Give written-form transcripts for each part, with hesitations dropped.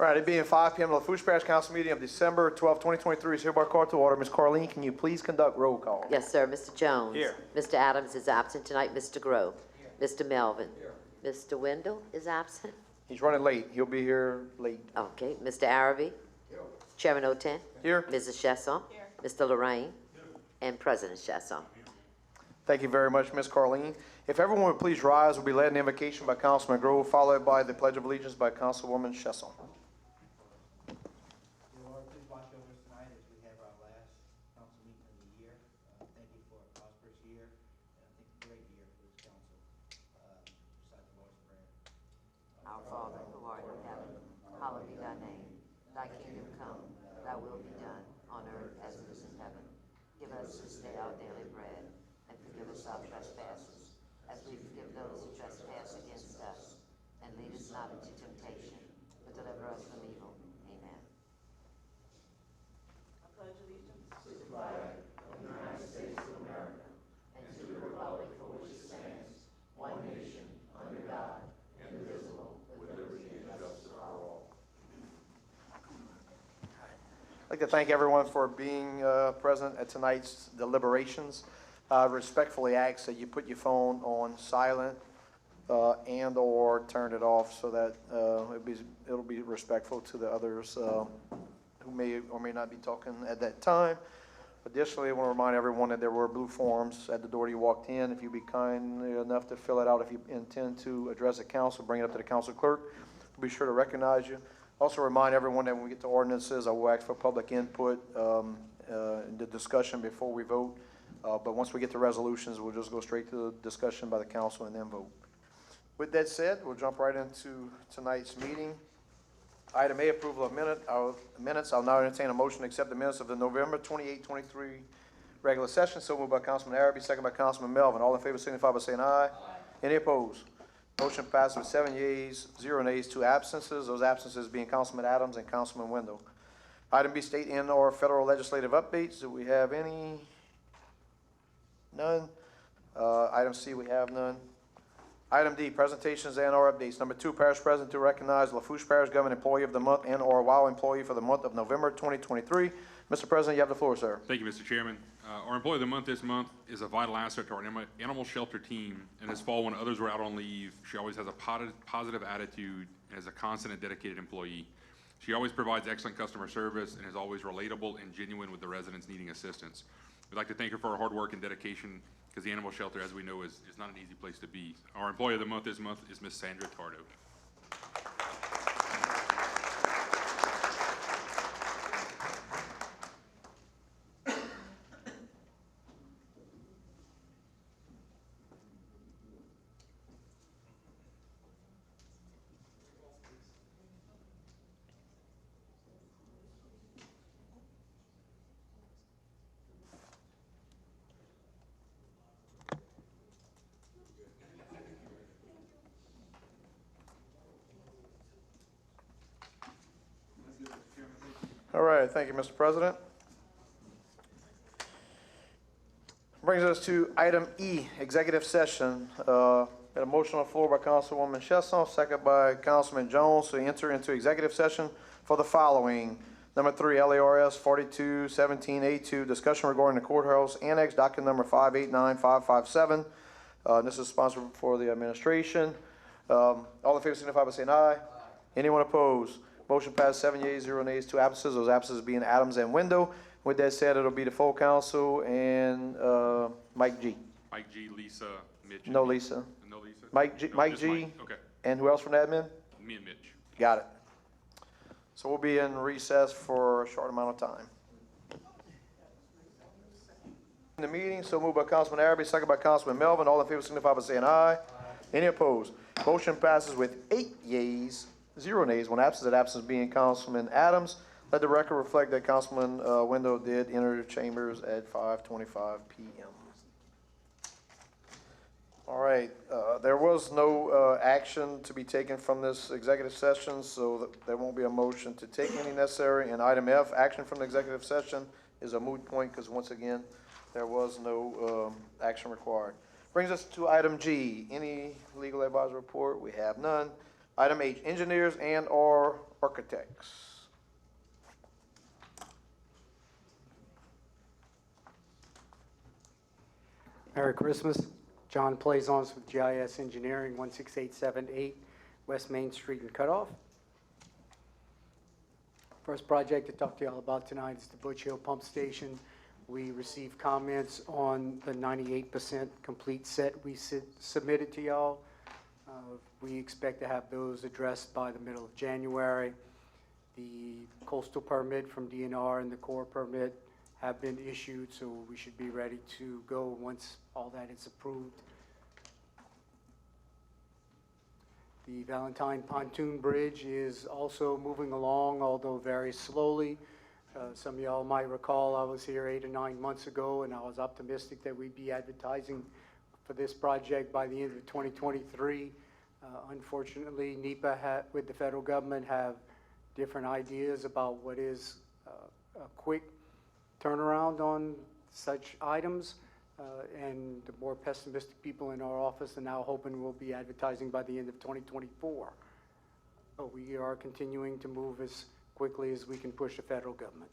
All right, it being 5 p.m., the Lafourche Parish Council meeting of December 12, 2023 is hereby called to order. Ms. Carleen, can you please conduct roll call? Yes, sir. Mr. Jones. Here. Mr. Adams is absent tonight. Mr. Grove. Here. Mr. Melvin. Here. Mr. Wendell is absent. He's running late. He'll be here late. Okay. Mr. Arabi. Here. Chairman Oten. Here. Mrs. Chesson. Here. Mr. Lorraine. Here. And President Chesson. Thank you very much, Ms. Carleen. If everyone would please rise, we'll be led in invocation by Councilman Grove, followed by the Pledge of Allegiance by Councilwoman Chesson. Lord, please watch over us tonight as we have our last council meeting of the year. Thank you for a prosperous year, and I think a great year for this council. Recite the Lord's Prayer. Our Father, who art in heaven, hallowed be thy name. Thy kingdom come, thy will be done, on earth as it is in heaven. Give us this day our daily bread, and forgive us our trespasses, as we forgive those who trespass against us. And lead us not into temptation, but deliver us from evil. Amen. I pledge allegiance to the flag of the United States of America and to the republic for which it stands, one nation, under God, indivisible, with liberty and justice for all. I'd like to thank everyone for being present at tonight's deliberations. I respectfully ask that you put your phone on silent and or turn it off so that it'll be respectful to the others who may or may not be talking at that time. Additionally, I want to remind everyone that there were blue forms at the door you walked in. If you'd be kind enough to fill it out, if you intend to address the council, bring it up to the council clerk. We'll be sure to recognize you. Also remind everyone that when we get to ordinances, I will ask for public input in the discussion before we vote. But once we get to resolutions, we'll just go straight to the discussion by the council and then vote. With that said, we'll jump right into tonight's meeting. Item A, approval of minutes. I'll now entertain a motion to accept the minutes of the November 28, 23 regular session. So moved by Councilman Arabi, second by Councilman Melvin. All in favor signify by saying aye. Aye. Any opposed? Motion passes with 7 yeas, 0 nays, 2 absences. Those absences being Councilman Adams and Councilman Wendell. Item B, state and or federal legislative updates. Do we have any? None. Item C, we have none. Item D, presentations and or updates. Number 2, Parish President to recognize Lafourche Parish Government Employee of the Month and or WOW Employee for the month of November 2023. Mr. President, you have the floor, sir. Thank you, Mr. Chairman. Our Employee of the Month this month is a vital asset to our animal shelter team. And this fall, when others were out on leave, she always has a positive attitude and is a constant and dedicated employee. She always provides excellent customer service and is always relatable and genuine with the residents needing assistance. We'd like to thank her for her hard work and dedication, because the animal shelter, as we know, is not an easy place to be. Our Employee of the Month this month is Miss Sandra Tardo. All right, thank you, Mr. President. Brings us to item E, executive session. Got a motion on the floor by Councilwoman Chesson, second by Councilman Jones to enter into executive session for the following. Number 3, LARS 4217A2, discussion regarding the courthouse annex, docket number 589557. This is sponsored for the administration. All in favor signify by saying aye. Aye. Anyone opposed? Motion passed 7 yeas, 0 nays, 2 absences. Those absences being Adams and Wendell. With that said, it'll be the full council and Mike G. Mike G, Lisa, Mitch. No Lisa. No Lisa? Mike G. No, Mike just G. Mike. Okay. And who else from the admin? Me and Mitch. Got it. So we'll be in recess for a short amount of time. In the meeting, so moved by Councilman Arabi, second by Councilman Melvin. All in favor signify by saying aye. Aye. Any opposed? Motion passes with 8 yeas, 0 nays, 1 absence. That absence being Councilman Adams. Let the record reflect that Councilman Wendell did enter the chambers at 5:25 p.m. All right, there was no action to be taken from this executive session, so there won't be a motion to take any necessary. And item F, action from the executive session, is a moot point because once again, there was no action required. Brings us to item G, any legal advisory report? We have none. Item H, engineers and/or architects. Merry Christmas. John Plaisance with GIS Engineering, 16878 West Main Street in Cutoff. First project to talk to y'all about tonight is the Butch Hill Pump Station. We received comments on the 98% complete set we submitted to y'all. We expect to have those addressed by the middle of January. The coastal permit from DNR and the Corps permit have been issued, so we should be ready to go once all that is approved. The Valentine Pontoon Bridge is also moving along, although very slowly. Some of y'all might recall I was here 8 or 9 months ago, and I was optimistic that we'd be advertising for this project by the end of 2023. Unfortunately, NEPA with the federal government have different ideas about what is a quick turnaround on such items, and the more pessimistic people in our office are now hoping we'll be advertising by the end of 2024. But we are continuing to move as quickly as we can push the federal government.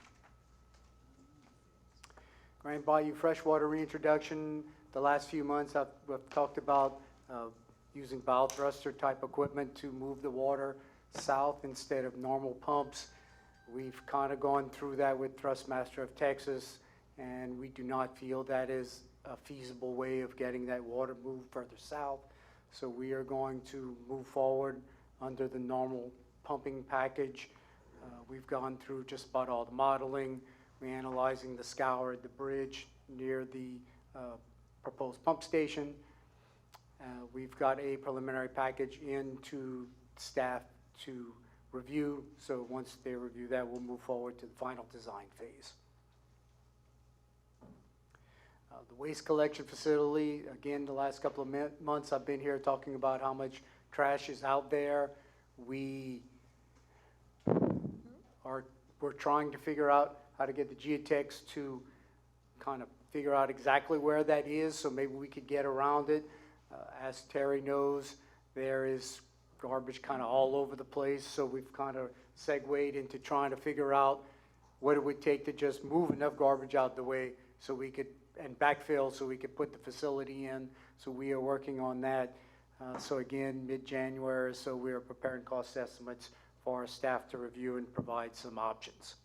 Grand Bayou freshwater reintroduction. The last few months I've talked about using bow thruster type equipment to move the water south instead of normal pumps. We've kind of gone through that with Thrustmaster of Texas, and we do not feel that is a feasible way of getting that water moved further south. So we are going to move forward under the normal pumping package. We've gone through just about all the modeling. We're analyzing the scour at the bridge near the proposed pump station. We've got a preliminary package into staff to review, so once they review that, we'll move forward to the final design phase. The waste collection facility, again, the last couple of months I've been here talking about how much trash is out there. We're trying to figure out how to get the geotechs to kind of figure out exactly where that is, so maybe we could get around it. As Terry knows, there is garbage kind of all over the place, so we've kind of segued into trying to figure out what it would take to just move enough garbage out the way so we could, and backfill so we could put the facility in. So we are working on that. So again, mid-January, so we are preparing cost estimates for our staff to review and provide some options.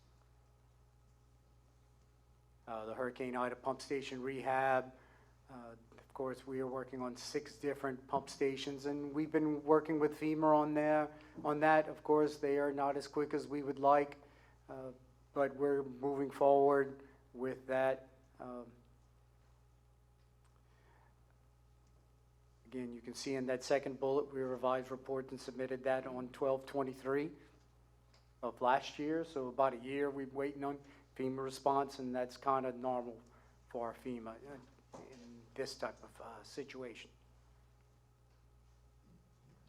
The Hurricane Ida pump station rehab. Of course, we are working on 6 different pump stations, and we've been working with FEMA on that. Of course, they are not as quick as we would like, but we're moving forward with that. Again, you can see in that second bullet, we revised report and submitted that on 12/23 of last year. So about a year we've been waiting on FEMA response, and that's kind of normal for FEMA in this type of situation.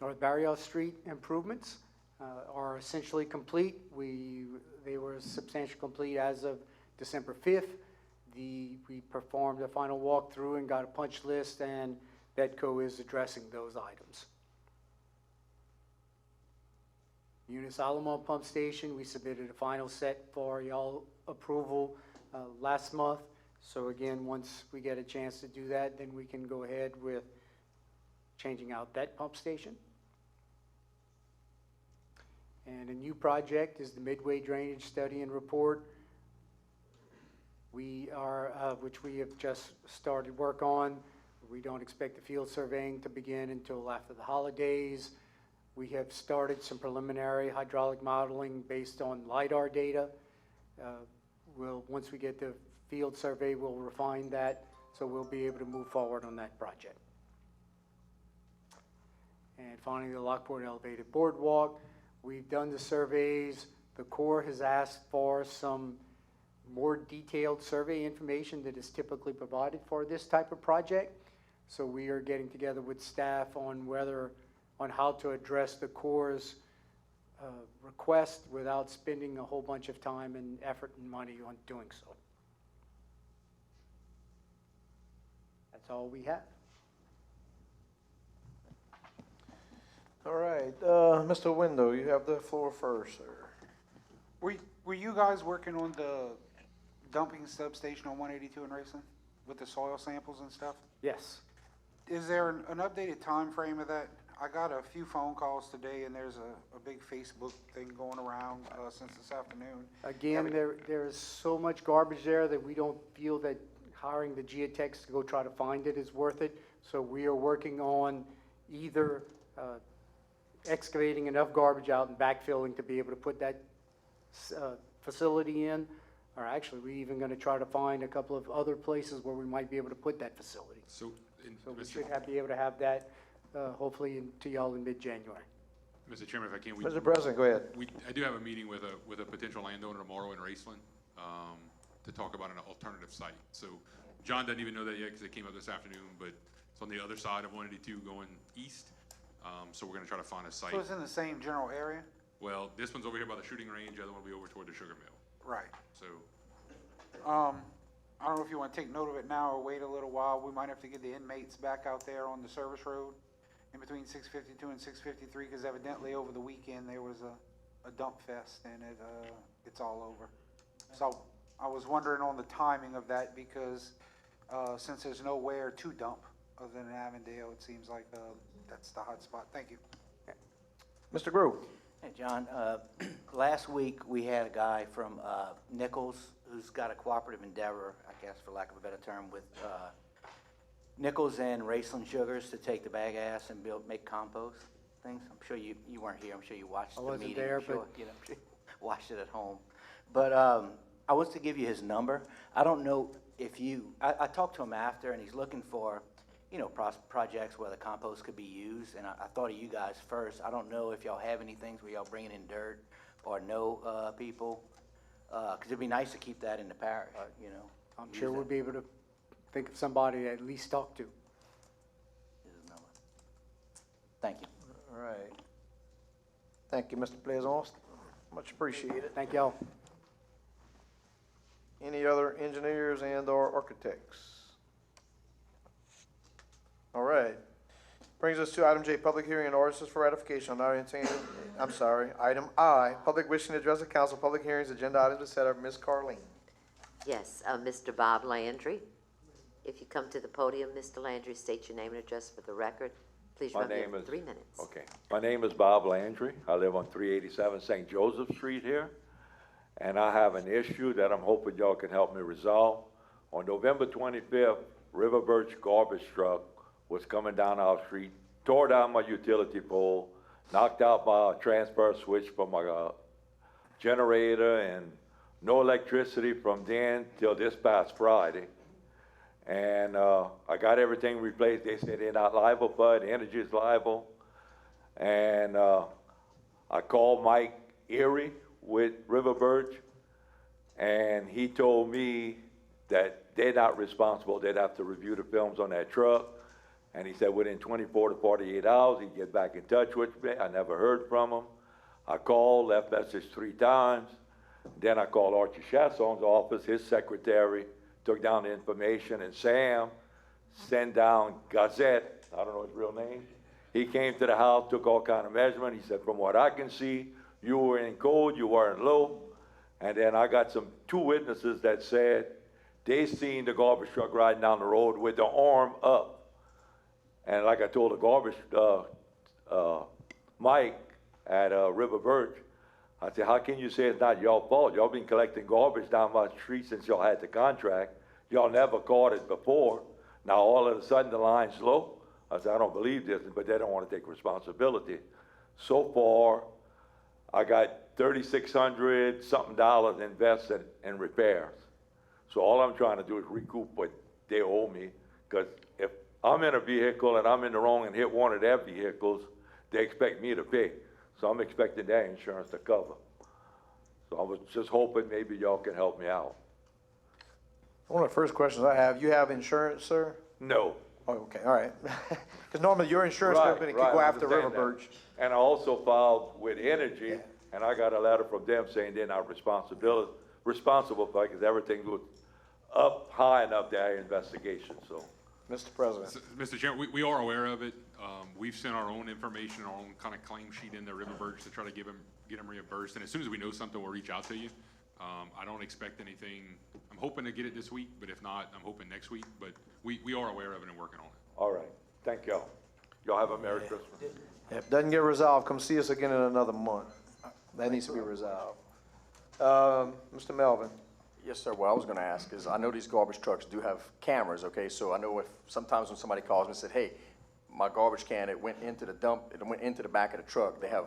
North Barrios Street improvements are essentially complete. They were substantially complete as of December 5th. We performed a final walkthrough and got a punch list, and Bedco is addressing those items. Eunice Alamo Pump Station, we submitted a final set for y'all approval last month. So again, once we get a chance to do that, then we can go ahead with changing out that pump station. And a new project is the Midway Drainage Study and Report. We are, which we have just started work on. We don't expect the field surveying to begin until after the holidays. We have started some preliminary hydraulic modeling based on LiDAR data. Once we get the field survey, we'll refine that, so we'll be able to move forward on that project. And finally, the Lockport Elevated Boardwalk. We've done the surveys. The Corps has asked for some more detailed survey information that is typically provided for this type of project. So we are getting together with staff on how to address the Corps' request without spending a whole bunch of time and effort and money on doing so. That's all we have. All right, Mr. Window, you have the floor first, sir. Were you guys working on the dumping substation on 182 in Raceland with the soil samples and stuff? Yes. Is there an updated time frame of that? I got a few phone calls today, and there's a big Facebook thing going around since this afternoon. Again, there is so much garbage there that we don't feel that hiring the geotechs to go try to find it is worth it. So we are working on either excavating enough garbage out and backfilling to be able to put that facility in, or actually, we're even going to try to find a couple of other places where we might be able to put that facility. So, So we should be able to have that hopefully to y'all in mid-January. Mr. Chairman, if I can, Mr. President, go ahead. I do have a meeting with a potential landowner tomorrow in Raceland, to talk about an alternative site. So John doesn't even know that yet because it came up this afternoon, but it's on the other side of 182 going east. So we're gonna try to find a site. So it's in the same general area? Well, this one's over here by the shooting range, the other one will be over toward the sugar mill. Right. So, I don't know if you want to take note of it now or wait a little while. We might have to get the inmates back out there on the service road in between 652 and 653, because evidently over the weekend there was a dump fest, and it's all over. So I was wondering on the timing of that, because since there's nowhere to dump other than Avondale, it seems like that's the hot spot. Thank you. Mr. Grove. Hey, John, last week we had a guy from Nichols who's got a cooperative endeavor, I guess for lack of a better term, with Nichols and Raceland Sugars to take the bagasse and make compost things. I'm sure you weren't here. I'm sure you watched the meeting. I wasn't there, I'm sure, but you know, I'm sure you watched it at home. But I was to give you his number. I don't know if I talked to him after, and he's looking for, you know, projects where the compost could be used, and I thought of you guys first. I don't know if y'all have any things where y'all bringing in dirt or know people, because it'd be nice to keep that in the parish, you know. I'm Use sure that. we'll be able to think of somebody to at least talk to. Here's his number. Thank you. All right. Thank you, Mr. Plaisance. Much appreciated. Thank y'all. Any other engineers and/or architects? All right. Brings us to item J, public hearing and ordinances for ratification. Item I, public wishing to address the council, public hearings, agenda items, et cetera. Ms. Carleen. Yes, Mr. Bob Landry. If you come to the podium, Mr. Landry, state your name and address for the record. Please My run name your is 3 minutes. Okay. My name is Bob Landry. I live on 387 St. Joseph Street here. And I have an issue that I'm hoping y'all can help me resolve. On November 25th, River Birch garbage truck was coming down our street, tore down my utility pole, knocked out my transfer switch for my generator, and no electricity from then till this past Friday. And I got everything replaced. They said they're not liable for it, Energy is liable. And I called Mike Erie with River Birch, and he told me that they're not responsible. They'd have to review the films on that truck. And he said within 24 to 48 hours, he'd get back in touch with me. I never heard from him. I called, left message 3 times. Then I called Archie Chasson's office, his secretary, took down the information, and Sam sent down Gazette, I don't know his real name. He came to the house, took all kind of measurement. He said, from what I can see, you were in code, you weren't low. And then I got 2 witnesses that said they seen the garbage truck riding down the road with the arm up. And like I told the garbage, Mike at River Birch, I said, how can you say it's not your fault? Y'all been collecting garbage down my street since y'all had the contract. Y'all never caught it before. Now all of a sudden the line's low. I said, I don't believe this, but they don't want to take responsibility. So far, I got $3,600 something invested in repairs. So all I'm trying to do is recoup what they owe me, because if I'm in a vehicle and I'm in the wrong and hit one of their vehicles, they expect me to pay. So I'm expecting their insurance to cover. So I was just hoping maybe y'all can help me out. One of the first questions I have, you have insurance, sir? No. Oh, okay, all right. Because normally your insurance company can go I after River understand Birch. that. And I also filed with Energy, and I got a letter from them saying they're not responsible for it, because everything was up high enough their investigation, so. Mr. President. Mr. Chairman, we are aware of it. We've sent our own information, our own kind of claim sheet in to Riverburge to try to get them reimbursed. And as soon as we know something, we'll reach out to you. I don't expect anything. I'm hoping to get it this week, but if not, I'm hoping next week. But we are aware of it and working on it. All right, thank y'all. Y'all have a Merry Christmas. If it doesn't get resolved, come see us again in another month. That needs to be resolved. Mr. Melvin? Yes, sir. What I was gonna ask is, I know these garbage trucks do have cameras, okay? So I know if, sometimes when somebody calls me and said, hey, my garbage can, it went into the dump, it went into the back of the truck, they have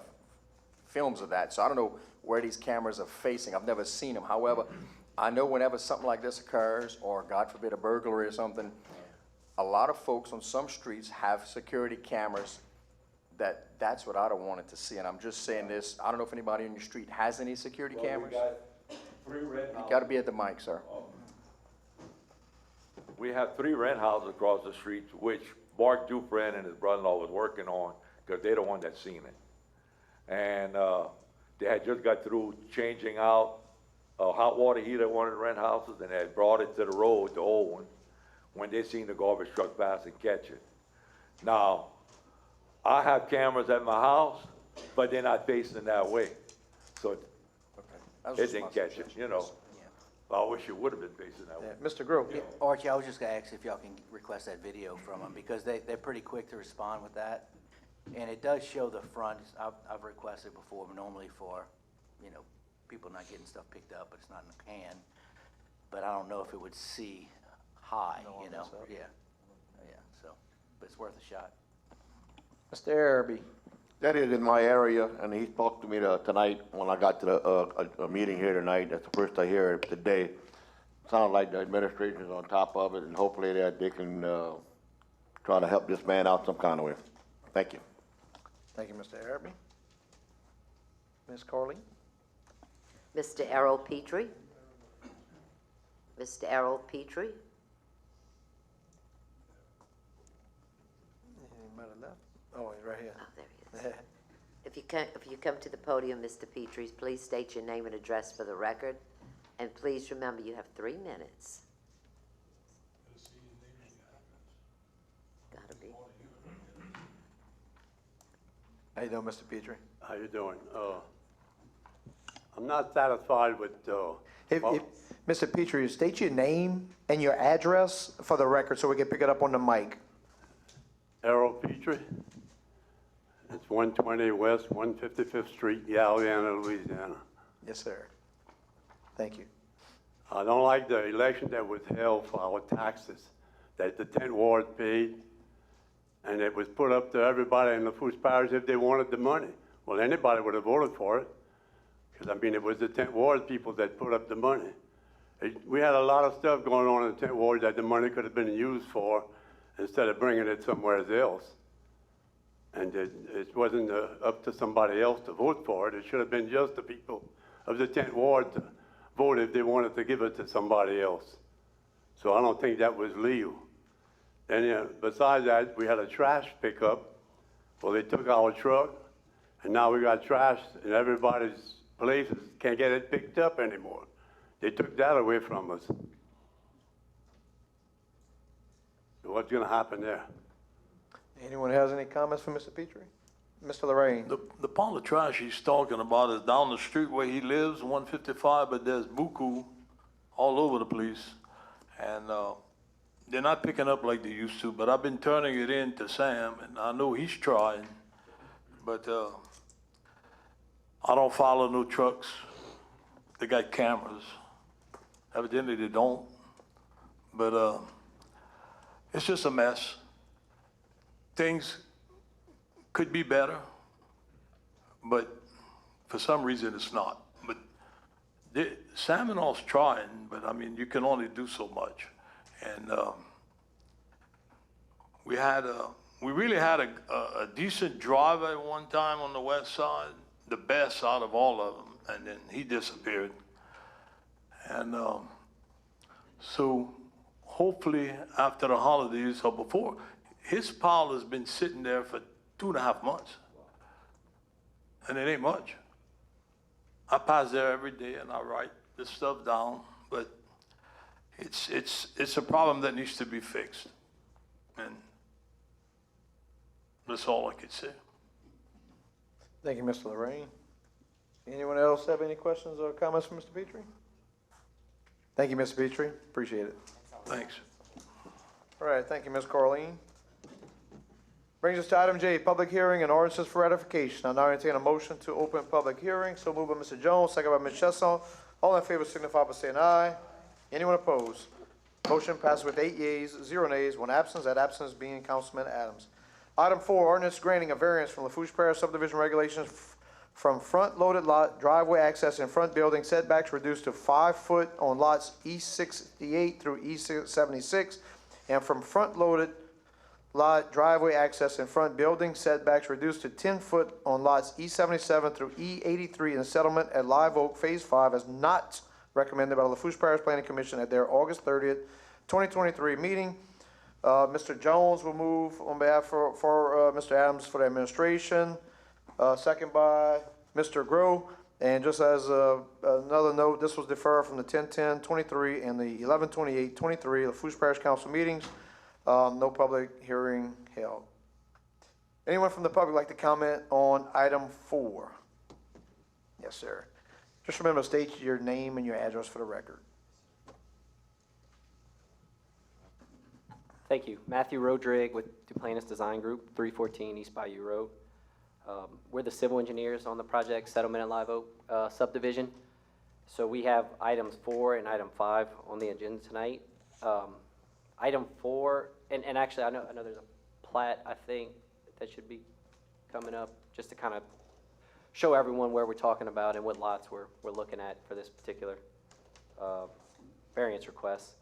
films of that. So I don't know where these cameras are facing. I've never seen them. However, I know whenever something like this occurs, or God forbid, a burglary or something, a lot of folks on some streets have security cameras. That's what I'd have wanted to see. And I'm just saying this, I don't know if anybody on your street has any security cameras. Three rent You gotta be at the mic, sir. We have 3 rent houses across the street, which Mark Duprin and his brother-in-law was working on, because they're the one that seen it. And they had just got through changing out a hot water heater at one of the rent houses, and they had brought it to the road, the old one, when they seen the garbage truck pass and catch it. Now, I have cameras at my house, but they're not facing that way. So That was it just my didn't catch it, suggestion. you know. I wish it would have been facing that way. Mr. Grove? Archie, I was just gonna ask if y'all can request that video from them, because they're pretty quick to respond with that. And it does show the front. I've requested before, normally for, you know, people not getting stuff picked up, but it's not in the can. But I don't know if it would see high, you know? Yeah, so, but it's worth a shot. Mr. Araby? That is in my area, and he spoke to me tonight when I got to a meeting here tonight. That's the first I hear it today. Sounds like the administration is on top of it, and hopefully they can try to help this man out some kind of way. Thank you. Thank you, Mr. Araby. Ms. Carlene? Mr. Errol Petrie? Mr. Errol Petrie? He might have left. Oh, he's right here. Oh, there he is. If you come to the podium, Mr. Petrie, please state your name and address for the record. And please remember, you have 3 minutes. Gotta be. How you doing, Mr. Petrie? How you doing? I'm not satisfied with, Mr. Petrie, state your name and your address for the record so we can pick it up on the mic. Errol Petrie. It's 120 West 155th Street, Galliana, Louisiana. Yes, sir. Thank you. I don't like the election that was held for our taxes, that the 10 wards paid, and it was put up to everybody in Lafourche Parish if they wanted the money. Well, anybody would have voted for it, because, I mean, it was the 10 wards people that put up the money. We had a lot of stuff going on in the 10 wards that the money could have been used for instead of bringing it somewhere else. And it wasn't up to somebody else to vote for it. It should have been just the people of the 10th ward to vote if they wanted to give it to somebody else. So I don't think that was legal. And besides that, we had a trash pickup. Well, they took our truck, and now we got trash in everybody's places. Can't get it picked up anymore. They took that away from us. So what's going to happen there? Anyone has any comments for Mr. Petrie? Mr. Lorraine? The pile of trash he's talking about is down the street where he lives, 155, but there's buku all over the place. And they're not picking up like they used to, but I've been turning it in to Sam, and I know he's trying. But I don't follow no trucks. They got cameras. Evidently they don't. But it's just a mess. Things could be better, but for some reason it's not. But Saminol's trying, but I mean, you can only do so much. And we really had a decent driver at one time on the west side, the best out of all of them, and then he disappeared. And so hopefully after the holidays or before, his pile has been sitting there for 2.5 months, and it ain't much. I pass there every day and I write this stuff down, but it's a problem that needs to be fixed. And That's all I could say. Thank you, Mr. Lorraine. Anyone else have any questions or comments for Mr. Petrie? Thank you, Mr. Petrie. Appreciate it. Thanks. All right, thank you, Ms. Carleen. Brings us to item J, public hearing and ordinances for ratification. I now entertain a motion to open public hearing. So moved by Mr. Jones, second by Ms. Chesson. All in favor signify by saying aye. Anyone opposed? Motion passes with 8 yeas, 0 nays, 1 absence, that absence being Councilman Adams. Item 4, ordinance granting a variance from Lafourche Parish subdivision regulations from front-loaded lot driveway access in front building setbacks reduced to 5 foot on lots E68 through E76, and from front-loaded lot driveway access in front building setbacks reduced to 10 foot on lots E77 through E83 in the settlement at Live Oak Phase 5 as not recommended by the Lafourche Parish Planning Commission at their August 30th, 2023 meeting. Mr. Jones will move on behalf for Mr. Adams for the administration. Second by Mr. Grow. And just as another note, this was deferred from the 10/10/23 and the 11/28/23 Lafourche Parish Council meetings. No public hearing held. Anyone from the public like to comment on item 4? Yes, sir. Just remember to state your name and your address for the record. Thank you. Matthew Rodrigue with Duplantis Design Group, 314 East Bayou Road. We're the civil engineers on the project Settlement at Live Oak subdivision. So we have items 4 and item 5 on the agenda tonight. Item 4, and actually I know there's a plat, I think, that should be coming up just to kind of show everyone where we're talking about and what lots we're looking at for this particular variance request.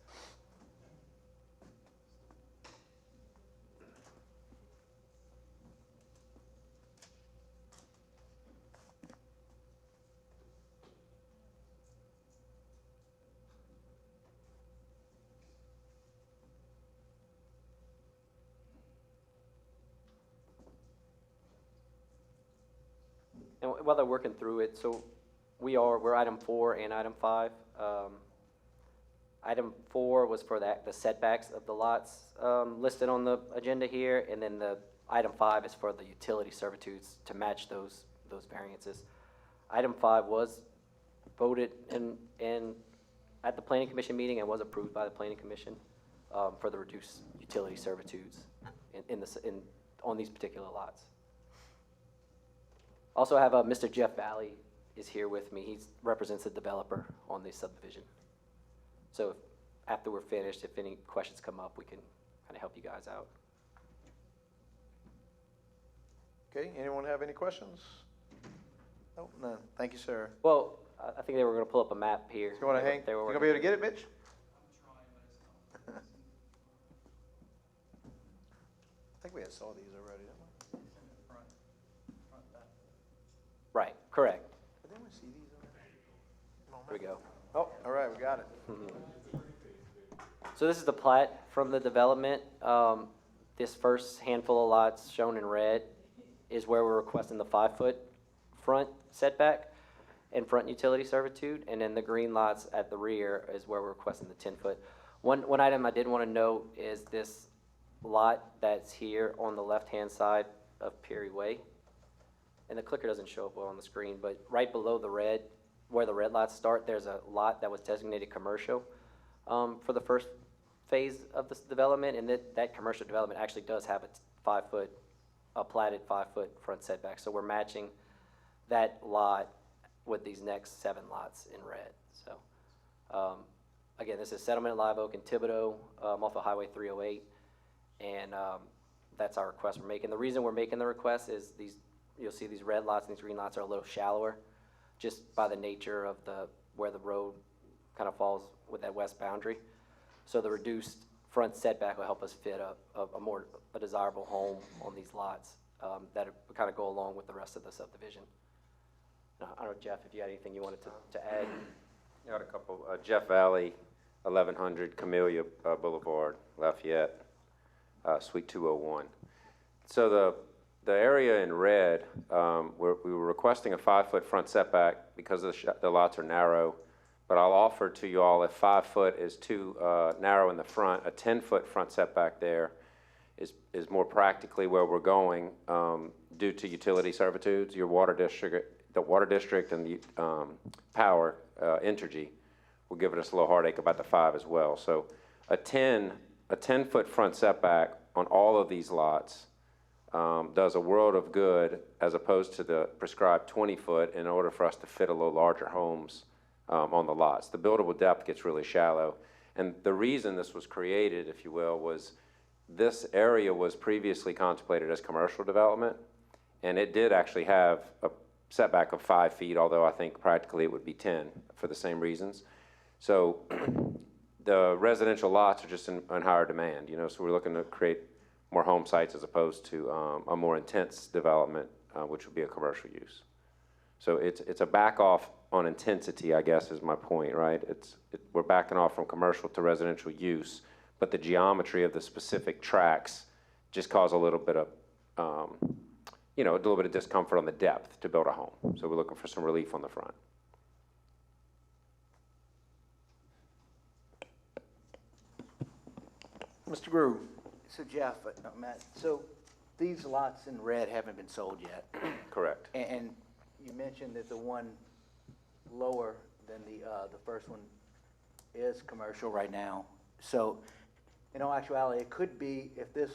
And while they're working through it, so we're item 4 and item 5. Item 4 was for the setbacks of the lots listed on the agenda here, and then the item 5 is for the utility servitudes to match those variances. Item 5 was voted in at the Planning Commission meeting and was approved by the Planning Commission for the reduced utility servitudes on these particular lots. Also have Mr. Jeff Valley is here with me. He represents the developer on this subdivision. So after we're finished, if any questions come up, we can kind of help you guys out. Okay, anyone have any questions? No, none. Thank you, sir. Well, I think they were going to pull up a map here. You want to hang? You gonna be able to get it, Mitch? I think we had saw these already, didn't we? Right, correct. But didn't we see these already? Here we go. Oh, all right, we got it. So this is the plat from the development. This first handful of lots shown in red is where we're requesting the 5-foot front setback and front utility servitude, and then the green lots at the rear is where we're requesting the 10-foot. One item I did want to note is this lot that's here on the left-hand side of Perry Way. And the clicker doesn't show up well on the screen, but right below the red, where the red lots start, there's a lot that was designated commercial for the first phase of this development, and that commercial development actually does have a platted 5-foot front setback. So we're matching that lot with these next 7 lots in red. So again, this is Settlement at Live Oak in Thibodaux, off of Highway 308, and that's our request we're making. The reason we're making the request is you'll see these red lots and these green lots are a little shallower, just by the nature of where the road kind of falls with that west boundary. So the reduced front setback will help us fit a desirable home on these lots that would kind of go along with the rest of the subdivision. I don't know, Jeff, if you had anything you wanted to add. I got a couple. Jeff Valley, 1100 Camellia Boulevard, Lafayette, Suite 201. So the area in red, we were requesting a 5-foot front setback because the lots are narrow, but I'll offer to you all if 5 foot is too narrow in the front, a 10-foot front setback there is more practically where we're going, due to utility servitudes. Your water district, the water district and the, power, Entergy will give us a little heartache about the 5 as well. So a 10-foot front setback on all of these lots, does a world of good as opposed to the prescribed 20-foot in order for us to fit a little larger homes, on the lots. The buildable depth gets really shallow. And the reason this was created, if you will, was this area was previously contemplated as commercial development, and it did actually have a setback of 5 feet, although I think practically it would be 10 for the same reasons. So the residential lots are just in higher demand, you know, so we're looking to create more home sites as opposed to a more intense development, which would be a commercial use. So it's a back off on intensity, I guess, is my point, right? We're backing off from commercial to residential use, but the geometry of the specific tracks just cause a little bit of, you know, a little bit of discomfort on the depth to build a home. So we're looking for some relief on the front. Mr. Grew? So Jeff, Matt, so these lots in red haven't been sold yet. Correct. And you mentioned that the one lower than the first one is commercial right now. So in all actuality, it could be, if this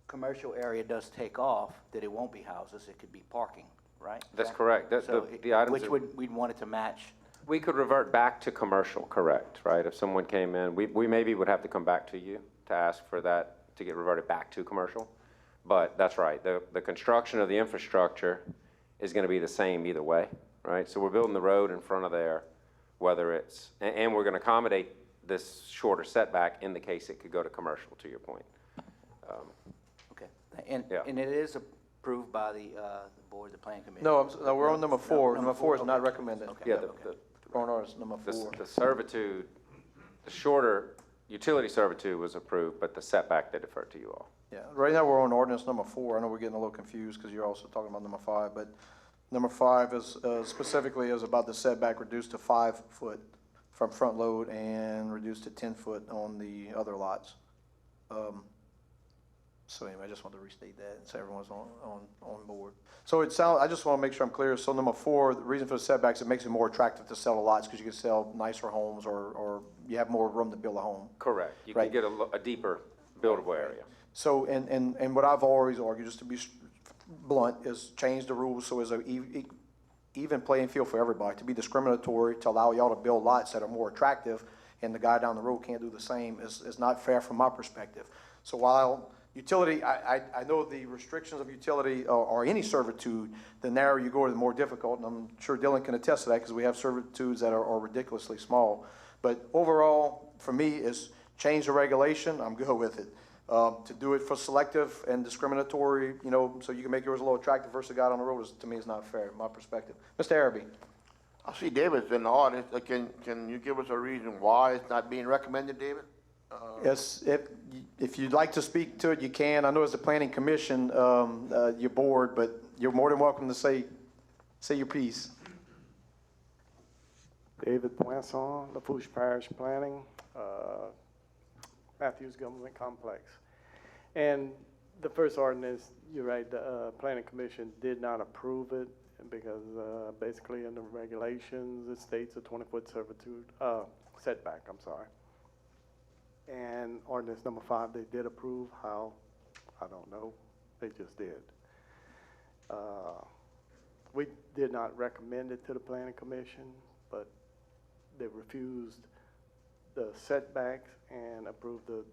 commercial area does take off, that it won't be houses, it could be parking, right? That's correct. So The items which we'd want it to match. we could revert back to commercial, correct, right? If someone came in, we maybe would have to come back to you to ask for that to get reverted back to commercial. But that's right, the construction of the infrastructure is gonna be the same either way, right? So we're building the road in front of there, whether it's, and we're gonna accommodate this shorter setback in the case it could go to commercial, to your point. Okay. And Yeah. it is approved by the board, the planning commission? No, no, we're on number 4. Number 4 is okay. not recommended. Okay. Yeah, We're on ours, number 4. the servitude, the shorter utility servitude was approved, but the setback they deferred to you all. Yeah, right now we're on ordinance number 4. I know we're getting a little confused because you're also talking about number 5, but number 5 is specifically is about the setback reduced to 5 foot from front load and reduced to 10 foot on the other lots. So anyway, I just wanted to restate that and so everyone's on board. So I just want to make sure I'm clear. So number 4, the reason for the setbacks, it makes it more attractive to sell the lots because you can sell nicer homes or you have more room to build a home. Correct. You Right. can get a deeper buildable area. So, and what I've always argued, just to be blunt, is change the rules so it's a even playing field for everybody, to be discriminatory, to allow y'all to build lots that are more attractive, and the guy down the road can't do the same, is not fair from my perspective. So while utility, I know the restrictions of utility or any servitude, the narrower you go, the more difficult, and I'm sure Dylan can attest to that because we have servitudes that are ridiculously small. But overall, for me, is change the regulation, I'm good with it. To do it for selective and discriminatory, you know, so you can make yours a little attractive versus the guy on the road, to me, is not fair, in my perspective. Mr. Araby? I see David's in the audience. Can you give us a reason why it's not being recommended, David? Yes, if you'd like to speak to it, you can. I know it's the planning commission, your board, but you're more than welcome to say your piece. David Poisson, Lafourche Parish Planning, Matthews Government Complex. And the first ordinance, you're right, the planning commission did not approve it because basically in the regulations, it states a 20-foot servitude, setback, I'm sorry. And ordinance number 5, they did approve. How? I don't know. They just did. We did not recommend it to the planning commission, but they refused the setbacks and approved the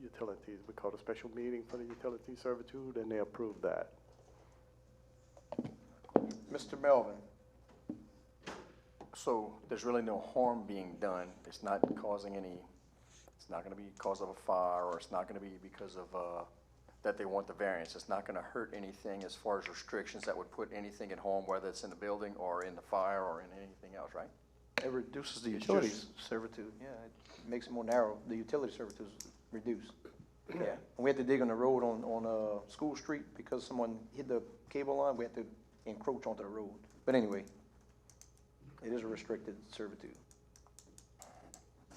utilities. We called a special meeting for the utility servitude, and they approved that. Mr. Melvin? So there's really no harm being done. It's not causing any, it's not gonna be because of a fire, or it's not gonna be because of, that they want the variance. It's not gonna hurt anything as far as restrictions that would put anything in harm, whether it's in the building or in the fire or in anything else, right? It reduces the utilities servitude, yeah, it makes it more narrow, the utility servitude is reduced. Yeah, and we had to dig on the road on School Street because someone hit the cable line, we had to encroach onto the road. But anyway, it is a restricted servitude.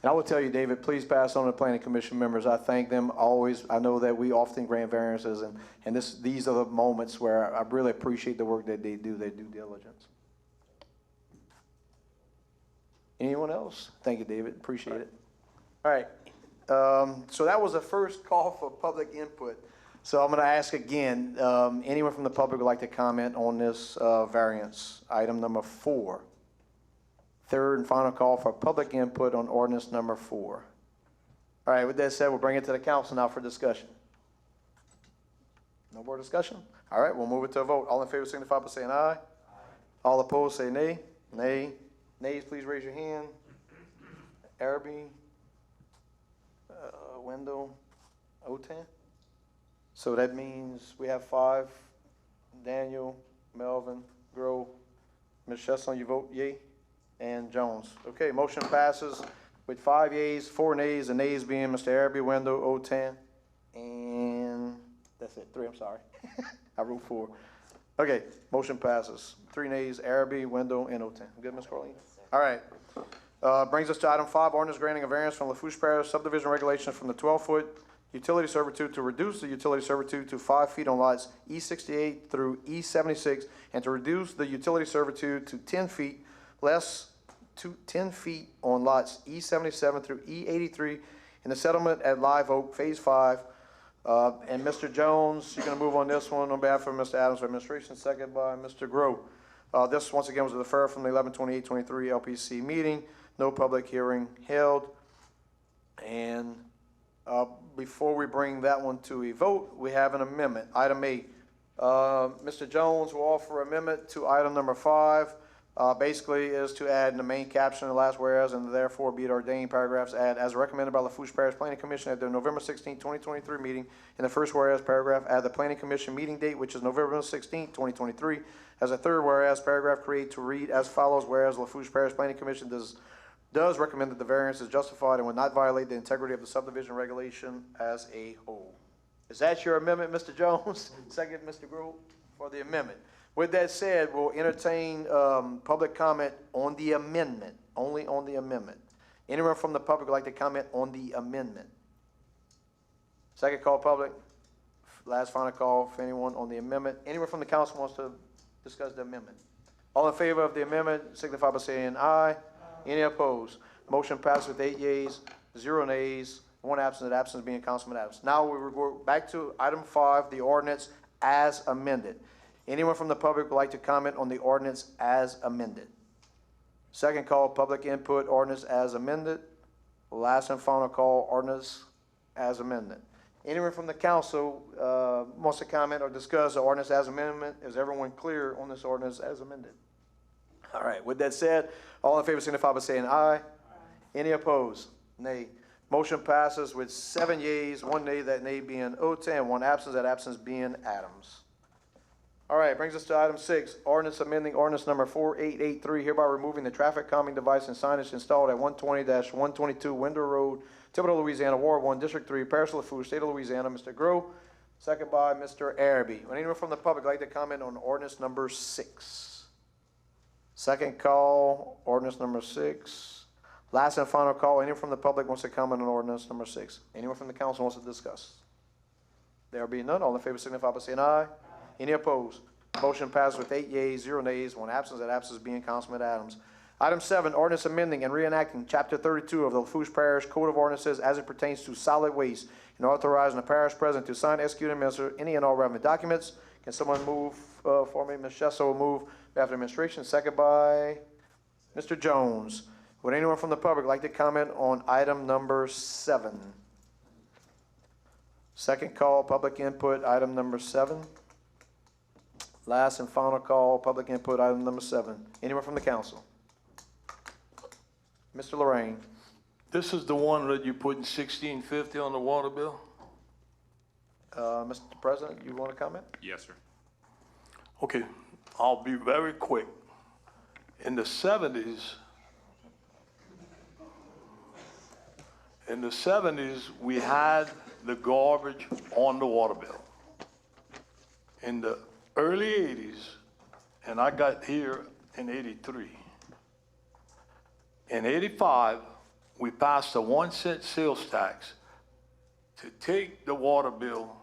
And I will tell you, David, please pass on to the planning commission members. I thank them always. I know that we often grant variances, and these are the moments where I really appreciate the work that they do, their due diligence. Anyone else? Thank you, David. Appreciate it. All right. So that was the first call for public input. So I'm going to ask again, anyone from the public would like to comment on this variance, item number 4. Third and final call for public input on ordinance number 4. All right, with that said, we'll bring it to the council now for discussion. No more discussion? All right, we'll move it to a vote. All in favor signify by saying aye. All opposed say nay. Nay. Nays, please raise your hand. Araby, Wendell, Otan. So that means we have 5. Daniel, Melvin, Grove, Ms. Chesson, you vote yea? And Jones. Okay, motion passes with 5 yeas, 4 nays, the nays being Mr. Araby, Wendell, Otan, and that's it, 3, I'm sorry. I wrote 4. Okay, motion passes. 3 nays, Araby, Wendell, and Otan. Good, Ms. Carlene? All right. Brings us to item 5, ordinance granting a variance from Lafourche Parish subdivision regulations from the 12-foot utility servitude to reduce the utility servitude to 5 feet on lots E68 through E76, and to reduce the utility servitude to 10 feet less to 10 feet on lots E77 through E83 in the settlement at Live Oak, Phase 5. And Mr. Jones, you're going to move on this one on behalf of Mr. Adams' administration, second by Mr. Grove. This, once again, was deferred from the 11/28/23 LPC meeting. No public hearing held. And before we bring that one to a vote, we have an amendment. Item 8. Mr. Jones will offer amendment to item number 5. Basically is to add in the main caption, the last whereas, and therefore be it ordained paragraphs add, as recommended by Lafourche Parish Planning Commission at their November 16, 2023 meeting. In the first whereas paragraph, add the Planning Commission meeting date, which is November 16, 2023. As a third whereas paragraph, create to read as follows: whereas Lafourche Parish Planning Commission does recommend that the variance is justified and will not violate the integrity of the subdivision regulation as a whole. Is that your amendment, Mr. Jones? Second, Mr. Grove, for the amendment. With that said, we'll entertain public comment on the amendment, only on the amendment. Anyone from the public would like to comment on the amendment? Second call, public. Last final call for anyone on the amendment. Anyone from the council wants to discuss the amendment? All in favor of the amendment signify by saying aye. Any opposed? Motion passes with 8 yeas, 0 nays, 1 absent, the absence being Councilman Adams. Now we will go back to item 5, the ordinance as amended. Anyone from the public would like to comment on the ordinance as amended? Second call, public input, ordinance as amended. Last and final call, ordinance as amended. Anyone from the council wants to comment or discuss the ordinance as amendment? Is everyone clear on this ordinance as amended? All right, with that said, all in favor signify by saying aye. Any opposed? Nay. Motion passes with 7 yeas, 1 nay, that nay being Otan, 1 absence, that absence being Adams. All right, brings us to item 6, ordinance amending ordinance number 4883, hereby removing the traffic calming device and signage installed at 120-122 Window Road, Thibodaux, Louisiana, Ward 1, District 3, Parish of Lafourche, State of Louisiana. Mr. Grove, second by Mr. Araby. Would anyone from the public like to comment on ordinance number 6? Second call, ordinance number 6. Last and final call, anyone from the public wants to comment on ordinance number 6? Anyone from the council wants to discuss? There being none, all in favor signify by saying aye. Any opposed? Motion passes with 8 yeas, 0 nays, 1 absence, that absence being Councilman Adams. Item 7, ordinance amending and reenacting Chapter 32 of the Lafourche Parish Code of Ordinances as it pertains to solid waste, and authorizing the parish president to sign, execute, and administer any and all relevant documents. Can someone move for me? Ms. Chesson will move after administration, second by Mr. Jones. Would anyone from the public like to comment on item number 7? Second call, public input, item number 7. Last and final call, public input, item number 7. Anyone from the council? Mr. Lorraine. This is the one that you put in 1650 on the water bill? Mr. President, you want to comment? Yes, sir. Okay, I'll be very quick. In the 70s, we had the garbage on the water bill. In the early 80s, and I got here in 83. In 85, we passed a 1 cent sales tax to take the water bill,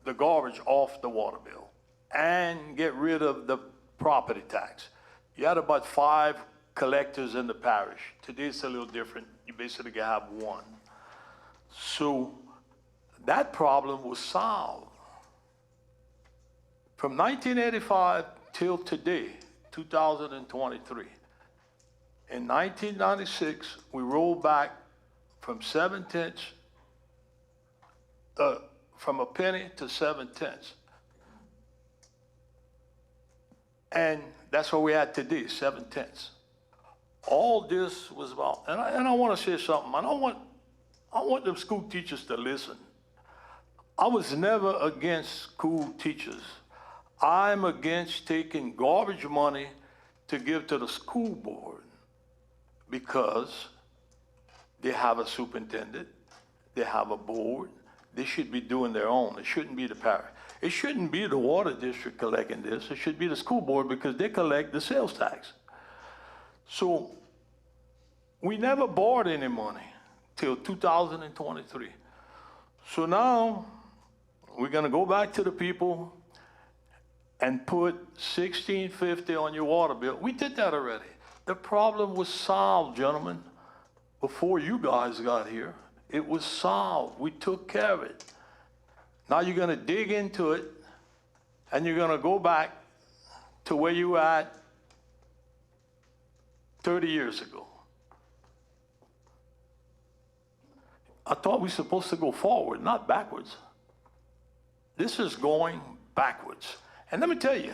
the garbage off the water bill, and get rid of the property tax. You had about 5 collectors in the parish. Today it's a little different. You basically have one. So that problem was solved. From 1985 till today, 2023. In 1996, we rolled back from 7 tenths, from a penny to 7 tenths. And that's what we had today, 7 tenths. All this was about, and I want to say something. I want them school teachers to listen. I was never against school teachers. I'm against taking garbage money to give to the school board because they have a superintendent, they have a board, they should be doing their own. It shouldn't be the parish. It shouldn't be the water district collecting this. It should be the school board because they collect the sales tax. So we never borrowed any money till 2023. So now we're gonna go back to the people and put $16.50 on your water bill. We did that already. The problem was solved, gentlemen, before you guys got here. It was solved. We took care of it. Now you're gonna dig into it and you're gonna go back to where you were at 30 years ago. I thought we were supposed to go forward, not backwards. This is going backwards. And let me tell you,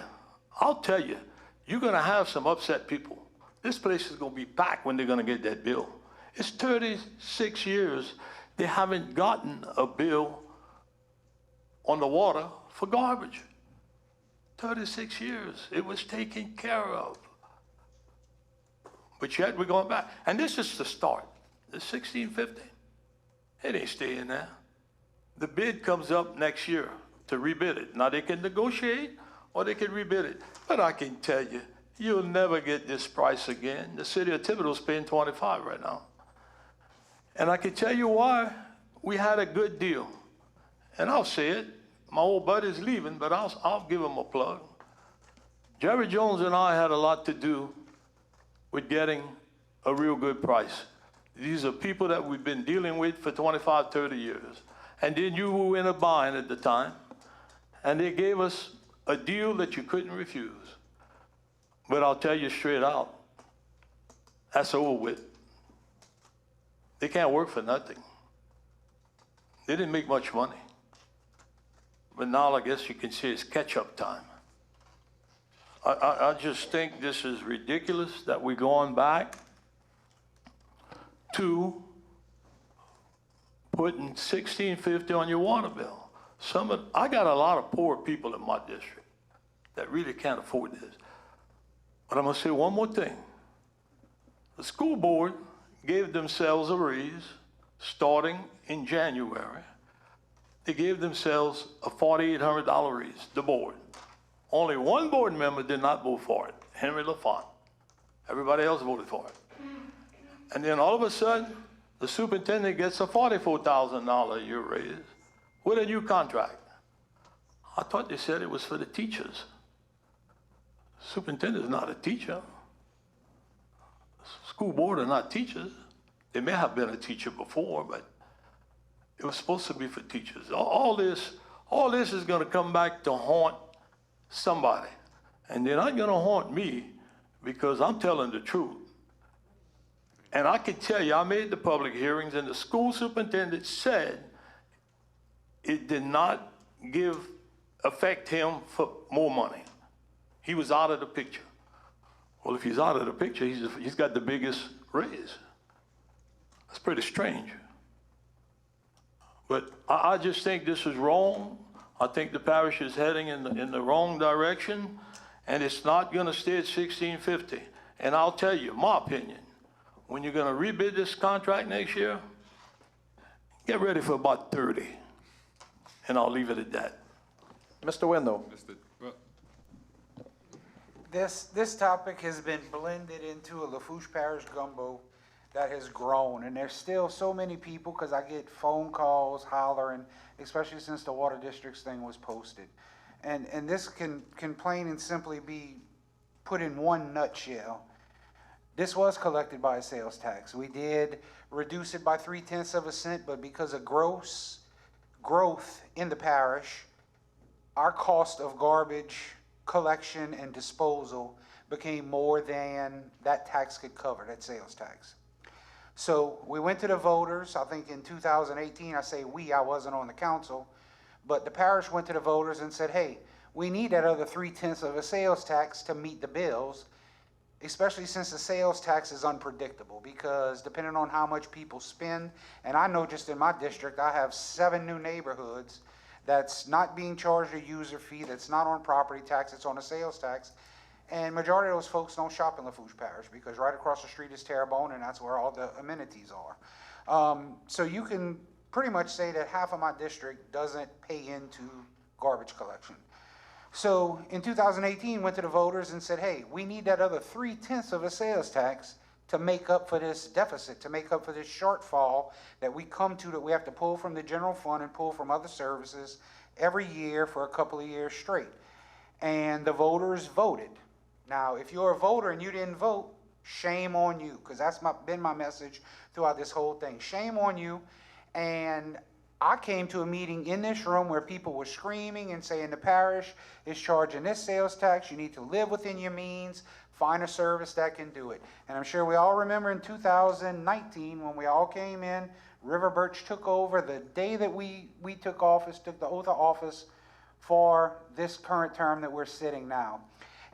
I'll tell you, you're gonna have some upset people. This place is gonna be packed when they're gonna get that bill. It's 36 years, they haven't gotten a bill on the water for garbage. 36 years, it was taken care of. But yet we're going back. And this is the start. The $16.50, it ain't staying there. The bid comes up next year to rebid it. Now they can negotiate or they can rebid it. But I can tell you, you'll never get this price again. The city of Thibodeau's paying $25 right now. And I can tell you why. We had a good deal. And I'll say it, my old buddy's leaving, but I'll give him a plug. Jerry Jones and I had a lot to do with getting a real good price. These are people that we've been dealing with for 25, 30 years. And then you were in a bind at the time, and they gave us a deal that you couldn't refuse. But I'll tell you straight out, that's over with. They can't work for nothing. They didn't make much money. But now I guess you can say it's catch-up time. I just think this is ridiculous that we're going back to putting $16.50 on your water bill. I got a lot of poor people in my district that really can't afford this. But I'm gonna say one more thing. The school board gave themselves a raise starting in January. They gave themselves a $4,800 raise, the board. Only one board member did not vote for it, Henry Lafourche. Everybody else voted for it. And then all of a sudden, the superintendent gets a $44,000 a year raise with a new contract. I thought they said it was for the teachers. Superintendent is not a teacher. School board are not teachers. They may have been a teacher before, but it was supposed to be for teachers. All this is gonna come back to haunt somebody. And they're not gonna haunt me because I'm telling the truth. And I can tell you, I made the public hearings and the school superintendent said it did not affect him for more money. He was out of the picture. Well, if he's out of the picture, he's got the biggest raise. That's pretty strange. But I just think this is wrong. I think the parish is heading in the wrong direction, and it's not gonna stay at $16.50. And I'll tell you, my opinion, when you're gonna rebid this contract next year, get ready for about 30. And I'll leave it at that. Mr. Wendell. This topic has been blended into a Lafourche Parish gumbo that has grown, and there's still so many people, because I get phone calls hollering, especially since the water districts thing was posted. And this can plain and simply be put in one nutshell. This was collected by a sales tax. We did reduce it by 0.3 of a cent, but because of growth in the parish, our cost of garbage collection and disposal became more than that tax could cover, that sales tax. So we went to the voters, I think in 2018, I say we, I wasn't on the council, but the parish went to the voters and said, hey, we need that other 0.3 of a sales tax to meet the bills, especially since the sales tax is unpredictable, because depending on how much people spend, and I know just in my district, I have 7 new neighborhoods that's not being charged a user fee, that's not on property tax, it's on a sales tax. And majority of those folks don't shop in Lafourche Parish because right across the street is Terrebonne, and that's where all the amenities are. So you can pretty much say that half of my district doesn't pay into garbage collection. So in 2018, went to the voters and said, hey, we need that other 0.3 of a sales tax to make up for this deficit, to make up for this shortfall that we come to, that we have to pull from the general fund and pull from other services every year for a couple of years straight. And the voters voted. Now, if you're a voter and you didn't vote, shame on you, because that's been my message throughout this whole thing. Shame on you. And I came to a meeting in this room where people were screaming and saying the parish is charging this sales tax. You need to live within your means. Find a service that can do it. And I'm sure we all remember in 2019 when we all came in, River Birch took over the day that we took office, took the oath of office for this current term that we're sitting now.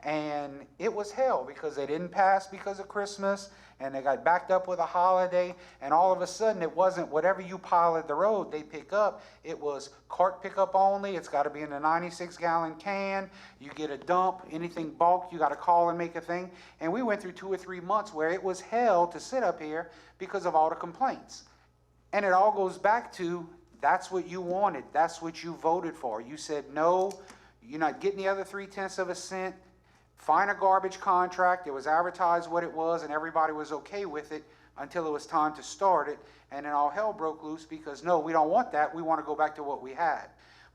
And it was hell because they didn't pass because of Christmas, and they got backed up with a holiday, and all of a sudden it wasn't whatever you pile at the road they pick up. It was cart pickup only. It's got to be in a 96-gallon can. You get a dump, anything bulk, you got to call and make a thing. And we went through 2 or 3 months where it was hell to sit up here because of all the complaints. And it all goes back to that's what you wanted. That's what you voted for. You said, no, you're not getting the other 0.3 of a cent. Find a garbage contract. It was advertised what it was, and everybody was okay with it until it was time to start it. And then all hell broke loose because, no, we don't want that. We want to go back to what we had.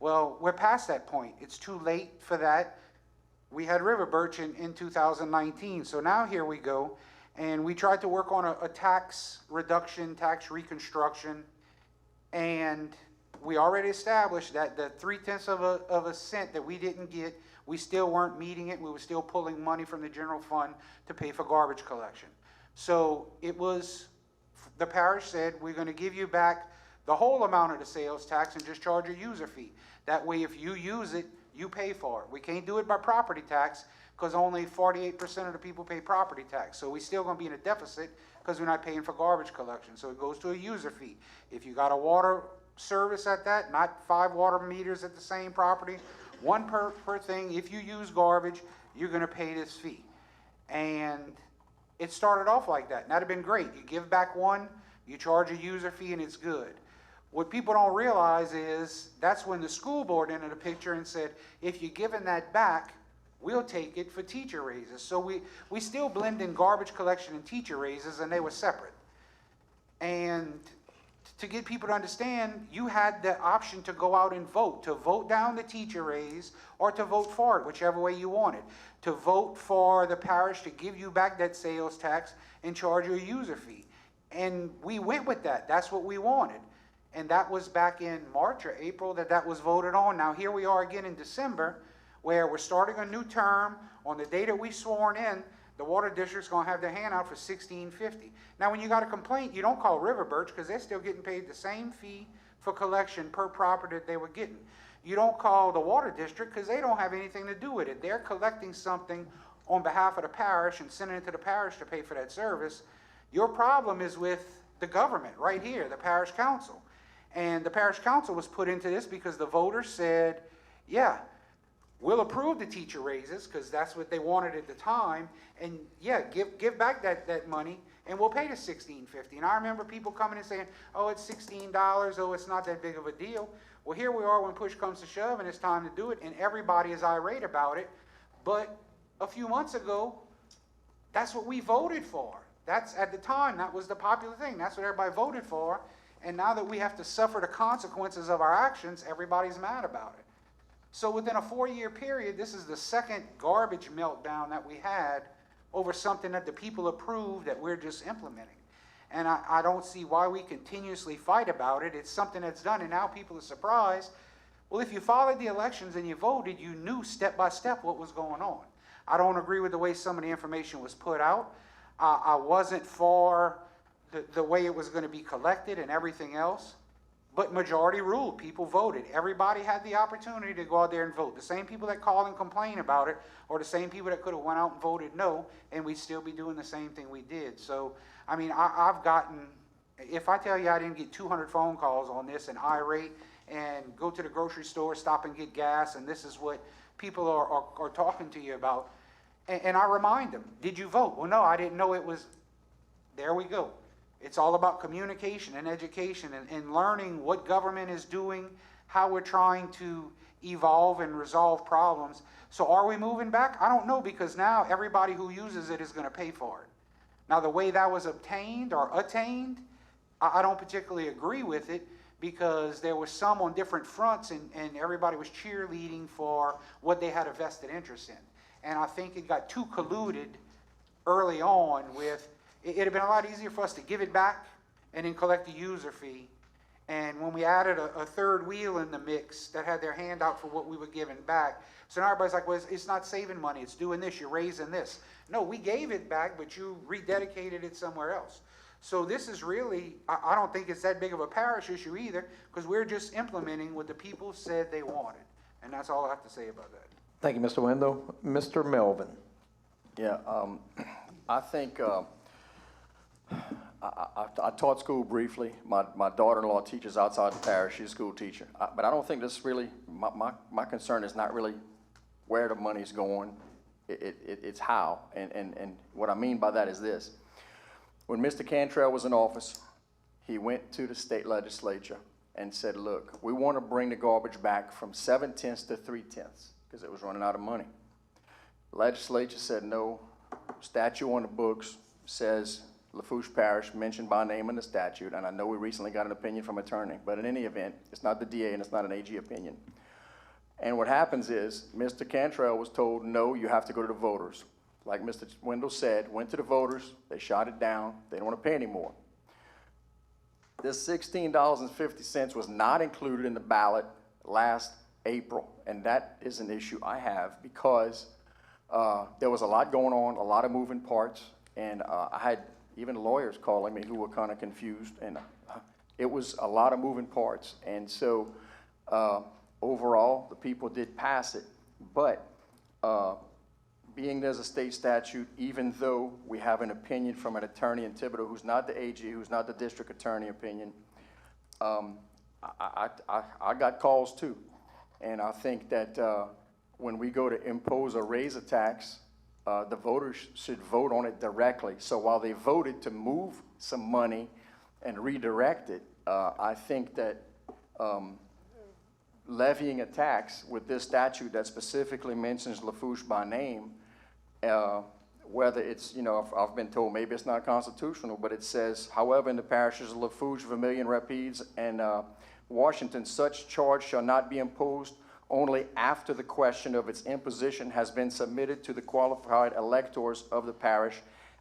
Well, we're past that point. It's too late for that. We had River Birch in 2019. So now here we go. And we tried to work on a tax reduction, tax reconstruction. And we already established that the 0.3 of a cent that we didn't get, we still weren't meeting it. We were still pulling money from the general fund to pay for garbage collection. So it was, the parish said, we're going to give you back the whole amount of the sales tax and just charge a user fee. That way, if you use it, you pay for it. We can't do it by property tax because only 48% of the people pay property tax. So we're still going to be in a deficit because we're not paying for garbage collection. So it goes to a user fee. If you got a water service at that, not 5 water meters at the same property, 1 per thing. If you use garbage, you're going to pay this fee. And it started off like that. And that'd have been great. You give back 1, you charge a user fee, and it's good. What people don't realize is that's when the school board entered the picture and said, if you're giving that back, we'll take it for teacher raises. So we still blend in garbage collection and teacher raises, and they were separate. And to get people to understand, you had the option to go out and vote, to vote down the teacher raise or to vote for it, whichever way you wanted, to vote for the parish to give you back that sales tax and charge you a user fee. And we went with that. That's what we wanted. And that was back in March or April that was voted on. Now here we are again in December where we're starting a new term. On the day that we sworn in, the water district's going to have their hand out for $16.50. Now, when you got a complaint, you don't call River Birch because they're still getting paid the same fee for collection per property that they were getting. You don't call the water district because they don't have anything to do with it. They're collecting something on behalf of the parish and sending it to the parish to pay for that service. Your problem is with the government right here, the parish council. And the parish council was put into this because the voters said, yeah, we'll approve the teacher raises because that's what they wanted at the time. And yeah, give back that money and we'll pay the $16.50. And I remember people coming and saying, oh, it's $16, oh, it's not that big of a deal. Well, here we are when push comes to shove and it's time to do it, and everybody is irate about it. But a few months ago, that's what we voted for. That's, at the time, that was the popular thing. That's what everybody voted for. And now that we have to suffer the consequences of our actions, everybody's mad about it. So within a 4-year period, this is the second garbage meltdown that we had over something that the people approved that we're just implementing. And I don't see why we continuously fight about it. It's something that's done, and now people are surprised. Well, if you followed the elections and you voted, you knew step by step what was going on. I don't agree with the way some of the information was put out. I wasn't for the way it was going to be collected and everything else. But majority ruled. People voted. Everybody had the opportunity to go out there and vote. The same people that call and complain about it are the same people that could have went out and voted no, and we'd still be doing the same thing we did. So, I mean, I've gotten, if I tell you I didn't get 200 phone calls on this and irate and go to the grocery store, stop and get gas, and this is what people are talking to you about. And I remind them, did you vote? Well, no, I didn't know it was, there we go. It's all about communication and education and learning what government is doing, how we're trying to evolve and resolve problems. So are we moving back? I don't know, because now everybody who uses it is going to pay for it. Now, the way that was obtained or attained, I don't particularly agree with it, because there was some on different fronts and everybody was cheerleading for what they had a vested interest in. And I think it got too colluded early on with, it'd have been a lot easier for us to give it back and then collect a user fee. And when we added a third wheel in the mix that had their hand out for what we were giving back, so now everybody's like, well, it's not saving money, it's doing this, you're raising this. No, we gave it back, but you rededicated it somewhere else. So this is really, I don't think it's that big of a parish issue either, because we're just implementing what the people said they wanted. And that's all I have to say about that. Thank you, Mr. Wendell. Mr. Melvin. Yeah, I think, I taught school briefly. My daughter-in-law teaches outside the parish. She's a school teacher. But I don't think this really, my concern is not really where the money's going. It's how. And what I mean by that is this. When Mr. Cantrell was in office, he went to the state legislature and said, look, we want to bring the garbage back from 7/10 to 3/10 because it was running out of money. The legislature said no. Statute on the books says Lafourche Parish mentioned by name in the statute, and I know we recently got an opinion from attorney, but in any event, it's not the DA and it's not an AG opinion. And what happens is Mr. Cantrell was told, no, you have to go to the voters. Like Mr. Wendell said, went to the voters, they shot it down, they don't want to pay anymore. This $16.50 was not included in the ballot last April, and that is an issue I have because there was a lot going on, a lot of moving parts, and I had even lawyers calling me who were kind of confused, and it was a lot of moving parts. And so overall, the people did pass it, but being there's a state statute, even though we have an opinion from an attorney in Thibodeau who's not the AG, who's not the district attorney opinion, I got calls too. And I think that when we go to impose a raise a tax, the voters should vote on it directly. So while they voted to move some money and redirect it, I think that levying a tax with this statute that specifically mentions Lafourche by name, whether it's, I've been told maybe it's not constitutional, but it says, however, in the parishes of Lafourche, Vermilion, Rapides, and Washington, such charge shall not be imposed only after the question of its imposition has been submitted to the qualified electors of the parish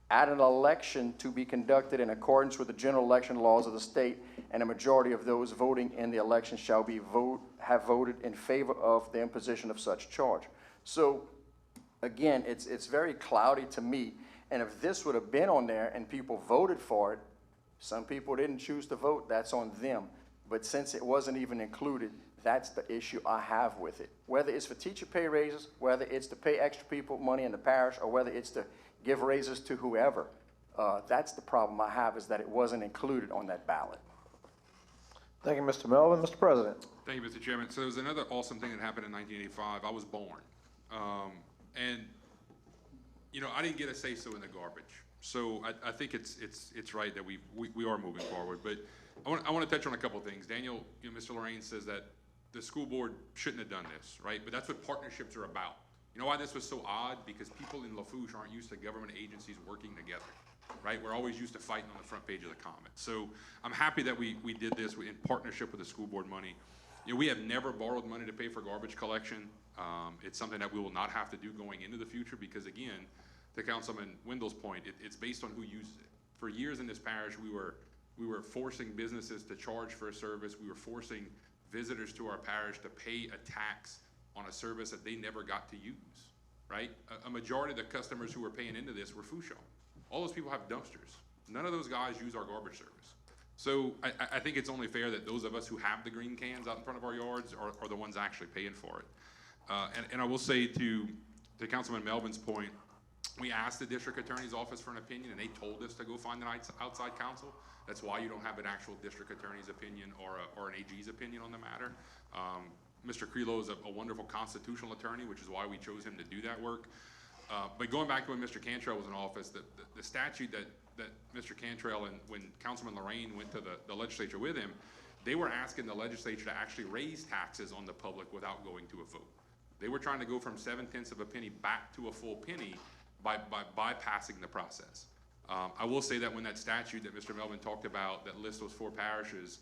at an election to be conducted in accordance with the general election laws of the state, and a majority of those voting in the election shall have voted in favor of the imposition of such charge. So again, it's very cloudy to me, and if this would have been on there and people voted for it, some people didn't choose to vote, that's on them. But since it wasn't even included, that's the issue I have with it. Whether it's for teacher pay raises, whether it's to pay extra people money in the parish, or whether it's to give raises to whoever, that's the problem I have, is that it wasn't included on that ballot. Thank you, Mr. Melvin. Mr. President. Thank you, Mr. Chairman. So there was another awesome thing that happened in 1985. I was born. And, I didn't get a say-so in the garbage. So I think it's right that we are moving forward. But I want to touch on a couple of things. Daniel, Mr. Lorraine says that the school board shouldn't have done this, right? But that's what partnerships are about. You know why this was so odd? Because people in Lafourche aren't used to government agencies working together. right? We're always used to fighting on the front page of the comments. So I'm happy that we did this in partnership with the school board money. You know, we have never borrowed money to pay for garbage collection. It's something that we will not have to do going into the future because, again, to Councilman Wendell's point, it's based on who uses it. For years in this parish, we were forcing businesses to charge for a service. We were forcing visitors to our parish to pay a tax on a service that they never got to use, right? A majority of the customers who were paying into this were Fouchon. All those people have dumpsters. None of those guys use our garbage service. So I think it's only fair that those of us who have the green cans out in front of our yards are the ones actually paying for it. And I will say to Councilman Melvin's point, we asked the district attorney's office for an opinion, and they told us to go find an outside counsel. That's why you don't have an actual district attorney's opinion or an AG's opinion on the matter. Mr. Crelo is a wonderful constitutional attorney, which is why we chose him to do that work. But going back to when Mr. Cantrell was in office, the statute that Mr. Cantrell and when Councilman Lorraine went to the legislature with him, they were asking the legislature to actually raise taxes on the public without going to a vote. They were trying to go from 7/10 of a penny back to a full penny by bypassing the process. I will say that when that statute that Mr. Melvin talked about that lists those 4 parishes,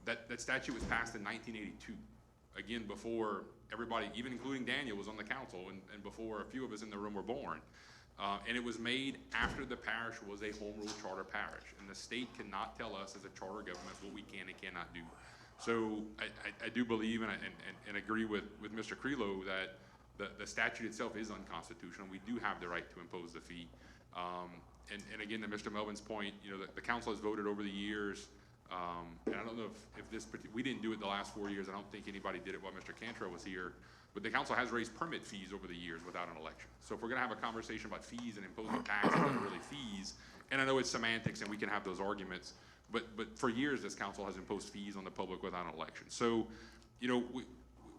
that statute was passed in 1982. Again, before everybody, even including Daniel, was on the council and before a few of us in the room were born. And it was made after the parish was a home rule charter parish. And the state cannot tell us as a charter government what we can and cannot do. So I do believe and agree with Mr. Crelo that the statute itself is unconstitutional. We do have the right to impose the fee. And again, to Mr. Melvin's point, you know, the council has voted over the years. And I don't know if this, we didn't do it the last 4 years. I don't think anybody did it while Mr. Cantrell was here. But the council has raised permit fees over the years without an election. So if we're gonna have a conversation about fees and imposing taxes that are really fees, and I know it's semantics and we can have those arguments, but for years this council has imposed fees on the public without an election. So, you know,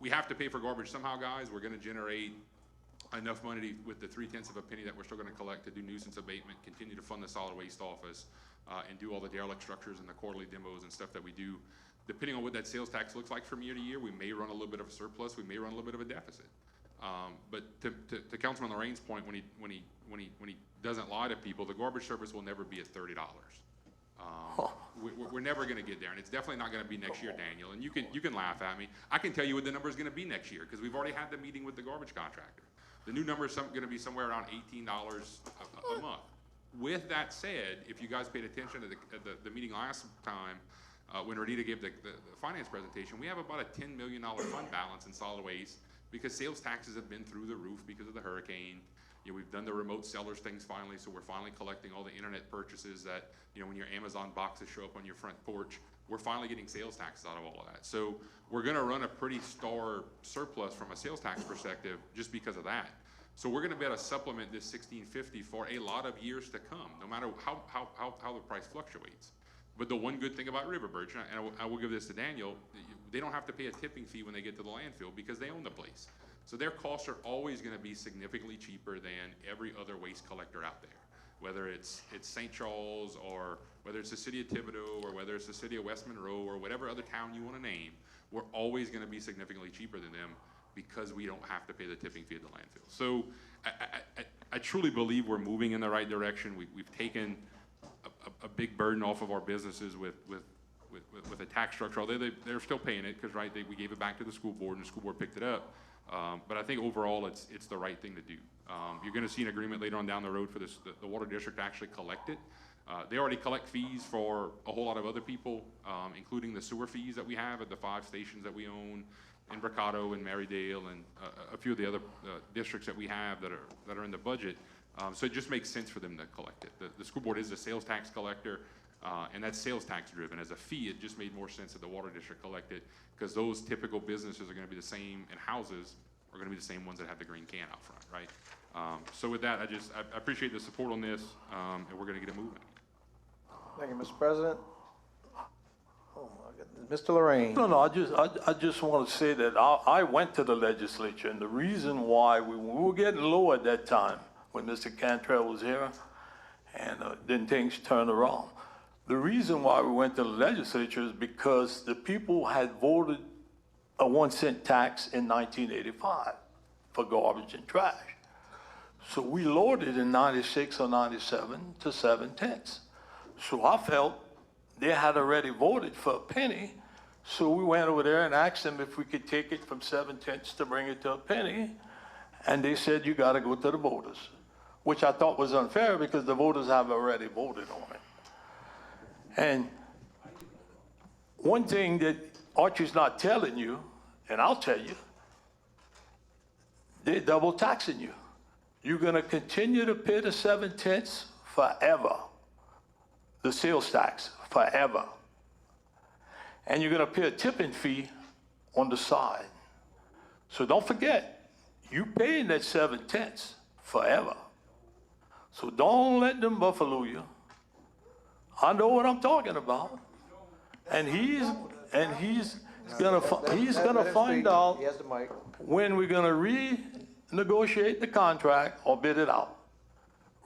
we have to pay for garbage somehow, guys. We're gonna generate enough money with the 3/10 of a penny that we're still gonna collect to do nuisance abatement, continue to fund the solid waste office, and do all the derelict structures and the quarterly demos and stuff that we do. Depending on what that sales tax looks like from year to year, we may run a little bit of a surplus, we may run a little bit of a deficit. But to Councilman Lorraine's point, when he doesn't lie to people, the garbage service will never be at $30. We're never going to get there, and it's definitely not going to be next year, Daniel. And you can laugh at me. I can tell you what the number is going to be next year because we've already had the meeting with the garbage contractor. The new number is going to be somewhere around $18 a month. With that said, if you guys paid attention to the meeting last time, when Renita gave the finance presentation, we have about a $10 million fund balance in solid waste because sales taxes have been through the roof because of the hurricane. You know, we've done the remote sellers things finally, so we're finally collecting all the internet purchases that, you know, when your Amazon boxes show up on your front porch, we're finally getting sales taxes out of all of that. So we're gonna run a pretty star surplus from a sales tax perspective just because of that. So we're gonna be able to supplement this $16.50 for a lot of years to come, no matter how the price fluctuates. But the one good thing about Riverbirch, and I will give this to Daniel, they don't have to pay a tipping fee when they get to the landfill because they own the place. So their costs are always going to be significantly cheaper than every other waste collector out there. Whether it's St. Charles or whether it's the city of Thibodaux or whether it's the city of West Monroe or whatever other town you want to name, we're always going to be significantly cheaper than them because we don't have to pay the tipping fee at the landfill. So I truly believe we're moving in the right direction. We've taken a big burden off of our businesses with a tax structure, although they're still paying it because, right, we gave it back to the school board and the school board picked it up. But I think overall it's the right thing to do. You're going to see an agreement later on down the road for the water district to actually collect it. They already collect fees for a whole lot of other people, including the sewer fees that we have at the 5 stations that we own in Bricado and Marydale and a few of the other districts that we have that are in the budget. So it just makes sense for them to collect it. The school board is a sales tax collector, and that's sales tax driven. As a fee, it just made more sense that the water district collect it because those typical businesses are going to be the same, and houses are going to be the same ones that have the green can out front, right? So with that, I appreciate the support on this, and we're going to get it moving. Thank you, Mr. President. Oh my goodness, Mr. Lorraine. No, I just want to say that I went to the legislature, and the reason why we were getting low at that time when Mr. Cantrell was here, and then things turned around. The reason why we went to the legislature is because the people had voted a 1-cent tax in 1985 for garbage and trash. So we lowered it in 96 or 97 to 7/10. So I felt they had already voted for a penny. So we went over there and asked them if we could take it from 7/10 to bring it to a penny. And they said, you gotta go to the voters, which I thought was unfair because the voters have already voted on it. And one thing that Archie's not telling you, and I'll tell you, they're double taxing you. You're gonna continue to pay the 7/10 forever, the sales tax forever. And you're gonna pay a tipping fee on the side. So don't forget, you paying that 7/10 forever. So don't let them buffalo you. I know what I'm talking about. And he's gonna find out He has the mic. when we're gonna renegotiate the contract or bid it out.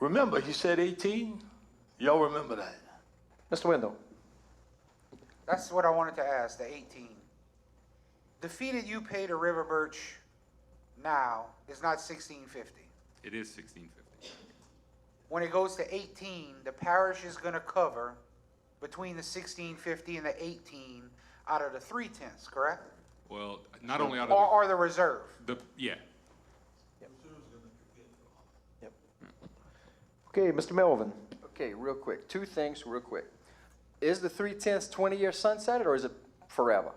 Remember, he said 18? Y'all remember that? Mr. Wendell? That's what I wanted to ask, the 18. The fee that you pay to River Birch now is not $16.50. It is $16.50. When it goes to 18, the parish is gonna cover between the $16.50 and the 18 out of the 3/10, correct? Well, not only out Or, of or the reserve? yeah. Okay, Mr. Melvin? Okay, real quick, two things real quick. Is the 3/10 20-year sunsetted, or is it forever?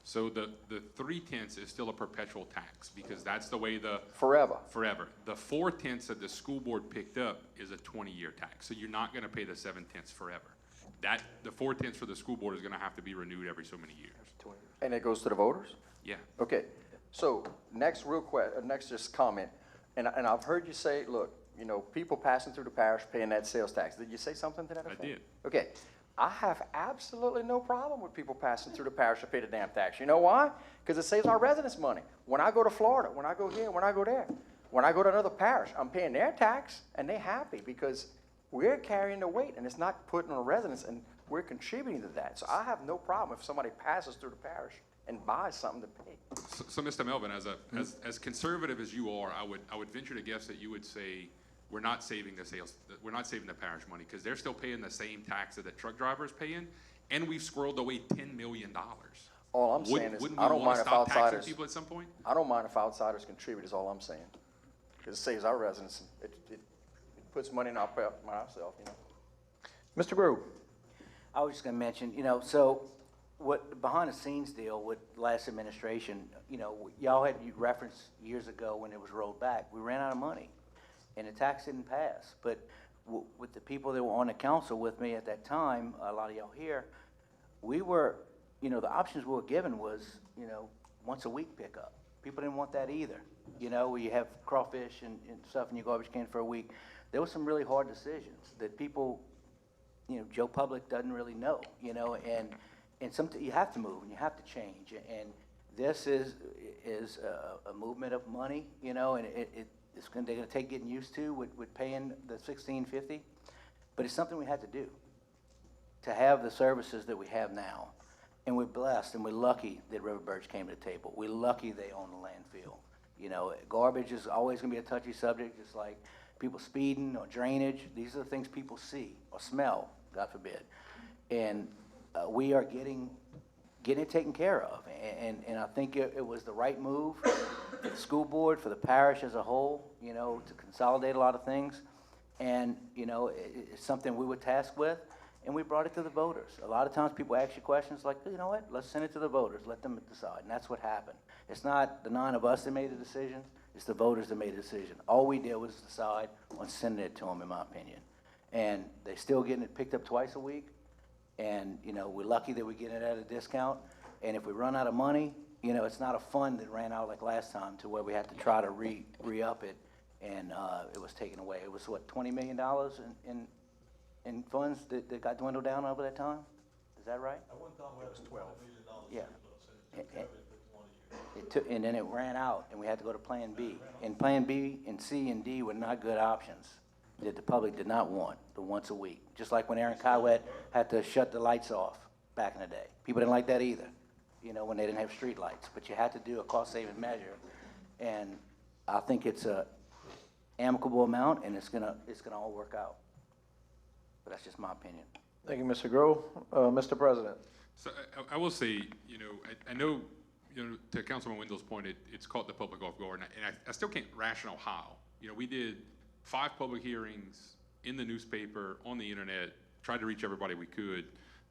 So the 3/10 is still a perpetual tax because that's the way Forever. forever. The 4/10 that the school board picked up is a 20-year tax. So you're not gonna pay the 7/10 forever. The 4/10 for the school board is gonna have to be renewed every so many years. And it goes to the voters? Yeah. Okay, so next next just comment, and I've heard you say, look, you know, people passing through the parish paying that sales tax. Did you say something to that effect? I did. Okay, I have absolutely no problem with people passing through the parish to pay the damn tax. You know why? Because it saves our residents money. When I go to Florida, when I go here, when I go there, when I go to another parish, I'm paying their tax, and they're happy because we're carrying the weight, and it's not putting on the residents, and we're contributing to that. So I have no problem if somebody passes through the parish and buys something to pay. So Mr. Melvin, as conservative as you are, I would venture to guess that you would say we're not saving the parish money because they're still paying the same tax that the truck drivers paying, and we've squirreled away $10 million. All I'm saying is, Wouldn't I we don't want mind to if stop taxing outsiders, people at some point? I don't mind if outsiders contribute, is all I'm saying. Because it saves our residents, it puts money in ourselves, you know. Mr. Grove? I was just gonna mention, you know, so what, behind the scenes deal with last administration, you know, you referenced years ago when it was rolled back, we ran out of money and the tax didn't pass. But with the people that were on the council with me at that time, a lot of y'all here, we were, you know, the options we were given was, you know, once a week pickup. People didn't want that either. You know, where you have crawfish and stuff in your garbage can for a week. There were some really hard decisions that people, you know, Joe Public doesn't really know, you know, and something you have to move and you have to change. And this is a movement of money, you know, and they're gonna take getting used to with paying the $16.50, but it's something we had to do to have the services that we have now. And we're blessed and we're lucky that River Birch came to the table. We're lucky they own the landfill. You know, garbage is always gonna be a touchy subject, just like people speeding or drainage. These are the things people see or smell, God forbid. And we are getting it taken care of. And I think it was the right move for the school board, for the parish as a whole, you know, to consolidate a lot of things. And, you know, it's something we were tasked with, and we brought it to the voters. A lot of times people ask you questions like, you know what, let's send it to the voters, let them decide. And that's what happened. It's not the 9 of us that made the decision, it's the voters that made the decision. All we did was decide on sending it to them, in my opinion. And they're still getting it picked up twice a week. And, you know, we're lucky that we get it at a discount. And if we run out of money, you know, it's not a fund that ran out like last time to where we had to try to re-up it, and it was taken away. It was, what, $20 million in funds that got dwindled down over that time? Is that right? At one time, it was $12 million. Yeah. It took, and then it ran out, and we had to go to Plan B. And Plan B and C and D were not good options that the public did not want, the once a week. Just like when Aaron Cowett had to shut the lights off back in the day. People didn't like that either, you know, when they didn't have street lights. But you had to do a cost-saving measure. And I think it's amicable amount, and it's gonna all work out. But that's just my opinion. Thank you, Mr. Grove. Mr. President. So I will say, I know, to Councilman Wendell's point, it's caught the public off guard, and I still can't rationale how. We did 5 public hearings in the newspaper, on the internet, tried to reach everybody we could.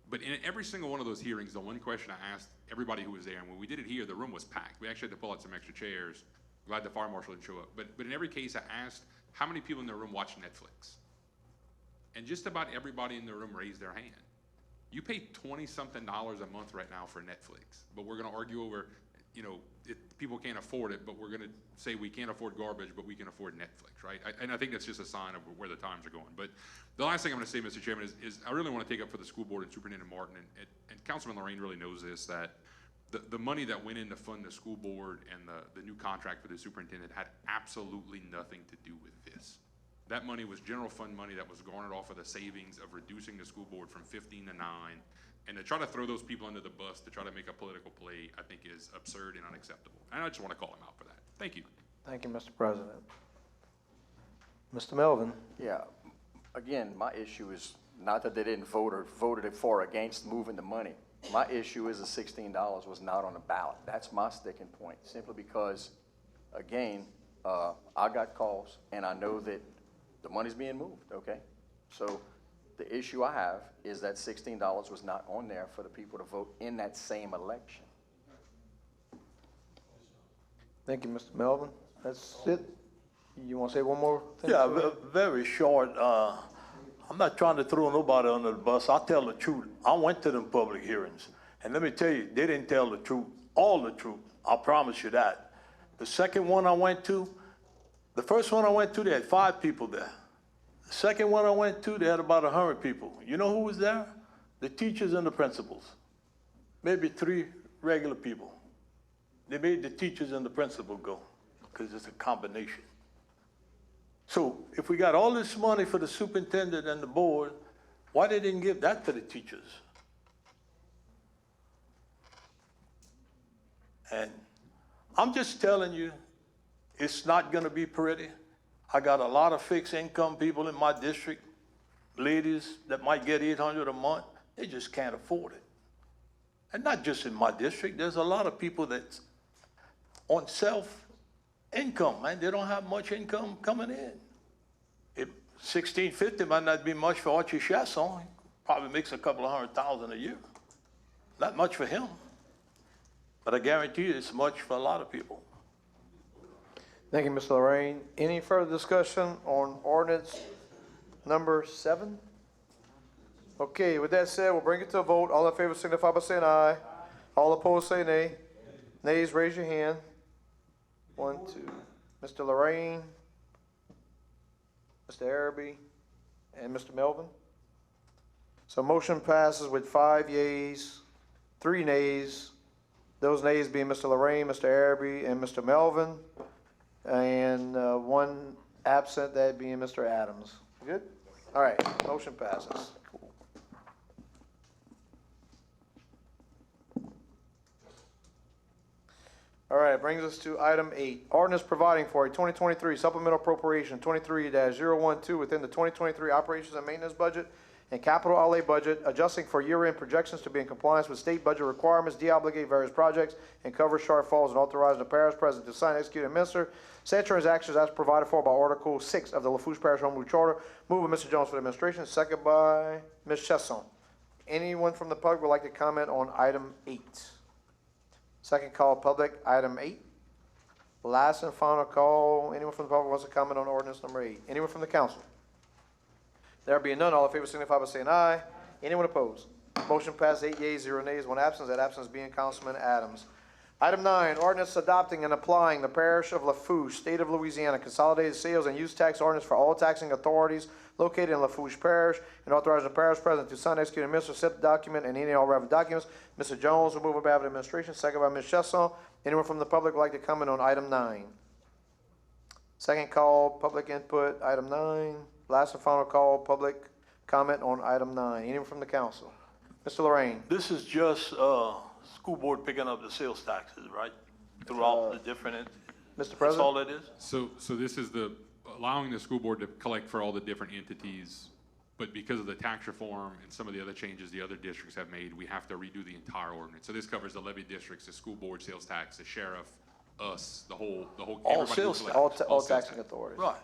But in every single one of those hearings, the one question I asked everybody who was there, and when we did it here, the room was packed. We actually had to pull out some extra chairs. Glad the fire marshal didn't show up. But in every case, I asked how many people in the room watch Netflix. And just about everybody in the room raised their hand. You pay $20-something a month right now for Netflix, but we're going to argue over, people can't afford it, but we're going to say we can't afford garbage, but we can afford Netflix, right? And I think that's just a sign of where the times are going. But the last thing I'm going to say, Mr. Chairman, is I really want to take up for the school board and Superintendent Martin, and Councilman Lorraine really knows this, that the money that went in to fund the school board and the new contract for the superintendent had absolutely nothing to do with this. That money was general fund money that was garnered off of the savings of reducing the school board from 15 to 9. And to try to throw those people under the bus to try to make a political play, I think is absurd and unacceptable. And I just want to call him out for that. Thank you. Thank you, Mr. President. Mr. Melvin. Yeah, again, my issue is not that they didn't voted it for or against moving the money. My issue is the $16 was not on the ballot. That's my sticking point, simply because, again, I got calls and I know that the money's being moved, okay? So the issue I have is that $16 was not on there for the people to vote in that same election. Thank you, Mr. Melvin. That's it. You want to say one more thing? Yeah, very short. I'm not trying to throw nobody under the bus. I'll tell the truth. I went to them public hearings, and let me tell you, they didn't tell the truth, all the truth. I promise you that. The second one I went to, the first one I went to, they had 5 people there. The second one I went to, they had about 100 people. You know who was there? The teachers and the principals. Maybe 3 regular people. They made the teachers and the principal go, because it's a combination. So if we got all this money for the superintendent and the board, why they didn't give that to the teachers? And I'm just telling you, it's not gonna be pretty. I got a lot of fixed income people in my district, ladies that might get $800 a month, they just can't afford it. And not just in my district, there's a lot of people that's on self-income, man. They don't have much income coming in. $1,650 might not be much for Archie Chasson. He probably makes a couple of $100,000 a year. Not much for him. But I guarantee you it's much for a lot of people. Thank you, Ms. Lorraine. Any further discussion on ordinance number 7? Okay, with that said, we'll bring it to a vote. All in favor signify by saying aye. All opposed say nay. Nays, raise your hand. 1, 2. Mr. Lorraine, Mr. Araby, and Mr. Melvin. So motion passes with 5 yeas, 3 nays. Those nays being Mr. Lorraine, Mr. Araby, and Mr. Melvin. And 1 absent, that being Mr. Adams. Good? All right, motion passes. Cool. All right, brings us to item 8. Ordinance providing for a 2023 supplemental appropriation 23-012 within the 2023 operations and maintenance budget and capital outlay budget, adjusting for year-end projections to be in compliance with state budget requirements, deobligate various projects, and cover shortfalls, and authorizing the parish president to sign, execute, and administer said transactions as provided for by Article 6 of the Lafourche Parish Home Rule Charter. Moved by Mr. Jones for the administration, second by Ms. Chesson. Anyone from the public would like to comment on item 8? Second call, public, item 8. Last and final call, anyone from the public wants to comment on ordinance number 8? Anyone from the council? There being none, all in favor signify by saying aye. Anyone opposed? Motion passed, 8 yeas, 0 nays, 1 absence. That absence being Councilman Adams. Item 9, ordinance adopting and applying the Parish of Lafourche, State of Louisiana, consolidated sales and use tax ordinance for all taxing authorities located in Lafourche Parish, and authorizing the parish president to sign, execute, and administer said document and any and all relevant documents. Mr. Jones will move on behalf of the administration, second by Ms. Chesson. Anyone from the public would like to comment on item 9? Second call, public input, item 9. Last and final call, public comment on item 9. Anyone from the council? Mr. Lorraine. This is just school board picking up the sales taxes, right? Throughout the different entities. Mr. President? That's all it is? So this is the allowing the school board to collect for all the different entities, but because of the tax reform and some of the other changes the other districts have made, we have to redo the entire ordinance. So this covers the levy districts, the school board, sales tax, the sheriff, us, the whole. All everybody who sales collects- All sales taxing tax. authorities. Right.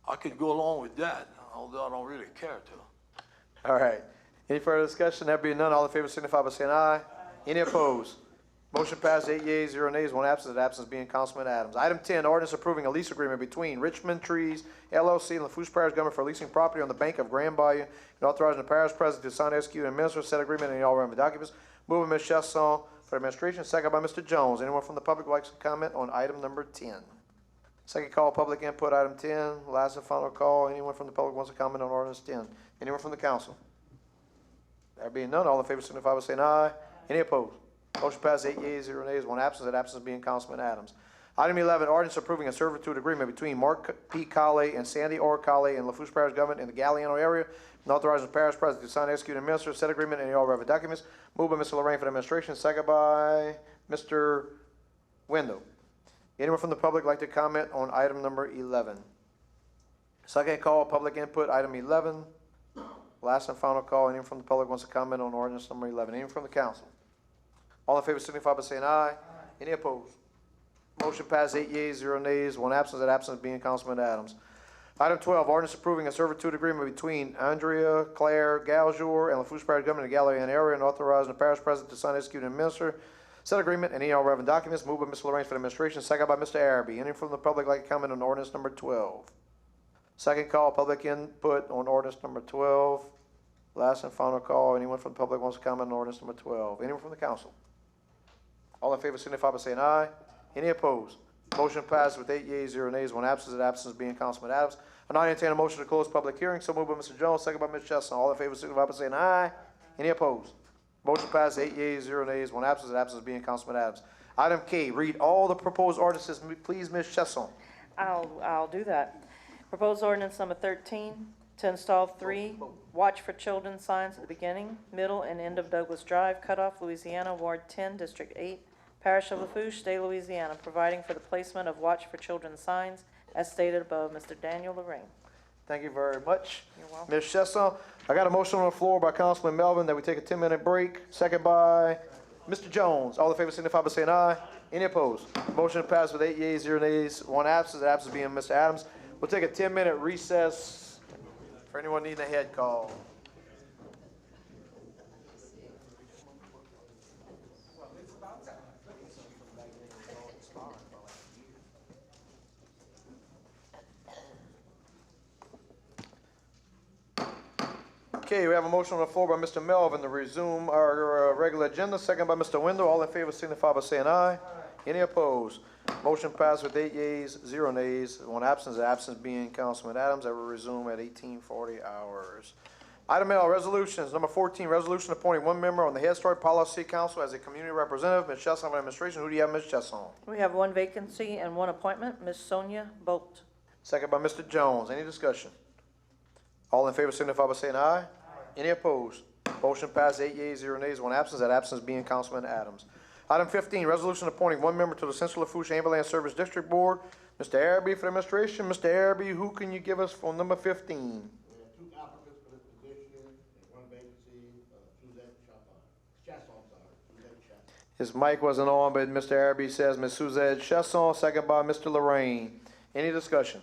I could go along with that, although I don't really care to. All right. Any further discussion? There being none, all in favor signify by saying aye. Any opposed? Motion passed, 8 yeas, 0 nays, 1 absent. The absence being Councilman Adams. Item 10, ordinance approving a lease agreement between Richmond Trees LLC and Lafourche Parish government for leasing property on the Bank of Grand Bayou and authorizing the parish president to sign, execute, and administer said agreement and all relevant documents. Moved by Ms. Chasson for administration, second by Mr. Jones. Anyone from the public would like to comment on item number 10? Second call, public input, item 10. Last and final call. Anyone from the public wants to comment on ordinance 10? Anyone from the council? There being none, all in favor signify by saying aye. Any opposed? Motion passed, 8 yeas, 0 nays, 1 absent. That absence being Councilman Adams. Item 11, ordinance approving a servitude agreement between Mark P. Colley and Sandy R. Colley and Lafourche Parish government in the Galliano area, and authorizing the parish president to sign, execute, and administer said agreement and any all relevant documents. Moved by Mr. Lorraine for the administration, second by Mr. Window. Anyone from the public like to comment on item number 11? Second call, public input, item 11. Last and final call, anyone from the public wants to comment on ordinance number 11? Anyone from the council? All in favor signify by saying aye. Any opposed? Motion passed, 8 yeas, 0 nays, 1 absent. That absence being Councilman Adams. Item 12, ordinance approving a servitude agreement between Andrea Claire Galjour and Lafourche Parish government in the Galliano area and authorizing the parish president to sign, execute, and administer said agreement and any all relevant documents. Moved by Mr. Lorraine for the administration, second by Mr. Araby. Anyone from the public like to comment on ordinance number 12? Second call, public input on ordinance number 12. Last and final call, anyone from the public wants to comment on ordinance number 12? Anyone from the council? All in favor signify by saying aye. Any opposed? Motion passed with 8 yeas, 0 nays, 1 absent. The absence being Councilman Adams. I now entertain a motion to close public hearing. So moved by Mr. Jones, second by Ms. Chesson. All in favor signify by saying aye. Any opposed? Motion passed, 8 yeas, 0 nays, 1 absent. The absence being Councilman Adams. Item K, read all the proposed ordinances, please, Ms. Chesson. I'll do that. Proposed ordinance number 13, to install 3 Watch for Children signs at the beginning, middle, and end of Douglas Drive, Cutoff, Louisiana, Ward 10, District 8, Parish of Lafourche, State of Louisiana, providing for the placement of Watch for Children signs as stated above. Mr. Daniel Lorraine. Thank you very much. You're welcome. Ms. Chesson, I got a motion on the floor by Councilman Melvin that we take a 10-minute break. Second by Mr. Jones. All in favor signify by saying aye. Any opposed? Motion passed with 8 yeas, 0 nays, 1 absent. The absence being Mr. Adams. We'll take a 10-minute recess for anyone needing a head call. Okay, we have a motion on the floor by Mr. Melvin to resume our regular agenda. Second by Mr. Wendell. All in favor signify by saying aye. Any opposed? Motion passed with 8 yeas, 0 nays, 1 absence. The absence being Councilman Adams. That will resume at 18:40 hours. Item L, resolutions. Number 14, resolution appointing 1 member on the Head Start Policy Council as a community representative. Ms. Chesson of administration. Who do you have, Ms. Chesson? We have 1 vacancy and 1 appointment. Ms. Sonia Bolt. Second by Mr. Jones. Any discussion? All in favor signify by saying aye. Any opposed? Motion passed, 8 yeas, 0 nays, 1 absence. That absence being Councilman Adams. Item 15, resolution appointing 1 member to the Central Lafourche Ambulance Service District Board. Mr. Araby for the administration. Mr. Araby, who can you give us for number 15? We have 2 applicants for this position and 1 vacancy, Suzette Chasson, Suzette Chasson. His mic wasn't on, but Mr. Araby says Ms. Suzette Chesson, second by Mr. Lorraine. Any discussion?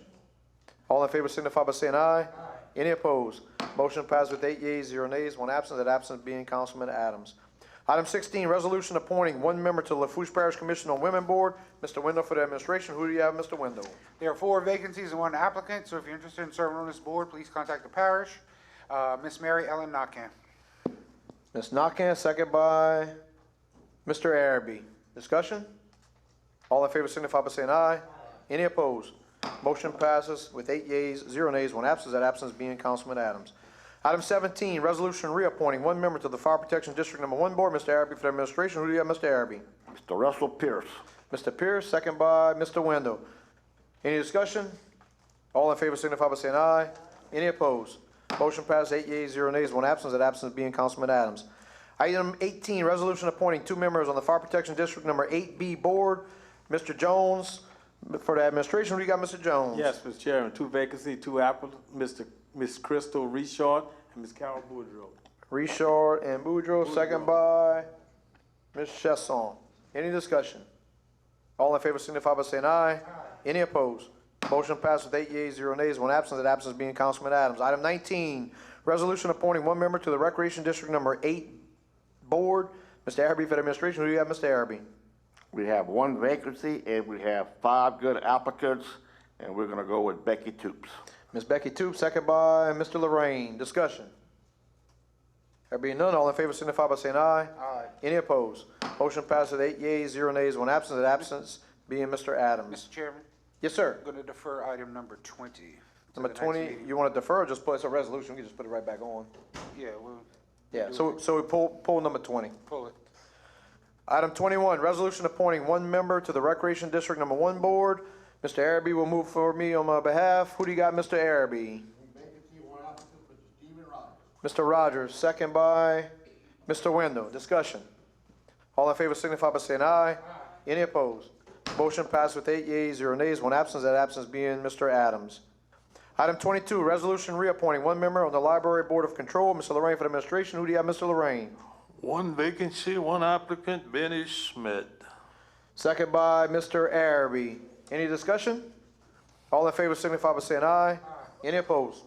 All in favor signify by saying aye. Any opposed? Motion passed with 8 yeas, 0 nays, 1 absent. That absence being Councilman Adams. Item 16, resolution appointing 1 member to the Lafourche Parish Commission on Women Board. Mr. Wendell for the administration. Who do you have, Mr. Wendell? There are 4 vacancies and 1 applicant, so if you're interested in serving on this board, please contact the parish. Miss Mary Ellen Knockan. Ms. Knockan, second by Mr. Araby. Discussion? All in favor signify by saying aye. Any opposed? Motion passes with 8 yeas, 0 nays, 1 absence. That absence being Councilman Adams. Item 17, resolution reappointing 1 member to the Fire Protection District Number 1 Board. Mr. Araby for the administration. Who do you have, Mr. Araby? Mr. Russell Pierce. Mr. Pierce, second by Mr. Wendell. Any discussion? All in favor signify by saying aye. Any opposed? Motion passed, 8 yeas, 0 nays, 1 absence. That absence being Councilman Adams. Item 18, resolution appointing 2 members on the Fire Protection District Number 8B Board. Mr. Jones, For the administration, who you got, Mr. Jones? Yes, Mr. Chairman, 2 vacancies, 2 applicants, Miss Crystal Richard and Miss Carol Boudreaux. Richard and Boudreaux, second by Ms. Chesson. Any discussion? All in favor signify by saying aye. Any opposed? Motion passed with 8 yeas, 0 nays, 1 absent. That absence being Councilman Adams. Item 19, resolution appointing 1 member to the Recreation District Number 8 Board. Mr. Araby for the administration. Who do you have, Mr. Araby? We have 1 vacancy, and we have 5 good applicants, and we're gonna go with Becky Toops. Ms. Becky Toops, second by Mr. Lorraine. Discussion. There being none, all in favor signify by saying aye. Aye. Any opposed? Motion passes with 8 yeas, 0 nays, 1 absent. That absence being Mr. Adams. Mr. Chairman, Yes, sir. I'm gonna defer item number 20. to Number the next 20, meeting. you want to defer or just put, it's a resolution, we can just put it right back on? Yeah, we'll Yeah, so we pull number 20. pull it. Item 21, resolution appointing 1 member to the Recreation District Number 1 Board. Mr. Araby will move for me on my behalf. Who do you got, Mr. Araby? Mr. Rogers, second by Mr. Wendell. Discussion. All in favor signify by saying aye. Any opposed? Motion passed with 8 yeas, 0 nays, 1 absence. That absence being Mr. Adams. Item 22, resolution reappointing 1 member on the Library Board of Control. Mr. Lorraine for the administration. Who do you have, Mr. Lorraine? 1 vacancy, 1 applicant, Benny Schmidt. Second by Mr. Araby. Any discussion? All in favor signify by saying aye. Any opposed?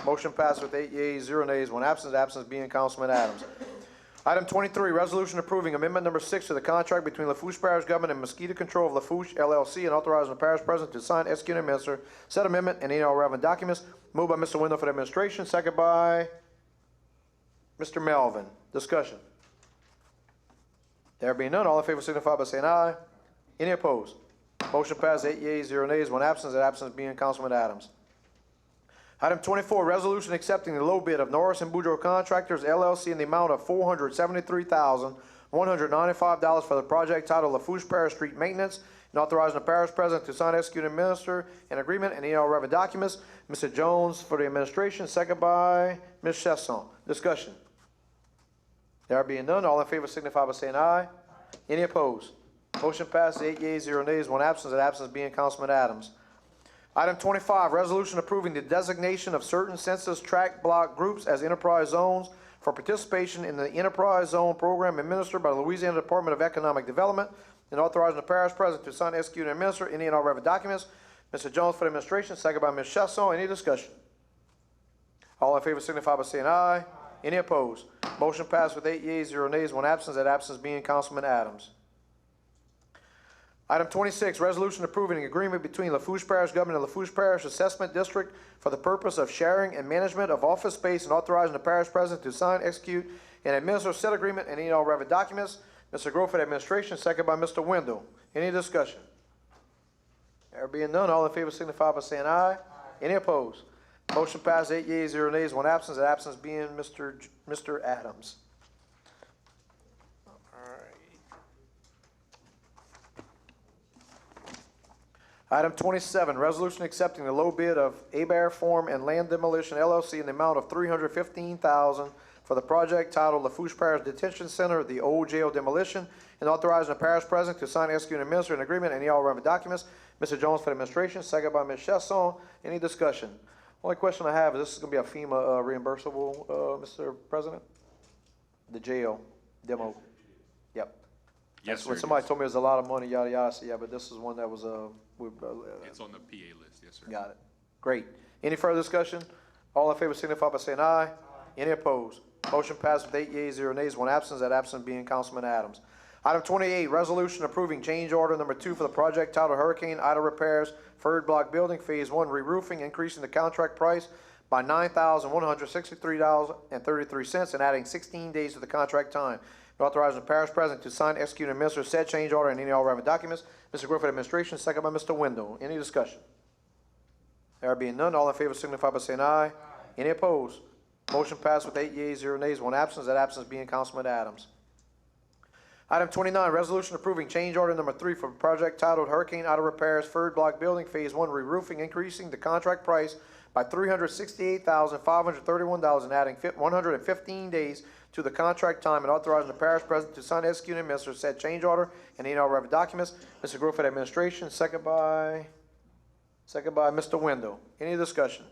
Motion passed with 8 yeas, 0 nays, 1 absence. Absence being Councilman Adams. Item 23, resolution approving amendment number 6 to the contract between Lafourche Parish Government and Mosquito Control of Lafourche LLC and authorizing the parish president to sign, execute, and administer said amendment and any all relevant documents. Moved by Mr. Wendell for the administration, second by Mr. Melvin. Discussion. There being none, all in favor signify by saying aye. Any opposed? Motion passed, 8 yeas, 0 nays, 1 absence. That absence being Councilman Adams. Item 24, resolution accepting the low bid of Norris and Boudreaux Contractors LLC in the amount of $473,195 for the project titled Lafourche Parish Street Maintenance and authorizing the parish president to sign, execute, and administer an agreement and any all relevant documents. Mr. Jones for the administration, second by Ms. Chesson. Discussion. There being none, all in favor signify by saying aye. Any opposed? Motion passes, 8 yeas, 0 nays, 1 absence. That absence being Councilman Adams. Item 25, resolution approving the designation of certain census tract block groups as enterprise zones for participation in the enterprise zone program administered by the Louisiana Department of Economic Development and authorizing the parish president to sign, execute, and administer any and all relevant documents. Mr. Jones for the administration, second by Ms. Chesson. Any discussion? All in favor signify by saying aye. Any opposed? Motion passed with 8 yeas, 0 nays, 1 absence. That absence being Councilman Adams. Item 26, resolution approving an agreement between Lafourche Parish Government and Lafourche Parish Assessment District for the purpose of sharing and management of office space and authorizing the parish president to sign, execute, and administer said agreement and any and all relevant documents. Mr. Grove for the administration, second by Mr. Wendell. Any discussion? There being none, all in favor signify by saying aye. Any opposed? Motion passed, 8 yeas, 0 nays, 1 absence. The absence being Mr. Adams. Item 27, resolution accepting the low bid of Abear Form and Land Demolition LLC in the amount of $315,000 for the project titled Lafourche Parish Detention Center, the old jail demolition, and authorizing the parish president to sign, execute, and administer an agreement and any all relevant documents. Mr. Jones for the administration, second by Ms. Chesson. Any discussion? Only question I have is this is going to be a FEMA reimbursable, Mr. President? The jail demo. Yep. Yes, sir. When somebody told me it was a lot of money, yada, yada, I said, yeah, but this is one that was, It's on the PA list, yes, sir. got it. Great. Any further discussion? All in favor signify by saying aye. Any opposed? Motion passed with 8 yeas, 0 nays, 1 absence. That absence being Councilman Adams. Item 28, resolution approving change order number 2 for the project titled Hurricane Ida Repairs, Third Block Building, Phase 1 re-roofing, increasing the contract price by $9,163.33 and adding 16 days to the contract time. Authorizing the parish president to sign, execute, and administer said change order and any all relevant documents. Mr. Griffith, administration, second by Mr. Wendell. Any discussion? There being none, all in favor signify by saying aye. Any opposed? Motion passed with 8 yeas, 0 nays, 1 absence. That absence being Councilman Adams. Item 29, resolution approving change order number 3 for project titled Hurricane Ida Repairs, Third Block Building, Phase 1 re-roofing, increasing the contract price by $368,531 and adding 115 days to the contract time and authorizing the parish president to sign, execute, and administer said change order and any and all relevant documents. Mr. Grove for the administration, second by Mr. Wendell. Any discussion?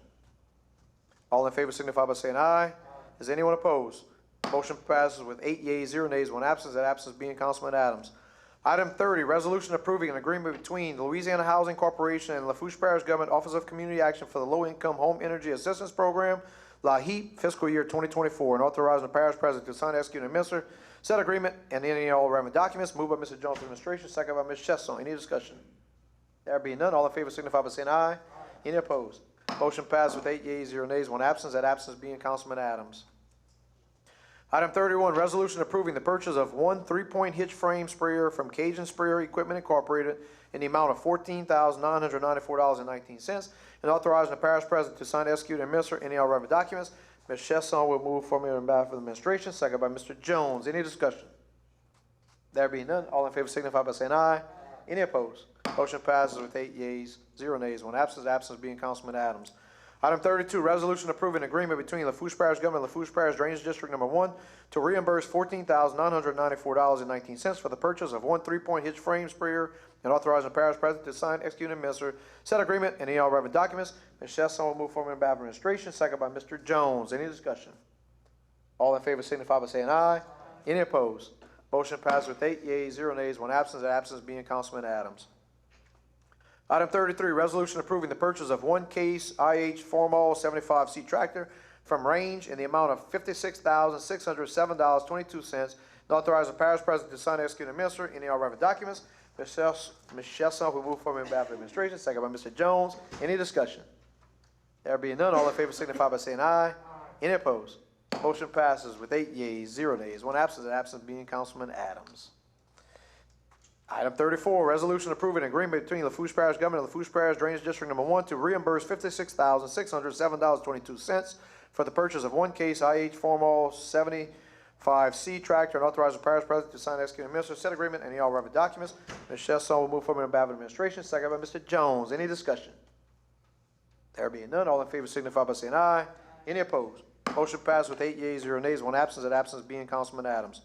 All in favor signify by saying aye. Is anyone opposed? Motion passes with 8 yeas, 0 nays, 1 absence, that absence being Councilman Adams. Item 30, resolution approving an agreement between the Louisiana Housing Corporation and Lafourche Parish Government Office of Community Action for the Low Income Home Energy Assistance Program, LAHEAP, fiscal year 2024, and authorizing the parish president to sign, execute, and administer said agreement and any and all relevant documents. Moved by Mr. Jones for administration, second by Ms. Chesson. Any discussion? There being none, all in favor signify by saying aye. Any opposed? Motion passes with 8 yeas, 0 nays, 1 absence, that absence being Councilman Adams. Item 31, resolution approving the purchase of one 3-point hitch frame sprayer from Cajun Sprayer Equipment Incorporated in the amount of $14,994.19 and authorizing the parish president to sign, execute, and administer any all relevant documents. Ms. Chesson will move for me on behalf of the administration, second by Mr. Jones. Any discussion? There being none, all in favor signify by saying aye. Any opposed? Motion passes with 8 yeas, 0 nays, 1 absence, absence being Councilman Adams. Item 32, resolution approving agreement between Lafourche Parish Government and Lafourche Parish Drainage District Number 1 to reimburse $14,994.19 for the purchase of one 3-point hitch frame sprayer and authorizing the parish president to sign, execute, and administer said agreement and any all relevant documents. Ms. Chesson will move forward on behalf of administration, second by Mr. Jones. Any discussion? All in favor signify by saying aye. Any opposed? Motion passes with 8 yeas, 0 nays, 1 absence, the absence being Councilman Adams. Item 33, resolution approving the purchase of one case IH Formol 75C tractor from Range in the amount of $56,607.22 and authorize the parish president to sign, execute, and administer any all relevant documents. Ms. Chesson will move forward on behalf of the administration, second by Mr. Jones. Any discussion? There being none, all in favor signify by saying aye. Any opposed? Motion passes with 8 yeas, 0 nays, 1 absence, and absence being Councilman Adams. Item 34, resolution approving an agreement between Lafourche Parish Government and Lafourche Parish Drainage District Number 1 to reimburse $56,607.22 for the purchase of one case IH Formol 75C tractor and authorize the parish president to sign, execute, and administer said agreement and any all relevant documents. Ms. Chesson will move forward on behalf of the administration, second by Mr. Jones. Any discussion? There being none, all in favor signify by saying aye. Any opposed? Motion passed with 8 yeas, 0 nays, 1 absence, that absence being Councilman Adams.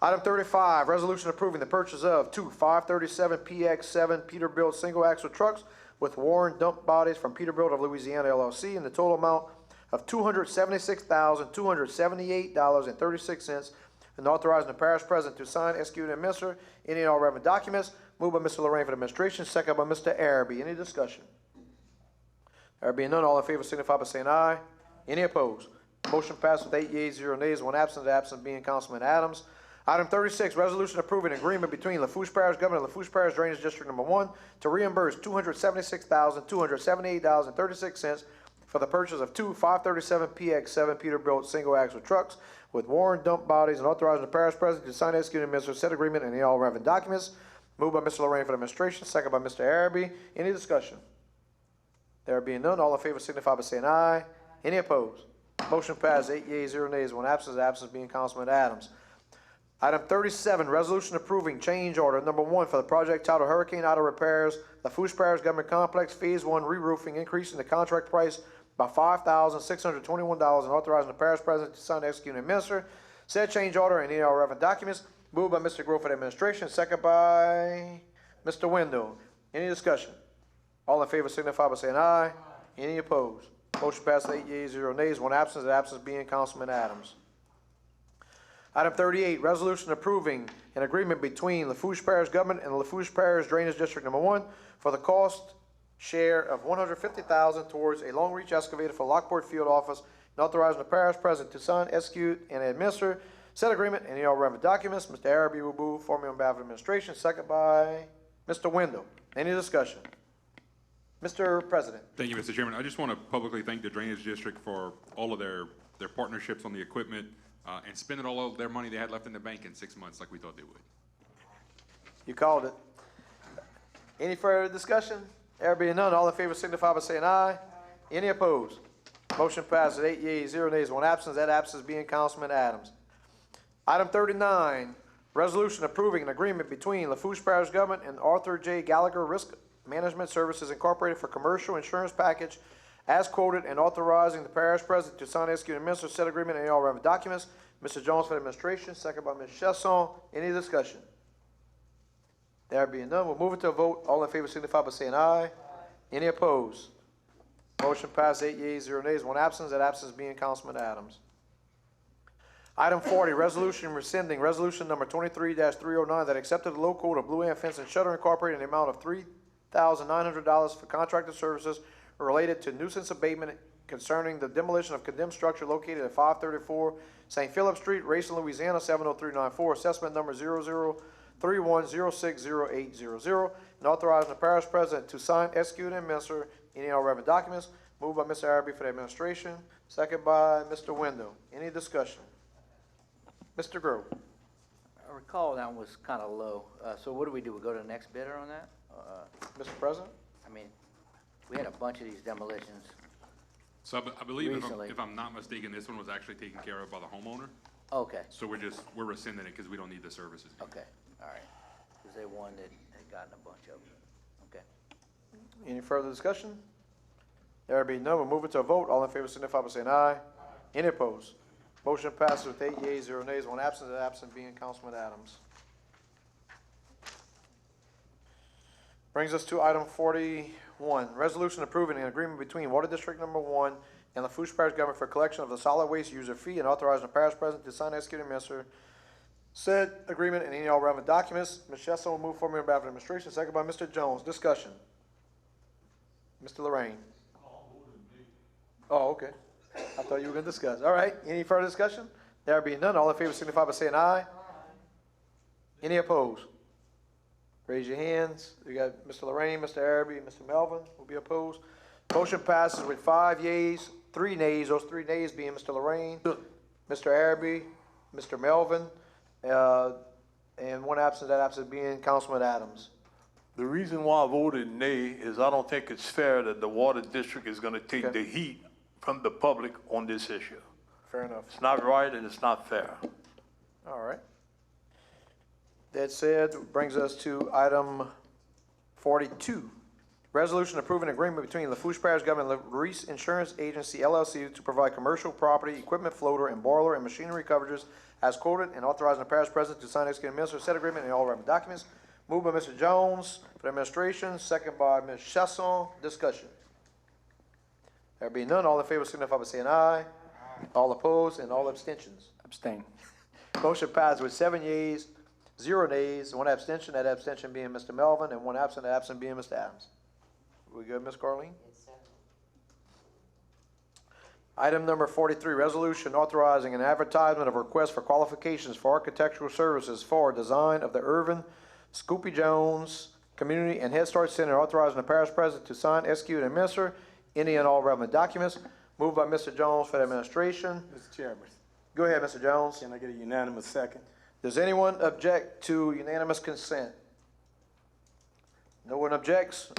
Item 35, resolution approving the purchase of two 537 PX7 Peterbilt single-axle trucks with Warren dump bodies from Peterbilt of Louisiana LLC in the total amount of $276,278.36 and authorizing the parish president to sign, execute, and administer any and all relevant documents. Moved by Mr. Lorraine for the administration, second by Mr. Araby. Any discussion? There being none, all in favor signify by saying aye. Any opposed? Motion passed with 8 yeas, 0 nays, 1 absence, the absence being Councilman Adams. Item 36, resolution approving agreement between Lafourche Parish Government and Lafourche Parish Drainage District Number 1 to reimburse $276,278.36 for the purchase of two 537 PX7 Peterbilt single-axle trucks with Warren dump bodies and authorizing the parish president to sign, execute, and administer said agreement and any all relevant documents. Moved by Mr. Lorraine for the administration, second by Mr. Araby. Any discussion? There being none, all in favor signify by saying aye. Any opposed? Motion passed, 8 yeas, 0 nays, 1 absence, the absence being Councilman Adams. Item 37, resolution approving change order number 1 for the project titled Hurricane Ida Repairs, Lafourche Parish Government Complex, Phase 1 re-roofing, increasing the contract price by $5,621 and authorizing the parish president to sign, execute, and administer said change order and any all relevant documents. Moved by Mr. Grove for the administration, second by Mr. Wendell. Any discussion? All in favor signify by saying aye. Any opposed? Motion passes 8 yeas, 0 nays, 1 absence, the absence being Councilman Adams. Item 38, resolution approving an agreement between Lafourche Parish Government and the Lafourche Parish Drainage District Number 1 for the cost share of $150,000 towards a long-reach excavator for Lockport Field Office and authorizing the parish president to sign, execute, and administer said agreement and any all relevant documents. Mr. Araby will move for me on behalf of the administration, second by Mr. Wendell. Any discussion? Mr. President. Thank you, Mr. Chairman. I just want to publicly thank the Drainage District for all of their partnerships on the equipment and spending all of their money they had left in the bank in 6 months like we thought they would. You called it. Any further discussion? There being none, all in favor signify by saying aye. Any opposed? Motion passes 8 yeas, 0 nays, 1 absence. That absence being Councilman Adams. Item 39, resolution approving an agreement between Lafourche Parish Government and Arthur J. Gallagher Risk Management Services Incorporated for commercial insurance package as quoted and authorizing the parish president to sign, execute, and administer said agreement and any all relevant documents. Mr. Jones for the administration, second by Ms. Chesson. Any discussion? There being none, we'll move it to a vote. All in favor signify by saying aye. Any opposed? Motion passed, 8 yeas, 0 nays, 1 absence. That absence being Councilman Adams. Item 40, resolution rescinding resolution number 23-309 that accepted the low quote of Blue Ant Fence and Shutter Incorporated in the amount of $3,900 for contracted services related to nuisance abatement concerning the demolition of condemned structure located at 534 St. Philip Street, Racine, Louisiana, 70394, assessment number 0031060800, and authorizing the parish president to sign, execute, and administer any and all relevant documents. Moved by Mr. Araby for the administration, second by Mr. Wendell. Any discussion? Mr. Grove. I recall that one was kind of low. So what do? We go to the next bidder on that? Mr. President? I mean, we had a bunch of these demolitions. So I believe, Recently. if I'm not mistaken, this one was actually taken care of by the homeowner. Okay, So we're rescinding it because we don't need the services. okay, all right. Because they one that had gotten a bunch of them. Okay. Any further discussion? There be none, we'll move it to a vote. All in favor signify by saying aye. Any opposed? Motion passes with 8 yeas, 0 nays, 1 absent, the absent being Councilman Adams. Brings us to item 41, resolution approving an agreement between Water District Number 1 and Lafourche Parish Government for collection of the solid waste user fee and authorizing the parish president to sign, execute, and administer said agreement and any all relevant documents. Ms. Chesson will move forward on behalf of the administration, second by Mr. Jones. Discussion. Mr. Lorraine. Oh, okay. I thought you were going to discuss. All right. Any further discussion? There being none, all in favor signify by saying aye. Any opposed? Raise your hands. We got Mr. Lorraine, Mr. Araby, Mr. Melvin will be opposed. Motion passes with 5 yeas, 3 nays. Those 3 nays being Mr. Lorraine, Mr. Araby, Mr. Melvin, and 1 absent. That absent being Councilman Adams. The reason why I voted nay is I don't think it's fair that the water district is gonna take Okay. the heat from the public on this issue. Fair enough. It's not right and it's not fair. All right. That said, brings us to item 42. Resolution approving agreement between Lafourche Parish Government and Reese Insurance Agency LLC to provide commercial property, equipment floater, and boiler and machinery coverages as quoted, and authorizing the parish president to sign, execute, and administer said agreement and all relevant documents. Moved by Mr. Jones for the administration, second by Ms. Chesson. Discussion. There being none, all in favor signify by saying aye. All opposed and all abstentions. Abstain. Motion passed with 7 yeas, 0 nays, 1 abstention. That abstention being Mr. Melvin, and 1 absent. That absent being Mr. Adams. We good, Ms. Carleen? Yes, sir. Item number 43, resolution authorizing an advertisement of request for qualifications for architectural services for design of the Irvin Scoopy Jones Community and Head Start Center, authorizing the parish president to sign, execute, and administer any and all relevant documents. Moved by Mr. Jones for the administration. Mr. Chairman, Go ahead, Mr. Jones. can I get a unanimous second? Does anyone object to unanimous consent? No one objects.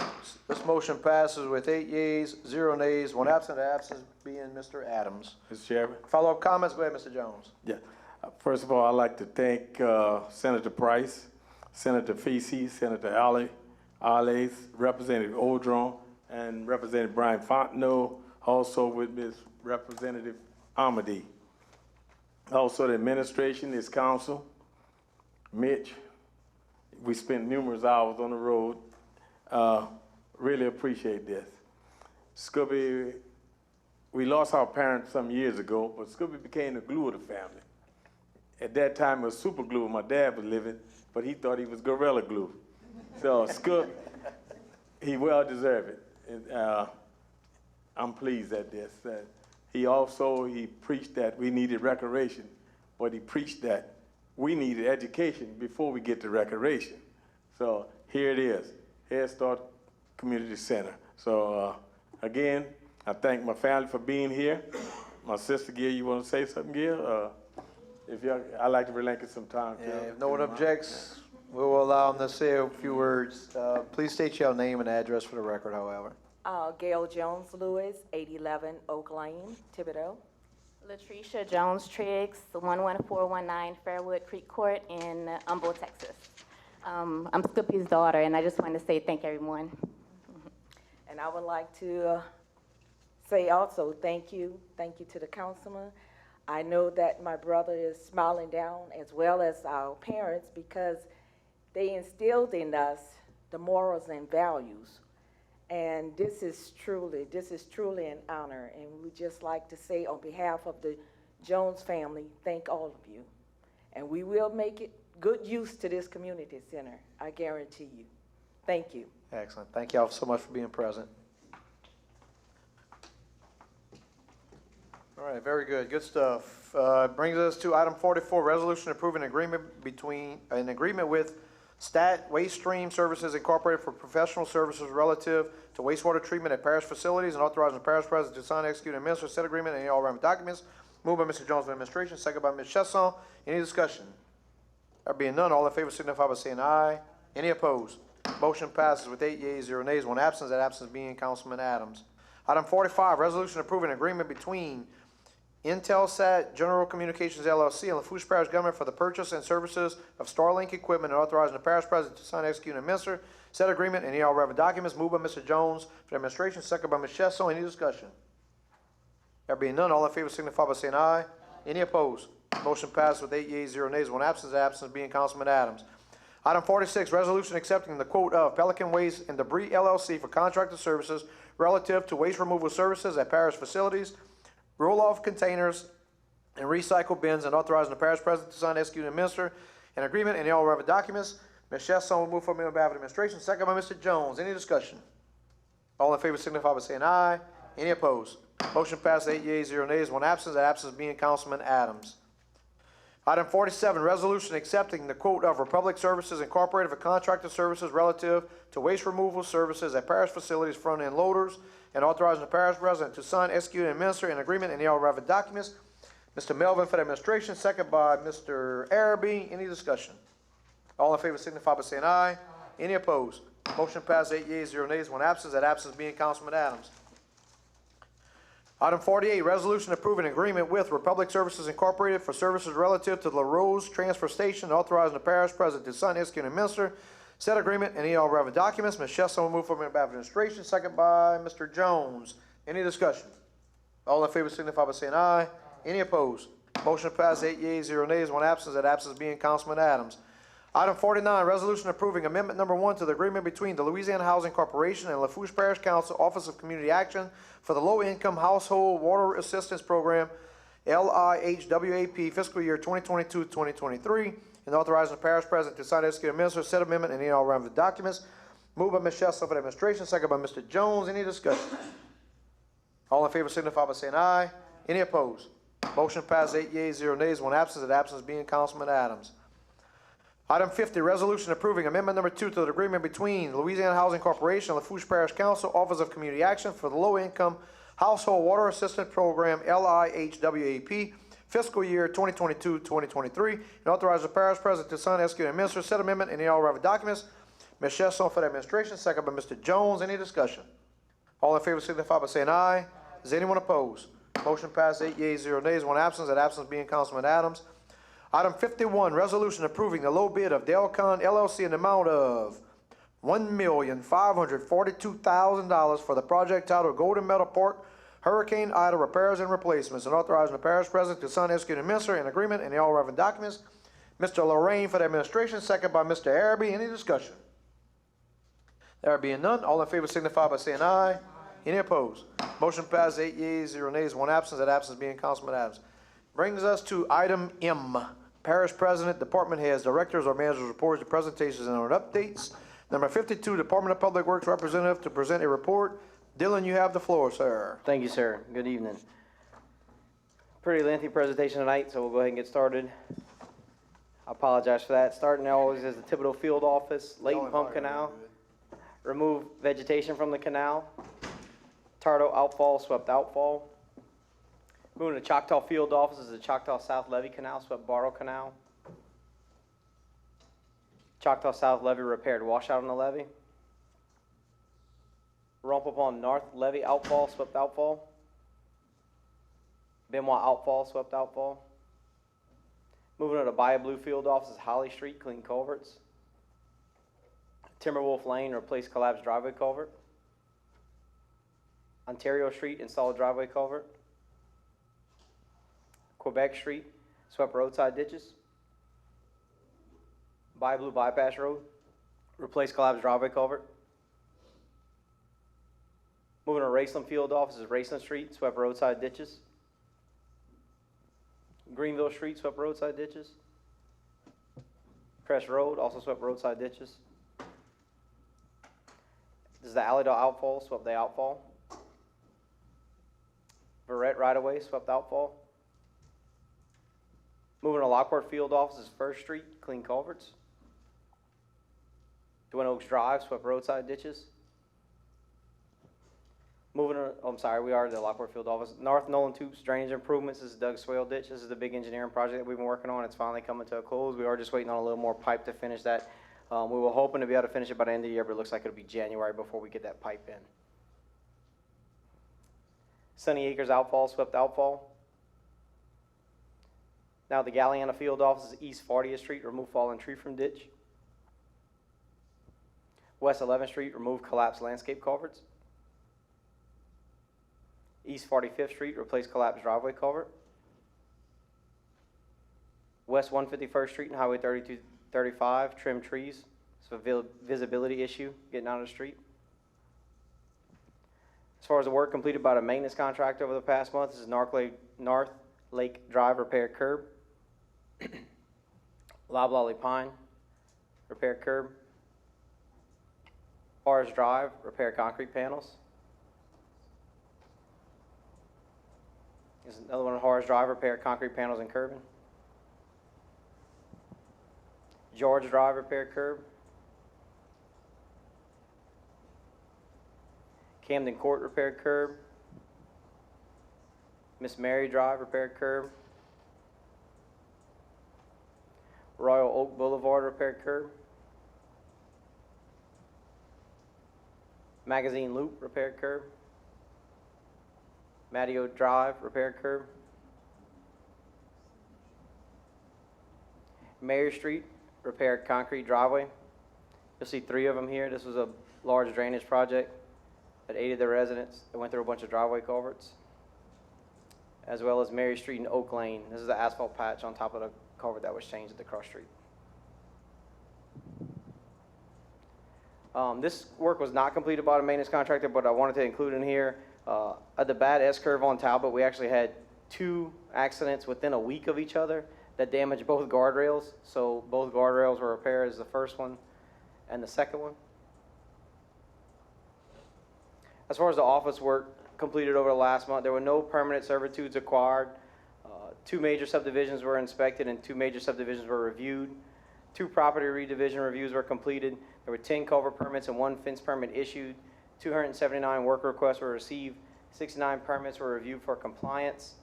This motion passes with 8 yeas, 0 nays, 1 absent. The absent being Mr. Adams. Mr. Chairman? Follow-up comments? Go ahead, Mr. Jones. Yeah. First of all, I'd like to thank Senator Price, Senator Feces, Senator Alles, Representative Odron, and Representative Brian Fontenot, also with Ms. Representative Amity. Also the administration, this council, Mitch. We spent numerous hours on the road. Really appreciate this. Scooby, we lost our parents some years ago, but Scooby became the glue of the family. At that time, it was super glue. My dad was living, but he thought he was Gorilla Glue. So Scoop, he well deserved it. And, I'm pleased at this. He preached that we needed recreation, but he preached that we needed education before we get to recreation. So here it is, Head Start Community Center. So again, I thank my family for being here. My sister Gil, you want to say something, Gil? I'd like to relinquish some time. Yeah, if no one objects, we will allow them to say a few words. Please state your name and address for the record, however. Gail Jones Lewis, 811 Oak Lane, Thibodeau. Latricia Jones Triggs, 11419 Fairwood Creek Court in Humboldt, Texas. I'm Scoopy's daughter, and I just wanted to say thank everyone. And I would like to say also thank you to the councilman. I know that my brother is smiling down as well as our parents because they instilled in us the morals and values. And this is truly an honor. And we just like to say on behalf of the Jones family, thank all of you. And we will make it good use to this community center, I guarantee you. Thank you. Excellent. Thank y'all so much for being present. All right, very good. Good stuff. Brings us to item 44, resolution approving an agreement with Stat Waste Stream Services Incorporated for professional services relative to wastewater treatment at parish facilities and authorizing the parish president to sign, execute, and administer said agreement and any all relevant documents. Moved by Mr. Jones for administration, second by Ms. Chesson. Any discussion? There being none, all in favor signify by saying aye. Any opposed? Motion passes with 8 yeas, 0 nays, 1 absence. That absence being Councilman Adams. Item 45, resolution approving agreement between Intelsat General Communications LLC and Lafourche Parish Government for the purchase and services of Starlink equipment and authorizing the parish president to sign, execute, and administer said agreement and any all relevant documents. Moved by Mr. Jones for the administration, second by Ms. Chesson. Any discussion? There being none, all in favor signify by saying aye. Any opposed? Motion passes with 8 yeas, 0 nays, 1 absence. The absence being Councilman Adams. Item 46, resolution accepting the quote of Pelican Waste and Debris LLC for contracted services relative to waste removal services at parish facilities, roll-off containers, and recycle bins, and authorizing the parish president to sign, execute, and administer an agreement and all relevant documents. Ms. Chesson will move for amendment by administration, second by Mr. Jones. Any discussion? All in favor signify by saying aye. Any opposed? Motion passes 8 yeas, 0 nays, 1 absence. The absence being Councilman Adams. Item 47, resolution accepting the quote of Republic Services Incorporated for contracted services relative to waste removal services at parish facilities, front-end loaders, and authorizing the parish president to sign, execute, and administer an agreement and all relevant documents. Mr. Melvin for the administration, second by Mr. Araby. Any discussion? All in favor signify by saying aye. Any opposed? Motion passes 8 yeas, 0 nays, 1 absence. That absence being Councilman Adams. Item 48, resolution approving agreement with Republic Services Incorporated for services relative to the La Rose Transfer Station, authorizing the parish president to sign, execute, and administer said agreement and any all relevant documents. Ms. Chesson will move for amendment by administration, second by Mr. Jones. Any discussion? All in favor signify by saying aye. Any opposed? Motion passes 8 yeas, 0 nays, 1 absence. That absence being Councilman Adams. Item 49, resolution approving amendment number 1 to the agreement between the Louisiana Housing Corporation and Lafourche Parish Council Office of Community Action for the Low Income Household Water Assistance Program, LIHWAP, fiscal year 2022-2023, and authorizing the parish president to sign, execute, and administer said amendment and any all relevant documents. Moved by Ms. Chesson for the administration, second by Mr. Jones. Any discussion? All in favor signify by saying aye. Any opposed? Motion passes 8 yeas, 0 nays, 1 absence. The absence being Councilman Adams. Item 50, resolution approving amendment number 2 to the agreement between Louisiana Housing Corporation and Lafourche Parish Council Office of Community Action for the Low Income Household Water Assistance Program, LIHWAP, fiscal year 2022-2023, and authorize the parish president to sign, execute, and administer said amendment and any all relevant documents. Ms. Chesson for the administration, second by Mr. Jones. Any discussion? All in favor signify by saying aye. Is anyone opposed? Motion passed 8 yeas, 0 nays, 1 absence. That absence being Councilman Adams. Item 51, resolution approving the low bid of Delcon LLC in the amount of $1,542,000 for the project titled Golden Meadow Park Hurricane Ida Repairs and Replacements, and authorizing the parish president to sign, execute, and administer an agreement and all relevant documents. Mr. Lorraine for the administration, second by Mr. Araby. Any discussion? There being none, all in favor signify by saying aye. Any opposed? Motion passes 8 yeas, 0 nays, 1 absence. That absence being Councilman Adams. Brings us to item M. Parish President, Department Heads, Directors, or Managers' reports, presentations, and updates. Number 52, Department of Public Works Representative to present a report. Dylan, you have the floor, sir. Thank you, sir. Good evening. Pretty lengthy presentation tonight, so we'll go ahead and get started. I apologize for that. Starting always is the Thibodeau Field Office, Layton Pump Canal. Remove vegetation from the canal. Tardo outfall, swept outfall. Moving to Choctaw Field Office is the Choctaw South Levee Canal, swept Barrow Canal. Choctaw South Levee repaired washout on the levee. Rumpelpon North Levee outfall, swept outfall. Benoit outfall, swept outfall. Moving to the Bayou Blue Field Office is Holly Street, clean culverts. Timberwolf Lane replaced collapsed driveway culvert. Ontario Street, install a driveway culvert. Quebec Street, swept roadside ditches. By Blue Bypass Road, replace collapsed driveway culvert. Moving to Raceland Field Offices, Raceland Street, swept roadside ditches. Greenville Street, swept roadside ditches. Crest Road, also swept roadside ditches. This is the Alley outfall, swept the outfall. Verrett right-of-way, swept outfall. Moving to Lockport Field Offices, First Street, clean culverts. Twin Oaks Drive, swept roadside ditches. Moving to, oh, I'm sorry, we are at the Lockport Field Office. North Nolan Toops, drainage improvements. This is Doug Swale Ditch. This is the big engineering project that we've been working on. It's finally coming to a close. We are just waiting on a little more pipe to finish that. We were hoping to be able to finish it by the end of the year, but it looks like it'll be January before we get that pipe in. Sunny Acres outfall, swept outfall. Now the Galliana Field Office is East 40th Street, remove fallen tree from ditch. West 11th Street, remove collapsed landscape culverts. East 45th Street, replace collapsed driveway culvert. West 151st Street and Highway 3235, trim trees. It's a visibility issue getting out of the street. As far as the work completed by the maintenance contractor over the past month, this is North Lake Drive repair curb. Loblolly Pine, repair curb. Forest Drive, repair concrete panels. There's another one on Horace Drive, repair concrete panels and curbing. George Drive, repair curb. Camden Court, repair curb. Miss Mary Drive, repair curb. Royal Oak Boulevard, repair curb. Magazine Loop, repair curb. Matteo Drive, repair curb. Mayor Street, repaired concrete driveway. You'll see 3 of them here. This was a large drainage project that aided the residents. It went through a bunch of driveway culverts. As well as Mary Street and Oak Lane. This is the asphalt patch on top of the culvert that was changed at the cross street. This work was not completed by the maintenance contractor, but I wanted to include in here, at the bad S-curve on Talbot, we actually had 2 accidents within a week of each other that damaged both guardrails. So both guardrails were repaired as the first one and the second one. As far as the office work completed over the last month, there were no permanent servitudes acquired. 2 major subdivisions were inspected and 2 major subdivisions were reviewed. 2 property redivision reviews were completed. There were 10 culvert permits and 1 fence permit issued. 279 work requests were received. 69 permits were reviewed for compliance.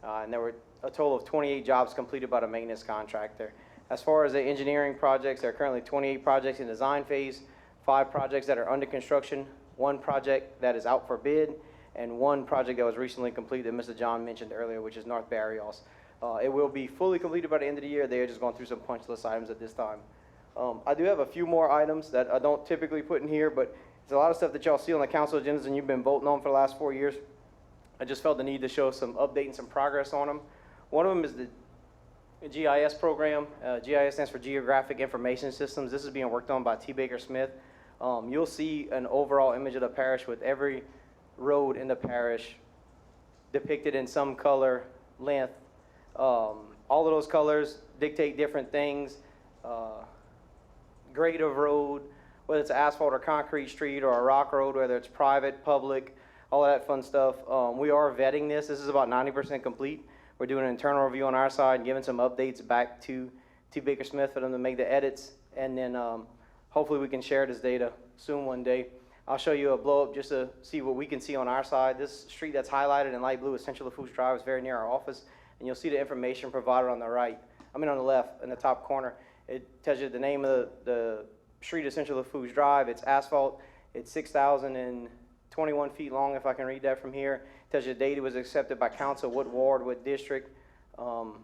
And there were a total of 28 jobs completed by the maintenance contractor. As far as the engineering projects, there are currently 28 projects in design phase, 5 projects that are under construction, 1 project that is out for bid, and 1 project that was recently completed that Mr. John mentioned earlier, which is North Barrios. It will be fully completed by the end of the year. They are just going through some punch list items at this time. I do have a few more items that I don't typically put in here, but there's a lot of stuff that y'all see on the council agendas and you've been voting on for the last 4 years. I just felt the need to show some update and some progress on them. One of them is the GIS program. GIS stands for Geographic Information Systems. This is being worked on by T. Baker Smith. You'll see an overall image of the parish with every road in the parish depicted in some color, length. All of those colors dictate different things. Grade of road, whether it's asphalt or concrete street or a rock road, whether it's private, public, all of that fun stuff. We are vetting this. This is about 90% complete. We're doing an internal review on our side and giving some updates back to T. Baker Smith for them to make the edits. And then hopefully we can share this data soon one day. I'll show you a blow up just to see what we can see on our side. This street that's highlighted in light blue is Central Lafourche Drive. It's very near our office. And you'll see the information provided on the right. On the left in the top corner. It tells you the name of the street is Central Lafourche Drive. It's asphalt. It's 6,021 feet long, if I can read that from here. It tells you the date it was accepted by council, what ward, what district, all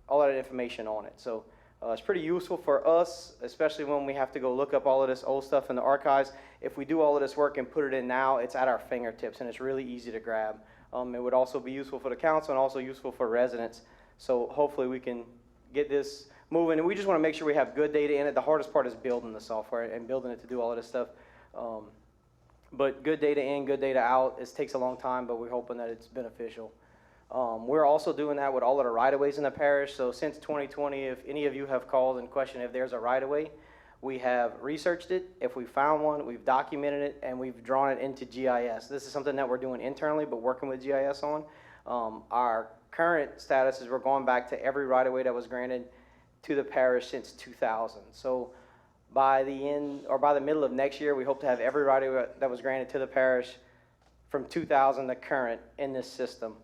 that information on it. So It's pretty useful for us, especially when we have to go look up all of this old stuff in the archives. If we do all of this work and put it in now, it's at our fingertips and it's really easy to grab. It would also be useful for the council and also useful for residents. So hopefully we can get this moving. And we just want to make sure we have good data in it. The hardest part is building the software and building it to do all of this stuff. But good data in, good data out. It takes a long time, but we're hoping that it's beneficial. We're also doing that with all of the right-of-ways in the parish. So since 2020, if any of you have called and questioned if there's a right-of-way, we have researched it. If we found one, we've documented it, and we've drawn it into GIS. This is something that we're doing internally, but working with GIS on. Our current status is we're going back to every right-of-way that was granted to the parish since 2000. So by the end, or by the middle of next year, we hope to have every right-of-way that was granted to the parish from 2000 to current in this system.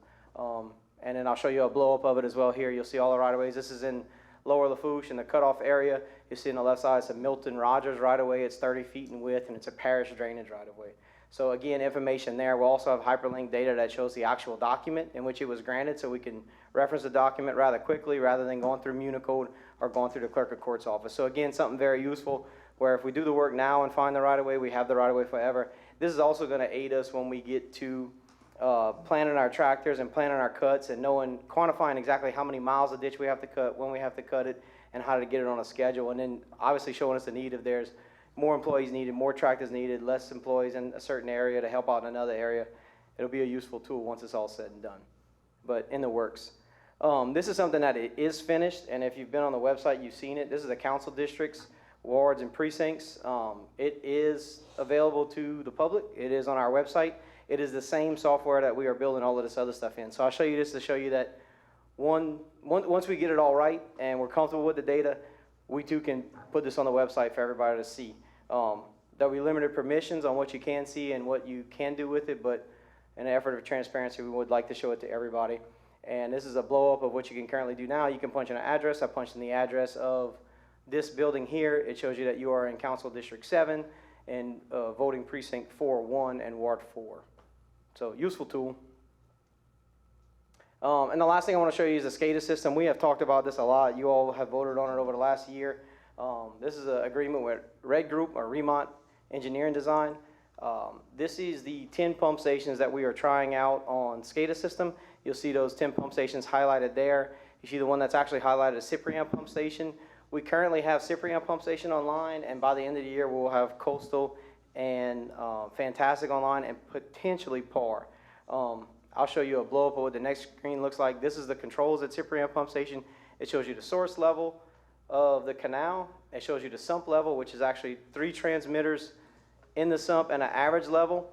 And then I'll show you a blow-up of it as well here. You'll see all the right-of-ways. This is in Lower Lafourche in the cutoff area. You see on the left side, it's a Milton Rogers right-of-way. It's 30 feet in width, and it's a parish drainage right-of-way. So again, information there. We'll also have hyperlink data that shows the actual document in which it was granted, so we can reference the document rather quickly rather than going through Municode or going through the clerk of court's office. So again, something very useful where if we do the work now and find the right-of-way, we have the right-of-way forever. This is also going to aid us when we get to planning our tractors and planning our cuts and quantifying exactly how many miles of ditch we have to cut, when we have to cut it, and how to get it on a schedule. And then obviously showing us the need if there's more employees needed, more tractors needed, less employees in a certain area to help out in another area. It'll be a useful tool once it's all said and done, but in the works. This is something that it is finished, and if you've been on the website, you've seen it. This is the council districts, wards, and precincts. It is available to the public. It is on our website. It is the same software that we are building all of this other stuff in. So I'll show you this to show you that once we get it all right and we're comfortable with the data, we too can put this on the website for everybody to see. There'll be limited permissions on what you can see and what you can do with it, but in an effort of transparency, we would like to show it to everybody. And this is a blow up of what you can currently do now. You can punch in an address. I punched in the address of this building here. It shows you that you are in Council District 7 and voting precinct 4-1 and Ward 4. So useful tool. And the last thing I want to show you is the SCADA system. We have talked about this a lot. You all have voted on it over the last year. This is an agreement with Red Group or Remont Engineering Design. This is the 10 pump stations that we are trying out on SCADA system. You'll see those 10 pump stations highlighted there. You see the one that's actually highlighted as Cyprian Pump Station. We currently have Cyprian Pump Station online, and by the end of the year, we'll have Coastal and Fantastic online and potentially PAR. I'll show you a blow-up of what the next screen looks like. This is the controls at Cyprian Pump Station. It shows you the source level of the canal. It shows you the sump level, which is actually 3 transmitters in the sump and an average level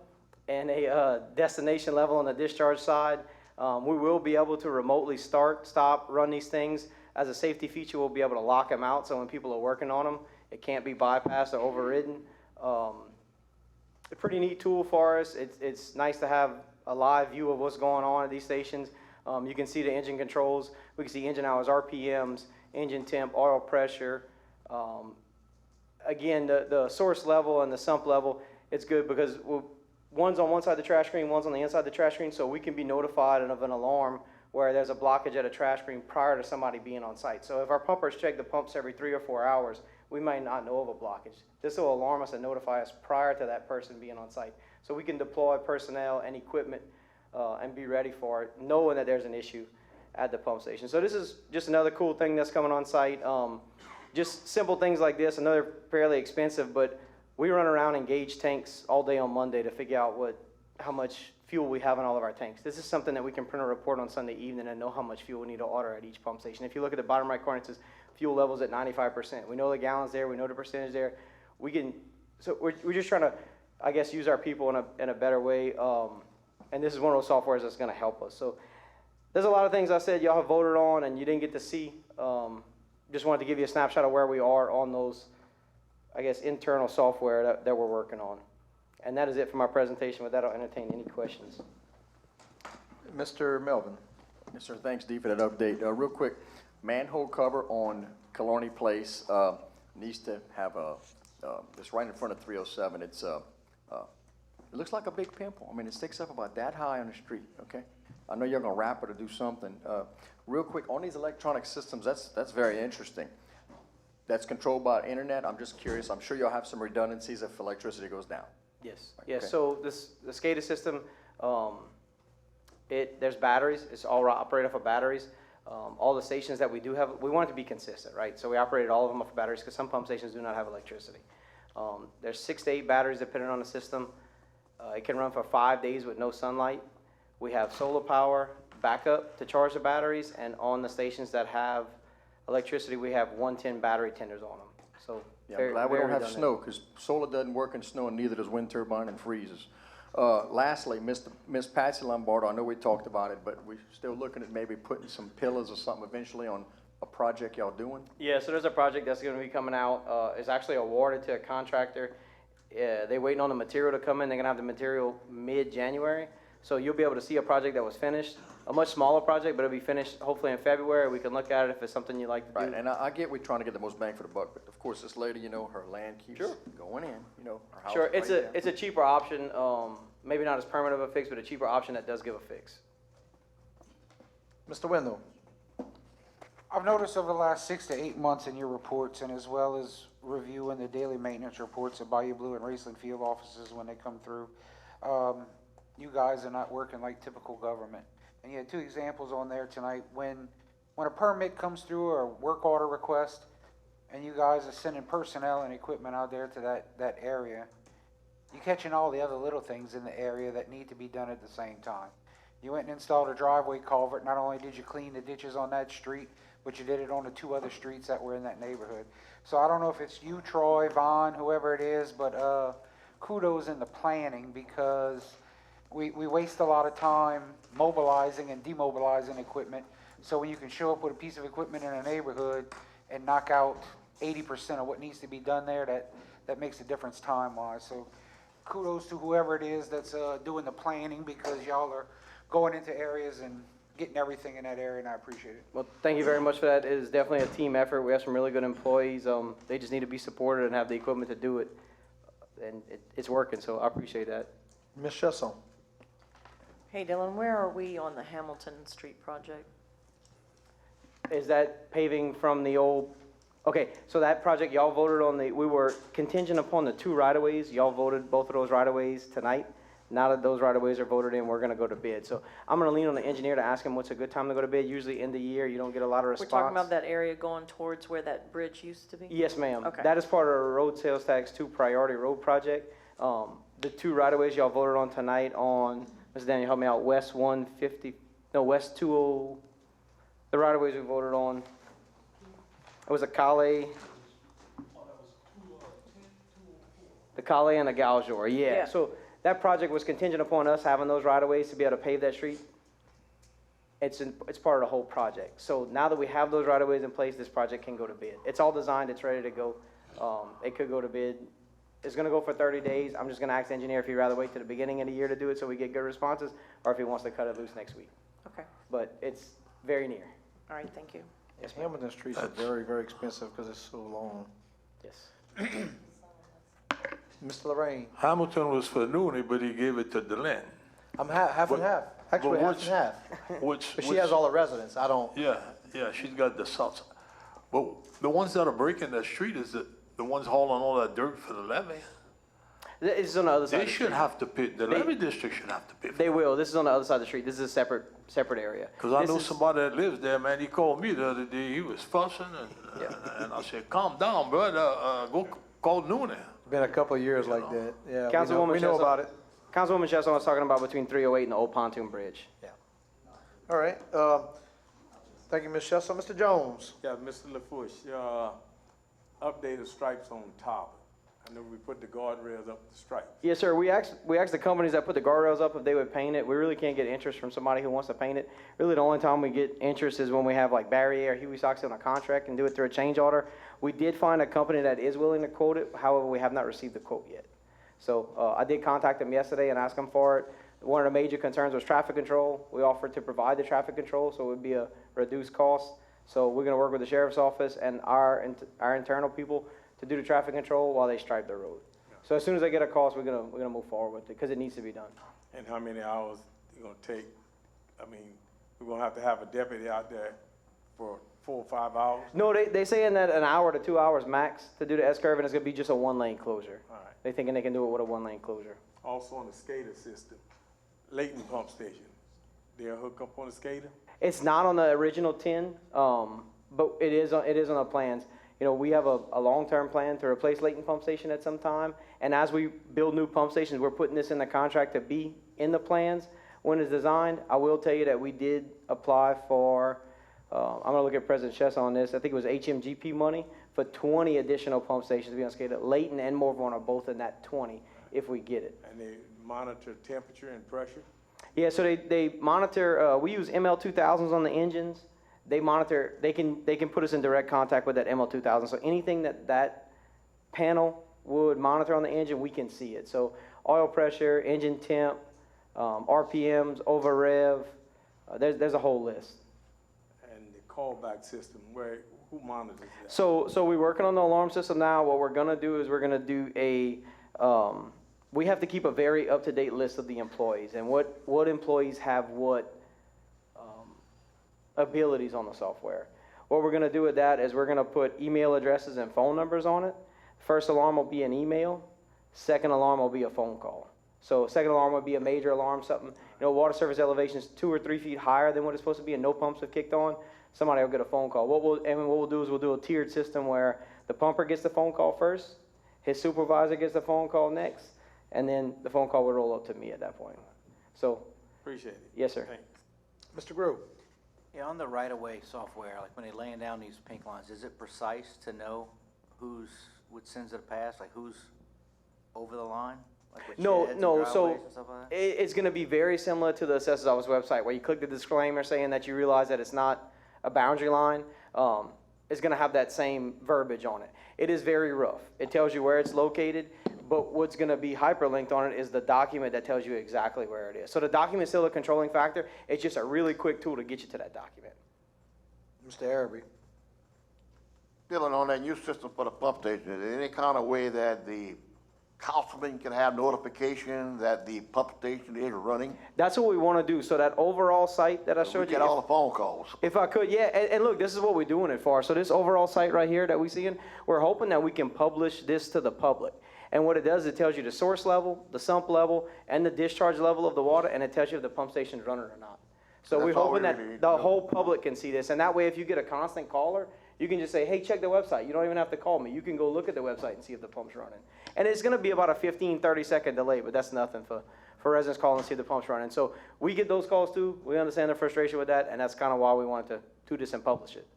and a destination level on the discharge side. We will be able to remotely start, stop, run these things. As a safety feature, we'll be able to lock them out, so when people are working on them, it can't be bypassed or overridden. A pretty neat tool for us. It's nice to have a live view of what's going on at these stations. You can see the engine controls. We can see engine hours, RPMs, engine temp, oil pressure. Again, the source level and the sump level, it's good because one's on one side of the trash screen, one's on the inside of the trash screen, so we can be notified of an alarm where there's a blockage at a trash screen prior to somebody being on site. So if our pumpers check the pumps every 3 or 4 hours, we might not know of a blockage. This will alarm us and notify us prior to that person being on site. So we can deploy personnel and equipment and be ready for it, knowing that there's an issue at the pump station. So this is just another cool thing that's coming on site. Just simple things like this. I know they're fairly expensive, but we run around and gauge tanks all day on Monday to figure out how much fuel we have in all of our tanks. This is something that we can print a report on Sunday evening and know how much fuel we need to order at each pump station. If you look at the bottom right corner, it says fuel levels at 95%. We know the gallons there. We know the percentage there. So we're just trying to, I guess, use our people in a better way. And this is one of those softwares that's going to help us. So there's a lot of things I said y'all have voted on and you didn't get to see. Just wanted to give you a snapshot of where we are on those, I guess, internal software that we're working on. And that is it for my presentation. With that, I'll entertain any questions. Mr. Melvin. Yes, sir. Thanks, Dee, for that update. Real quick, manhole cover on Killarney Place needs to have it's right in front of 307. It looks like a big pimple. I mean, it sticks up about that high on the street, okay? I know you're going to wrap it or do something. Real quick, on these electronic systems, that's very interesting. that's controlled by internet? I'm just curious. I'm sure you'll have some redundancies if electricity goes down. Yes, yes, Okay. so the SCADA system, there's batteries, it's all operated off of batteries. All the stations that we do have, we want it to be consistent, right? So we operated all of them off of batteries because some pump stations do not have electricity. There's 6 to 8 batteries depending on the system. It can run for 5 days with no sunlight. We have solar power backup to charge the batteries, and on the stations that have electricity, we have 110 battery tenders on them. So Yeah, very- I'm glad we don't very have redundant. snow, because solar doesn't work in snow, and neither does wind turbine and freezes. Lastly, Miss Patsy Lombardo, I know we talked about it, but we're still looking at maybe putting some pillars or something eventually on a project y'all doing? Yeah, so there's a project that's gonna be coming out, it's actually awarded to a contractor. They're waiting on the material to come in, they're gonna have the material mid-January. So you'll be able to see a project that was finished, a much smaller project, but it'll be finished hopefully in February. We can look at it if it's something you'd like to do. Right, and I get we're trying to get the most bang for the buck, but of course, this lady, you know, her land keeps going in, you know, her house. Sure, is right there. it's a cheaper option, maybe not as permanent of a fix, but a cheaper option that does give a fix. Mr. Wendell? I've noticed over the last 6 to 8 months in your reports, and as well as reviewing the daily maintenance reports at Bayou Blue and Raceland field offices when they come through, you guys are not working like typical government. And you had 2 examples on there tonight. When a permit comes through or a work order request, and you guys are sending personnel and equipment out there to that area, you're catching all the other little things in the area that need to be done at the same time. You went and installed a driveway culvert. Not only did you clean the ditches on that street, but you did it on the 2 other streets that were in that neighborhood. So I don't know if it's you, Troy, Vaughn, whoever it is, but kudos in the planning, because we waste a lot of time mobilizing and demobilizing equipment. So when you can show up with a piece of equipment in a neighborhood and knock out 80% of what needs to be done there, that makes a difference time-wise. So kudos to whoever it is that's doing the planning, because y'all are going into areas and getting everything in that area, and I appreciate it. Well, thank you very much for that. It is definitely a team effort. We have some really good employees. They just need to be supported and have the equipment to do it. And it's working, so I appreciate that. Ms. Chesson? Hey, Dylan, where are we on the Hamilton Street project? Is that paving from the old, okay, so that project, y'all voted on we were contingent upon the 2 right-of-ways. Y'all voted both of those right-of-ways tonight. Now that those right-of-ways are voted in, we're gonna go to bid. So I'm gonna lean on the engineer to ask him what's a good time to go to bid. Usually end of year, you don't get a lot of We're response. talking about that area going towards where that bridge used to be? Yes, ma'am. Okay. That is part of the road sales tax 2 priority road project. The 2 right-of-ways y'all voted on tonight on, Ms. Daniel, help me out, West 150, no, West 20, the right-of-ways we voted on. It was a Calais. The Calais and the Galjor, yeah. Yeah. So that project was contingent upon us having those right-of-ways to be able to pave that street. It's part of the whole project. So now that we have those right-of-ways in place, this project can go to bid. It's all designed, it's ready to go. It could go to bid. It's gonna go for 30 days. I'm just gonna ask the engineer if he'd rather wait to the beginning of the year to do it so we get good responses, or if he wants to cut it loose next week. Okay, But it's very near. all right, thank you. Yes, Hamilton Streets are very, very expensive because it's so long. Yes. Mr. Lorraine? Hamilton was for Nooney, but he gave it to Delenn. I'm half and But- half. Actually, but half which- and half. Which, But she has all the residents. I don't. Yeah, she's got the south. But the ones that are breaking that street is the ones hauling all that dirt for the levee. It's on the other side They of the should street. have to pay, the levee district should have to pay for They it. will. This is on the other side of the street. This is a separate area. Cause I This know is- somebody that lives there, man, he called me the other day, he was fussing and I said, calm down, brother, go call Nooney. Been a couple of years like that. Yeah, Councilwoman we know Chestnut- about it. Councilwoman Chestnut was talking about between 308 and the old pontoon bridge. All right. Thank you, Ms. Chesson. Mr. Jones? Yeah, Mr. Lafourche, updated stripes on top. I know we put the guardrails up the stripes. Yes, sir. We asked the companies that put the guardrails up if they would paint it. We really can't get interest from somebody who wants to paint it. Really, the only time we get interest is when we have like Barrier or Huey Sox on a contract and do it through a change order. We did find a company that is willing to quote it. However, we have not received the quote yet. So I did contact them yesterday and ask them for it. One of the major concerns was traffic control. We offered to provide the traffic control, so it would be a reduced cost. So we're going to work with the sheriff's office and our internal people to do the traffic control while they stripe the road. So as soon as I get a cost, we're gonna move forward with it because it needs to be done. And how many hours you gonna take? I mean, we're gonna have to have a deputy out there for 4 or 5 hours? No, they saying that an hour to 2 hours max to do the S-curve, and it's gonna be just a one-lane closure. All right. They thinking they can do it with a one-lane closure. Also on the SCADA system, Layton Pump Station, they'll hook up on the SCADA? It's not on the original 10, but it is on the plans. You know, we have a long-term plan to replace Layton Pump Station at some time, and as we build new pump stations, we're putting this in the contract to be in the plans when it's designed. I will tell you that we did apply for, I'm gonna look at President Chess on this, I think it was HMGP money for 20 additional pump stations to be on SCADA. Layton and Morvan are both in that 20 if we get it. And they monitor temperature and pressure? Yeah, so they monitor, we use ML2000s on the engines. They monitor, they can put us in direct contact with that ML2000. So anything that panel would monitor on the engine, we can see it. So oil pressure, engine temp, RPMs, over rev, there's a whole list. And the callback system, who monitors that? So we're working on the alarm system now. What we're gonna do is we're gonna do we have to keep a very up-to-date list of the employees and what employees have what abilities on the software. What we're gonna do with that is we're gonna put email addresses and phone numbers on it. First alarm will be an email. Second alarm will be a phone call. So second alarm would be a major alarm, something, water surface elevation is 2 or 3 feet higher than what it's supposed to be and no pumps have kicked on. Somebody will get a phone call. What we'll do is we'll do a tiered system where the pumper gets the phone call first, his supervisor gets the phone call next, and then the phone call will roll up to me at that point. So. Appreciate it. Yes, sir. Thanks. Mr. Grew? Yeah, on the right-of-way software, like when they're laying down these pink lines, is it precise to know what sends it past, like who's over the line? Like with No, sheds and no, driveways so and stuff like that? it's gonna be very similar to the assessor's office website where you click the disclaimer saying that you realize that it's not a boundary line. It's gonna have that same verbiage on it. It is very rough. It tells you where it's located, but what's gonna be hyperlinked on it is the document that tells you exactly where it is. So the document is still a controlling factor. It's just a really quick tool to get you to that document. Mr. Araby? Dylan, on that new system for the pump station, is there any kind of way that the councilman can have notification that the pump station is running? That's what we wanna do. So that overall site that I We showed you. get all the phone calls. If I could, yeah, and look, this is what we're doing it for. So this overall site right here that we seeing, we're hoping that we can publish this to the public. And what it does, it tells you the source level, the sump level, and the discharge level of the water, and it tells you if the pump station's running or not. So we're That's all hoping we that really need the to know. whole public can see this, and that way if you get a constant caller, you can just say, hey, check the website. You don't even have to call me. You can go look at the website and see if the pump's running. And it's gonna be about a 15, 30-second delay, but that's nothing for residents calling and see if the pump's running. So we get those calls too. We understand the frustration with that, and that's kind of why we wanted to do this and publish it.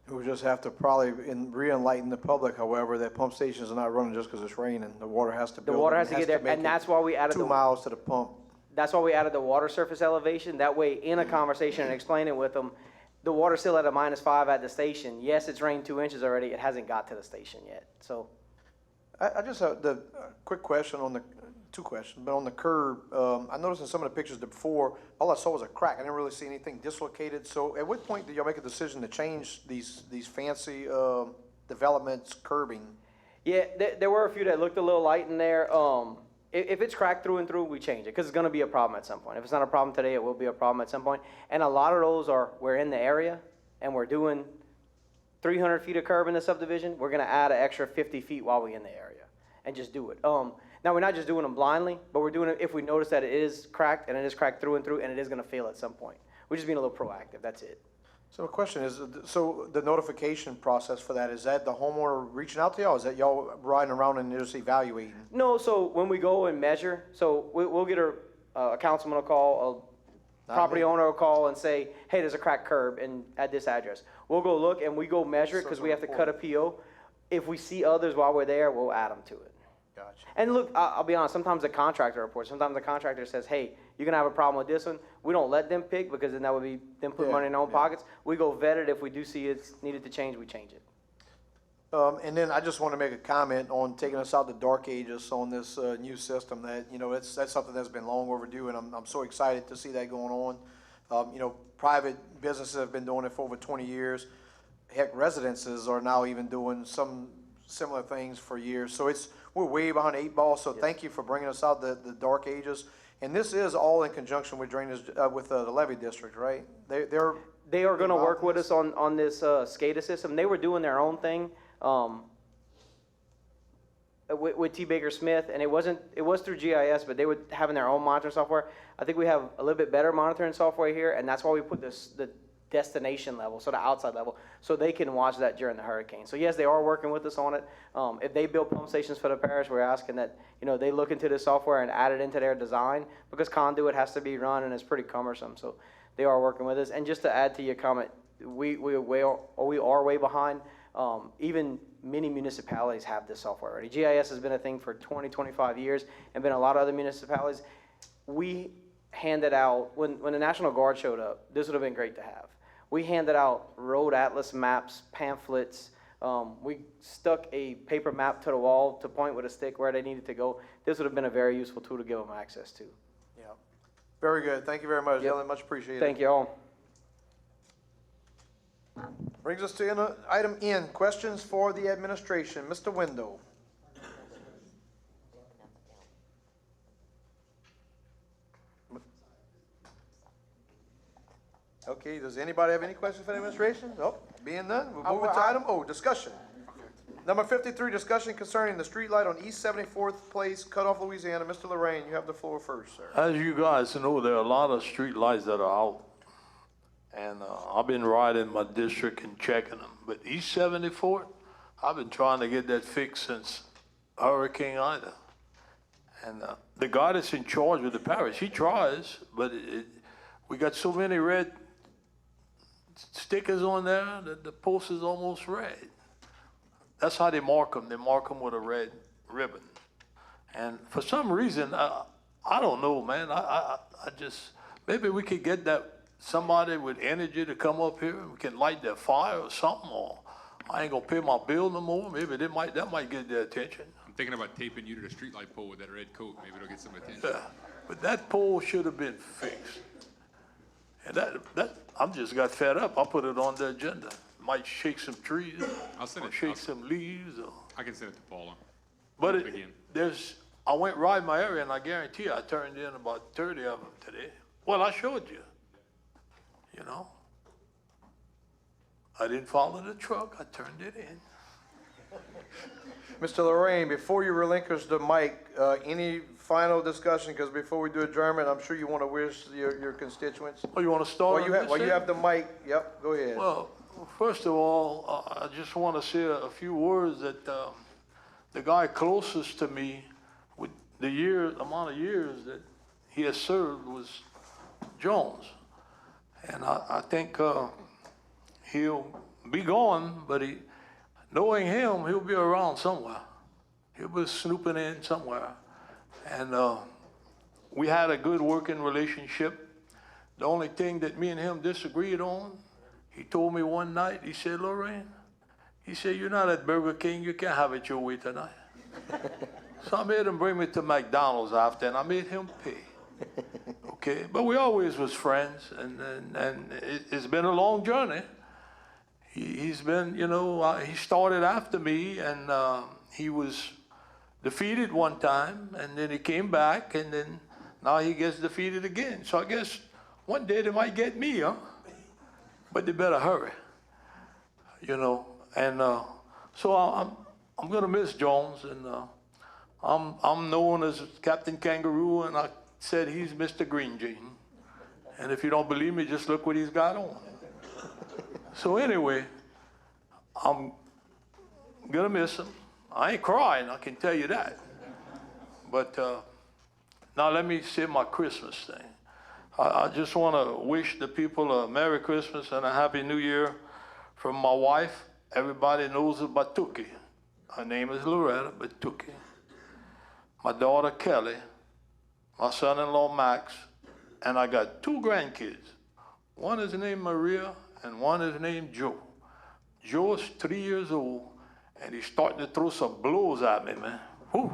We just have to probably re-enlighten the public, however, that pump stations are not running just because it's raining. The water has to The build. water it has to get there, make and it that's why we added 2 miles to the pump. That's why we added the water surface elevation. That way, in a conversation and explaining with them, the water's still at a -5 at the station. Yes, it's rained 2 inches already. It hasn't got to the station yet. So, I just have the quick question on the, 2 questions, but on the curb, I noticed in some of the pictures before, all I saw was a crack. I didn't really see anything dislocated. So at what point did y'all make a decision to change these fancy developments curbing? yeah, there were a few that looked a little light in there. If it's cracked through and through, we change it because it's going to be a problem at some point. If it's not a problem today, it will be a problem at some point. And a lot of those we're in the area and we're doing 300 feet of curb in the subdivision. We're going to add an extra 50 feet while we're in the area and just do it. Now, we're not just doing them blindly, but we're doing it if we notice that it is cracked and it is cracked through and through and it is going to fail at some point. We're just being a little proactive. That's it. So the question is, so the notification process for that, is that the homeowner reaching out to y'all? Is that y'all riding around and just evaluating? No, so when we go and measure, so we'll get a councilman will call, a property owner will call and say, hey, there's a cracked curb at this address. We'll go look and we go measure it because we have to cut a PO. If we see others while we're there, we'll add them to it. Gotcha. And look, I'll be honest, sometimes the contractor reports, sometimes the contractor says, hey, you're gonna have a problem with this one. We don't let them pick because then that would be them putting money in their own pockets. We go vet it. If we do see it's needed to change, we change it. And then I just want to make a comment on taking us out the dark ages on this new system that, that's something that's been long overdue, and I'm so excited to see that going on. Private businesses have been doing it for over 20 years. Heck, residences are now even doing some similar things for years. So we're way behind the 8 ball, so thank you for bringing us out the dark ages. And this is all in conjunction with drainage, with the levee district, right? they are gonna work with us on this, SCADA system. They were doing their own thing, with T. Baker Smith, and it was through GIS, but they were having their own monitoring software. I think we have a little bit better monitoring software here, and that's why we put the destination level, so the outside level, so they can watch that during the hurricane. So yes, they are working with us on it. If they build pump stations for the parish, we're asking that, they look into this software and add it into their design, because conduit has to be run and it's pretty cumbersome, so they are working with us. And just to add to your comment, we are way behind. Even many municipalities have this software already. GIS has been a thing for 20, 25 years, and been a lot of other municipalities. We handed out, when the National Guard showed up, this would have been great to have. We handed out road atlas maps, pamphlets. We stuck a paper map to the wall to point with a stick where they needed to go. This would have been a very useful tool to give them access to. Yeah. Very good. Thank you very much, Dylan. Much appreciated. Thank you all. Brings us to item N, questions for the administration. Mr. Window. Okay, does anybody have any questions for the administration? Nope, being none, we'll move into item O, discussion. Number 53, discussion concerning the streetlight on East 74th Place, Cutoff, Louisiana. Mr. Lorraine, you have the floor first, sir. As you guys know, there are a lot of street lights that are out. And I've been riding my district and checking them. But East 74th, I've been trying to get that fixed since Hurricane Ida. And the guy that's in charge of the parish, he tries, but we got so many red stickers on there that the post is almost red. That's how they mark them. They mark them with a red ribbon. And for some reason, I don't know, man. I just, maybe we could get somebody with energy to come up here and we can light their fire or something, or I ain't gonna pay my bill no more. Maybe that might get their attention. I'm thinking about taping you to the streetlight pole with that red coat. Maybe it'll get some attention. Yeah, but that pole should have been fixed. And I just got fed up. I put it on the agenda. Might shake some trees. I'll send it. Shake some leaves. I can send it to Paula. But I went right my area, and I guarantee you, I turned in about 30 of them today. Well, I showed you. I didn't follow the truck. I turned it in. Mr. Lorraine, before you relinquish the mic, any final discussion? Because before we do adjournment, I'm sure you want to wish your constituents. Oh, you want to start? While you have the mic, yep, go ahead. Well, first of all, I just want to say a few words that the guy closest to me with the amount of years that he has served was Jones. And I think he'll be gone, but knowing him, he'll be around somewhere. He'll be snooping in somewhere. And we had a good working relationship. The only thing that me and him disagreed on, he told me one night, he said, Lorraine, he said, you're not at Burger King, you can't have it your way tonight. So I made him bring me to McDonald's after, and I made him pay. Okay, but we always was friends, and it's been a long journey. He's been, he started after me, and he was defeated one time, and then he came back, and then now he gets defeated again. So I guess one day they might get me, huh? But they better hurry, And so I'm gonna miss Jones, and I'm known as Captain Kangaroo, and I said he's Mr. Green Jean. And if you don't believe me, just look what he's got on. So anyway, I'm gonna miss him. I ain't crying, I can tell you that. But now let me say my Christmas thing. I just want to wish the people a Merry Christmas and a Happy New Year from my wife. Everybody knows her Batuki. Her name is Loretta Batuki. My daughter Kelly, my son-in-law Max, and I got 2 grandkids. One is named Maria and one is named Joe. Joe is 3 years old, and he's starting to throw some blows at me, man. Whew.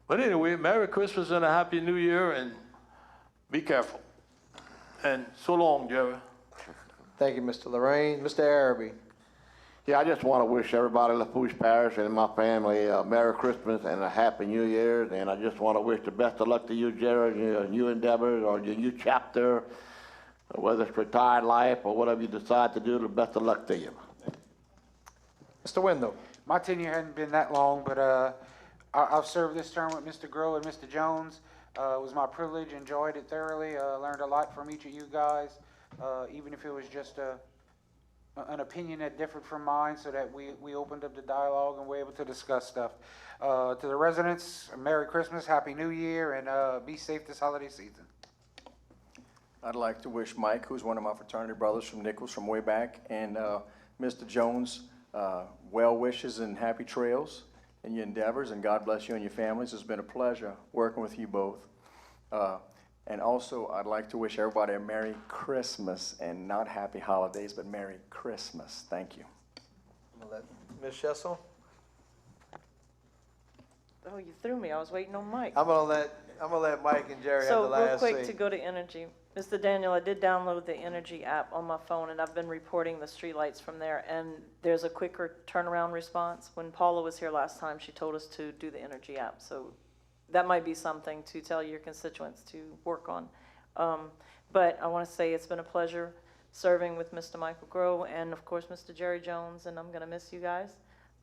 But anyway, Merry Christmas and a Happy New Year, and be careful. And so long, Jerry. Thank you, Mr. Lorraine. Mr. Araby. Yeah, I just want to wish everybody in Lafourche Parish and my family a Merry Christmas and a Happy New Year's. And I just want to wish the best of luck to you, Jared, your new endeavors or your new chapter. whether it's retired life or whatever you decide to do, the best of luck to you. Mr. Wendell? My tenure hadn't been that long, but I've served this term with Mr. Grow and Mr. Jones. It was my privilege, enjoyed it thoroughly, learned a lot from each of you guys, even if it was just an opinion that differed from mine, so that we opened up the dialogue and were able to discuss stuff. To the residents, Merry Christmas, Happy New Year, and be safe this holiday season. I'd like to wish Mike, who's one of my fraternity brothers from Nichols from way back, and Mr. Jones, well wishes and happy trails in your endeavors, and God bless you and your families. It's been a pleasure working with you both. And also, I'd like to wish everybody a Merry Christmas, and not Happy Holidays, but Merry Christmas. Thank you. I'm gonna let Ms. Shessel? Oh, you threw me. I was waiting on Mike. I'm gonna let Mike and Jerry have So the real last quick, say. to go to energy, Mr. Daniel, I did download the energy app on my phone, and I've been reporting the streetlights from there, and there's a quicker turnaround response. When Paula was here last time, she told us to do the energy app, so that might be something to tell your constituents to work on. But I want to say it's been a pleasure serving with Mr. Michael Grow and, of course, Mr. Jerry Jones, and I'm going to miss you guys.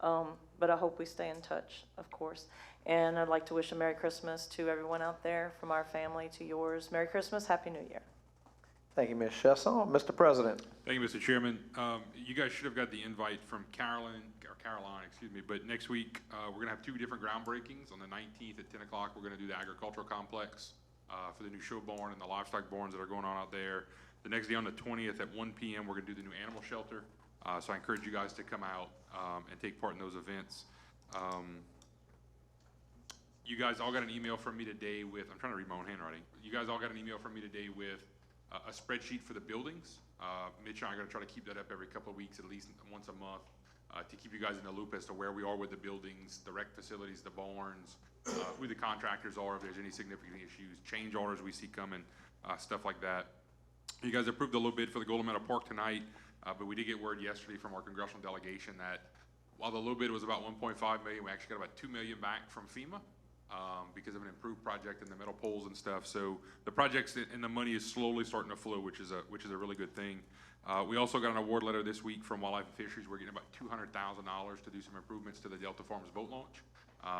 But I hope we stay in touch, of course. And I'd like to wish a Merry Christmas to everyone out there, from our family to yours. Merry Christmas, Happy New Year. Thank you, Ms. Shessel. Mr. President? Thank you, Mr. Chairman. You guys should have got the invite from Caroline, excuse me, but next week, we're gonna have two different groundbreakings. On the 19th at 10 o'clock, we're gonna do the agricultural complex for the new show barn and the livestock barns that are going on out there. The next day on the 20th at 1 p.m., we're gonna do the new animal shelter. So I encourage you guys to come out and take part in those events. You guys all got an email from me today with, I'm trying to read my own handwriting. You guys all got an email from me today with a spreadsheet for the buildings. Mitch and I are gonna try to keep that up every couple of weeks, at least once a month, to keep you guys in the loop as to where we are with the buildings, the rec facilities, the barns, who the contractors are, if there's any significant issues, change orders we see coming, stuff like that. You guys approved the low bid for the Golden Meadow Park tonight, but we did get word yesterday from our congressional delegation that while the low bid was about 1.5 million, we actually got about 2 million back from FEMA. Because of an improved project in the metal poles and stuff. So the projects and the money is slowly starting to flow, which is a really good thing. We also got an award letter this week from Wildlife and Fisheries. We're getting about $200,000 to do some improvements to the Delta Farms boat launch.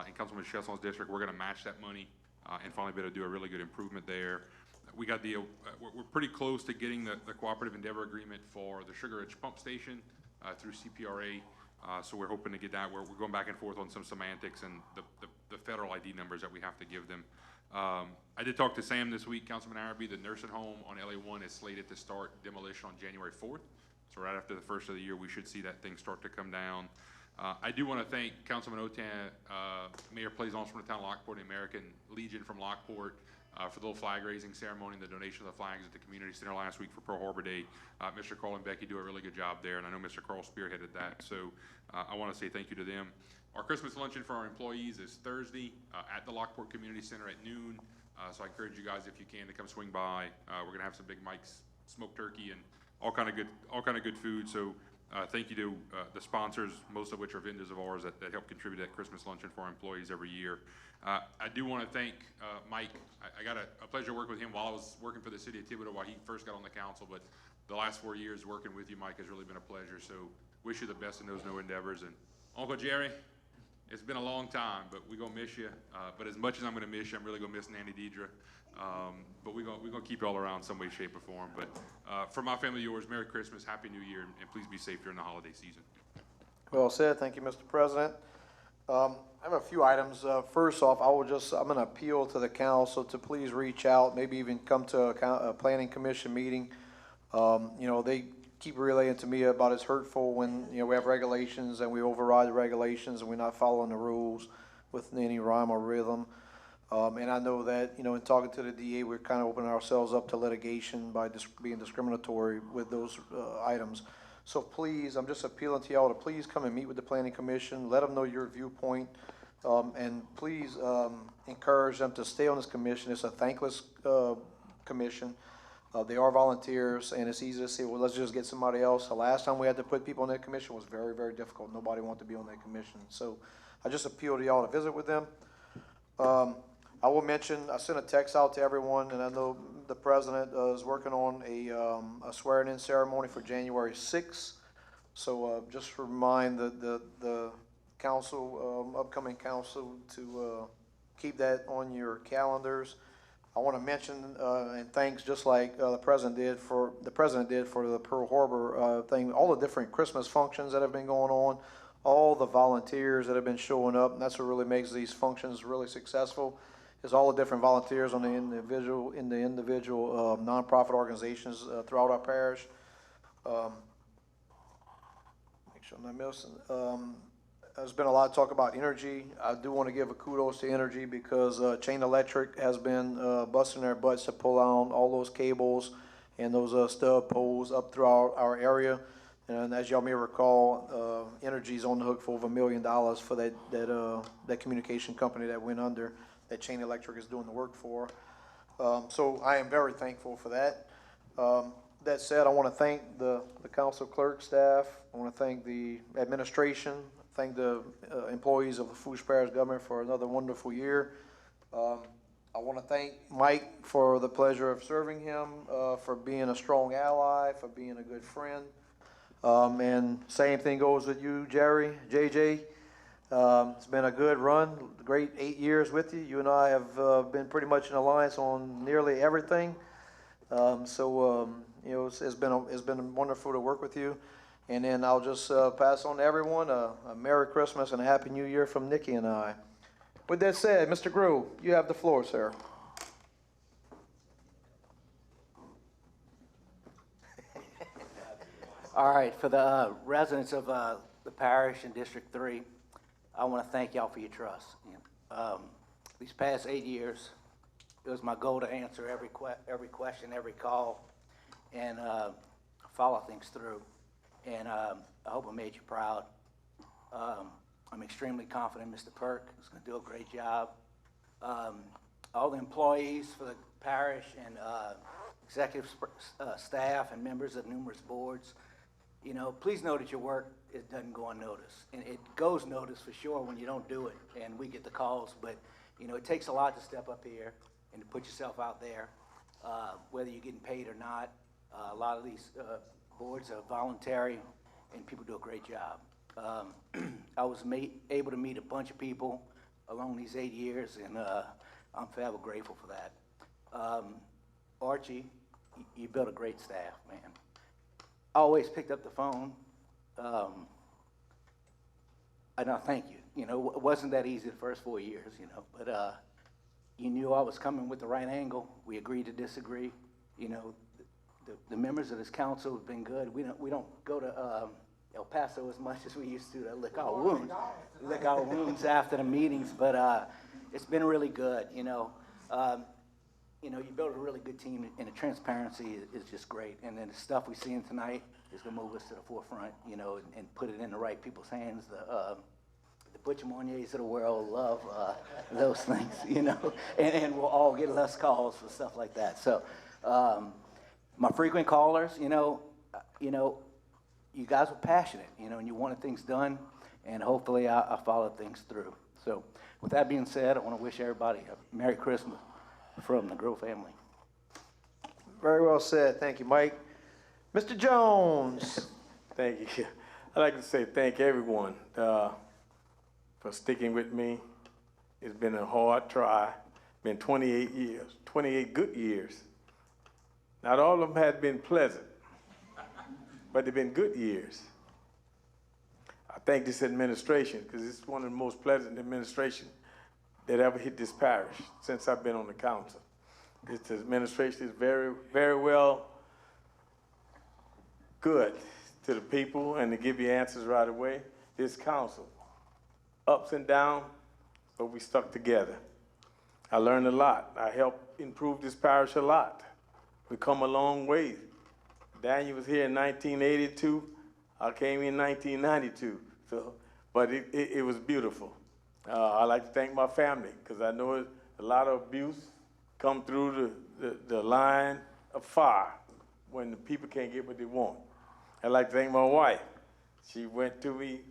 In Councilman Chessel's district, we're gonna match that money and finally be able to do a really good improvement there. We got we're pretty close to getting the cooperative endeavor agreement for the Sugar Ridge pump station through CPRA. So we're hoping to get that. We're going back and forth on some semantics and the federal ID numbers that we have to give them. I did talk to Sam this week, Councilman Araby. The nursing home on LA1 is slated to start demolition on January 4th. So right after the first of the year, we should see that thing start to come down. I do want to thank Councilman Otan, Mayor Plaisance from the town of Lockport, and the American Legion from Lockport for the little flag raising ceremony and the donation of the flags at the community center last week for Pearl Harbor Day. Mr. Carl and Becky do a really good job there, and I know Mr. Carl spearheaded that. So I want to say thank you to them. Our Christmas luncheon for our employees is Thursday at the Lockport Community Center at noon. So I encourage you guys, if you can, to come swing by. We're gonna have some Big Mike's smoked turkey and all kind of good food. So thank you to the sponsors, most of which are vendors of ours that help contribute to that Christmas luncheon for our employees every year. I do want to thank Mike. I got a pleasure working with him while I was working for the city of Thibodeau while he first got on the council. But the last 4 years working with you, Mike, has really been a pleasure. So wish you the best in those new endeavors. And Uncle Jerry, it's been a long time, but we're gonna miss you. But as much as I'm gonna miss you, I'm really gonna miss Nanny Deidre. But we're gonna keep you all around some way, shape, or form. But for my family, yours, Merry Christmas, Happy New Year, and please be safe during the holiday season. Well said. Thank you, Mr. President. I have a few items. First off, I'm gonna appeal to the council to please reach out, maybe even come to a planning commission meeting. They keep relaying to me about it's hurtful when, we have regulations and we override the regulations and we're not following the rules with any rhyme or rhythm. And I know that, in talking to the DA, we're kind of opening ourselves up to litigation by being discriminatory with those items. So please, I'm just appealing to y'all to please come and meet with the Planning Commission, let them know your viewpoint, and please encourage them to stay on this commission. It's a thankless commission. They are volunteers, and it's easy to say, well, let's just get somebody else. The last time we had to put people on that commission was very, very difficult. Nobody wanted to be on that commission. So I just appeal to y'all to visit with them. I will mention, I sent a text out to everyone, and I know the president is working on a swearing-in ceremony for January 6th. So just remind the council, upcoming council, to keep that on your calendars. I want to mention and thanks, just like the president did for the Pearl Harbor thing, all the different Christmas functions that have been going on, all the volunteers that have been showing up, and that's what really makes these functions really successful. Is all the different volunteers on the individual nonprofit organizations throughout our parish. Make sure I'm not missing. There's been a lot of talk about energy. I do want to give a kudos to energy because Chain Electric has been busting their butts to pull out all those cables and those stub poles up throughout our area. And as y'all may recall, Energy's on the hook for over $1 million for that communication company that went under, that Chain Electric is doing the work for. So I am very thankful for that. That said, I want to thank the council clerk staff. I want to thank the administration. Thank the employees of the Lafourche Parish government for another wonderful year. I want to thank Mike for the pleasure of serving him, for being a strong ally, for being a good friend. And same thing goes with you, Jerry, JJ. It's been a good run, great 8 years with you. You and I have been pretty much in alliance on nearly everything. You know, it's been wonderful to work with you. And then I'll just pass on to everyone a Merry Christmas and a Happy New Year from Nikki and I. With that said, Mr. Grew, you have the floor, sir. All right, for the residents of the parish in District 3, I want to thank y'all for your trust. These past 8 years, it was my goal to answer every question, every call, and follow things through. And I hope I made you proud. I'm extremely confident Mr. Perk is going to do a great job. All the employees for the parish and executive staff and members of numerous boards, you know, please know that your work doesn't go unnoticed. And it goes noticed for sure when you don't do it, and we get the calls. But, you know, it takes a lot to step up here and to put yourself out there, whether you're getting paid or not. A lot of these boards are voluntary, and people do a great job. I was able to meet a bunch of people along these 8 years, and I'm forever grateful for that. Archie, you built a great staff, man. I always picked up the phone, and I thank you. You know, it wasn't that easy the first 4 years, you know, but you knew I was coming with the right angle. We agreed to disagree. You know, the members of this council have been good. We don't go to El Paso as much as we used to lick our wounds after the meetings, but it's been really good, you know. You know, you built a really good team, and the transparency is just great. And then the stuff we're seeing tonight is going to move us to the forefront, you know, and put it in the right people's hands. The Butch Monniers of the world love those things, you know, and we'll all get less calls for stuff like that. So my frequent callers, you know, you guys were passionate, you know, and you wanted things done, and hopefully I followed things through. So with that being said, I want to wish everybody a Merry Christmas from the Grow family. Very well said. Thank you, Mike. Mr. Jones. Thank you. I'd like to say thank everyone for sticking with me. It's been a hard try. Been 28 years, 28 good years. Not all of them have been pleasant, but they've been good years. I thank this administration because it's one of the most pleasant administrations that ever hit this parish since I've been on the council. This administration is very, very well good to the people and to give you answers right away. This council, ups and downs, but we stuck together. I learned a lot. I helped improve this parish a lot. We come a long way. Daniel was here in 1982. I came in 1992. But it was beautiful. I like to thank my family because I know a lot of abuse come through the line of fire when the people can't get what they want. I'd like to thank my wife. She went to me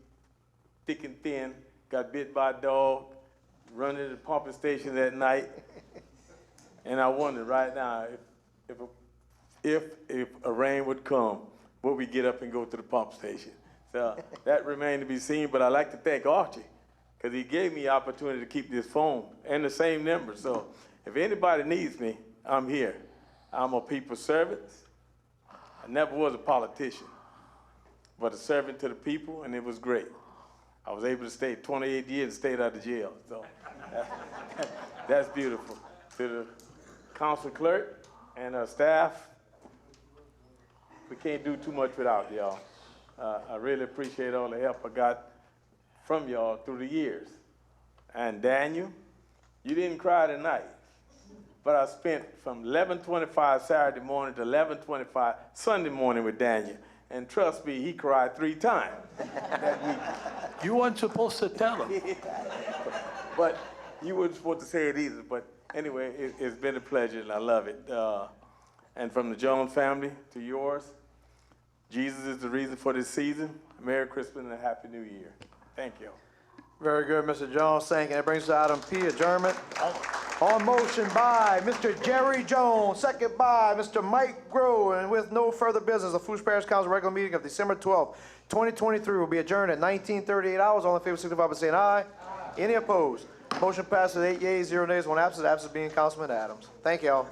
thick and thin, got bit by a dog, running the pumping station at night. And I wonder right now, if a rain would come, would we get up and go to the pump station? So that remained to be seen, but I'd like to thank Archie, because he gave me the opportunity to keep this phone and the same number. So if anybody needs me, I'm here. I'm a people's servant. I never was a politician, but a servant to the people, and it was great. I was able to stay 28 years and stayed out of jail, so that's beautiful. To the council clerk and her staff, we can't do too much without y'all. I really appreciate all the help I got from y'all through the years. And Daniel, you didn't cry tonight, but I spent from 11:25 Saturday morning to 11:25 Sunday morning with Daniel. And trust me, he cried 3 times that week. You weren't supposed to tell him. But you weren't supposed to say it either. But anyway, it's been a pleasure, and I love it. And from the Jones family to yours, Jesus is the reason for this season. Merry Christmas and a Happy New Year. Thank you. Very good, Mr. Jones. Thank you. That brings us to item P, adjournment. On motion by Mr. Jerry Jones, second by Mr. Mike Groh, and with no further business, the Lafourche Parish Council regular meeting of December 12th, 2023 will be adjourned at 19:38 hours. All in favor, signify by saying aye. Any opposed? Motion passes 8 yeas, 0 nays, 1 absent. Absent being Councilman Adams. Thank y'all.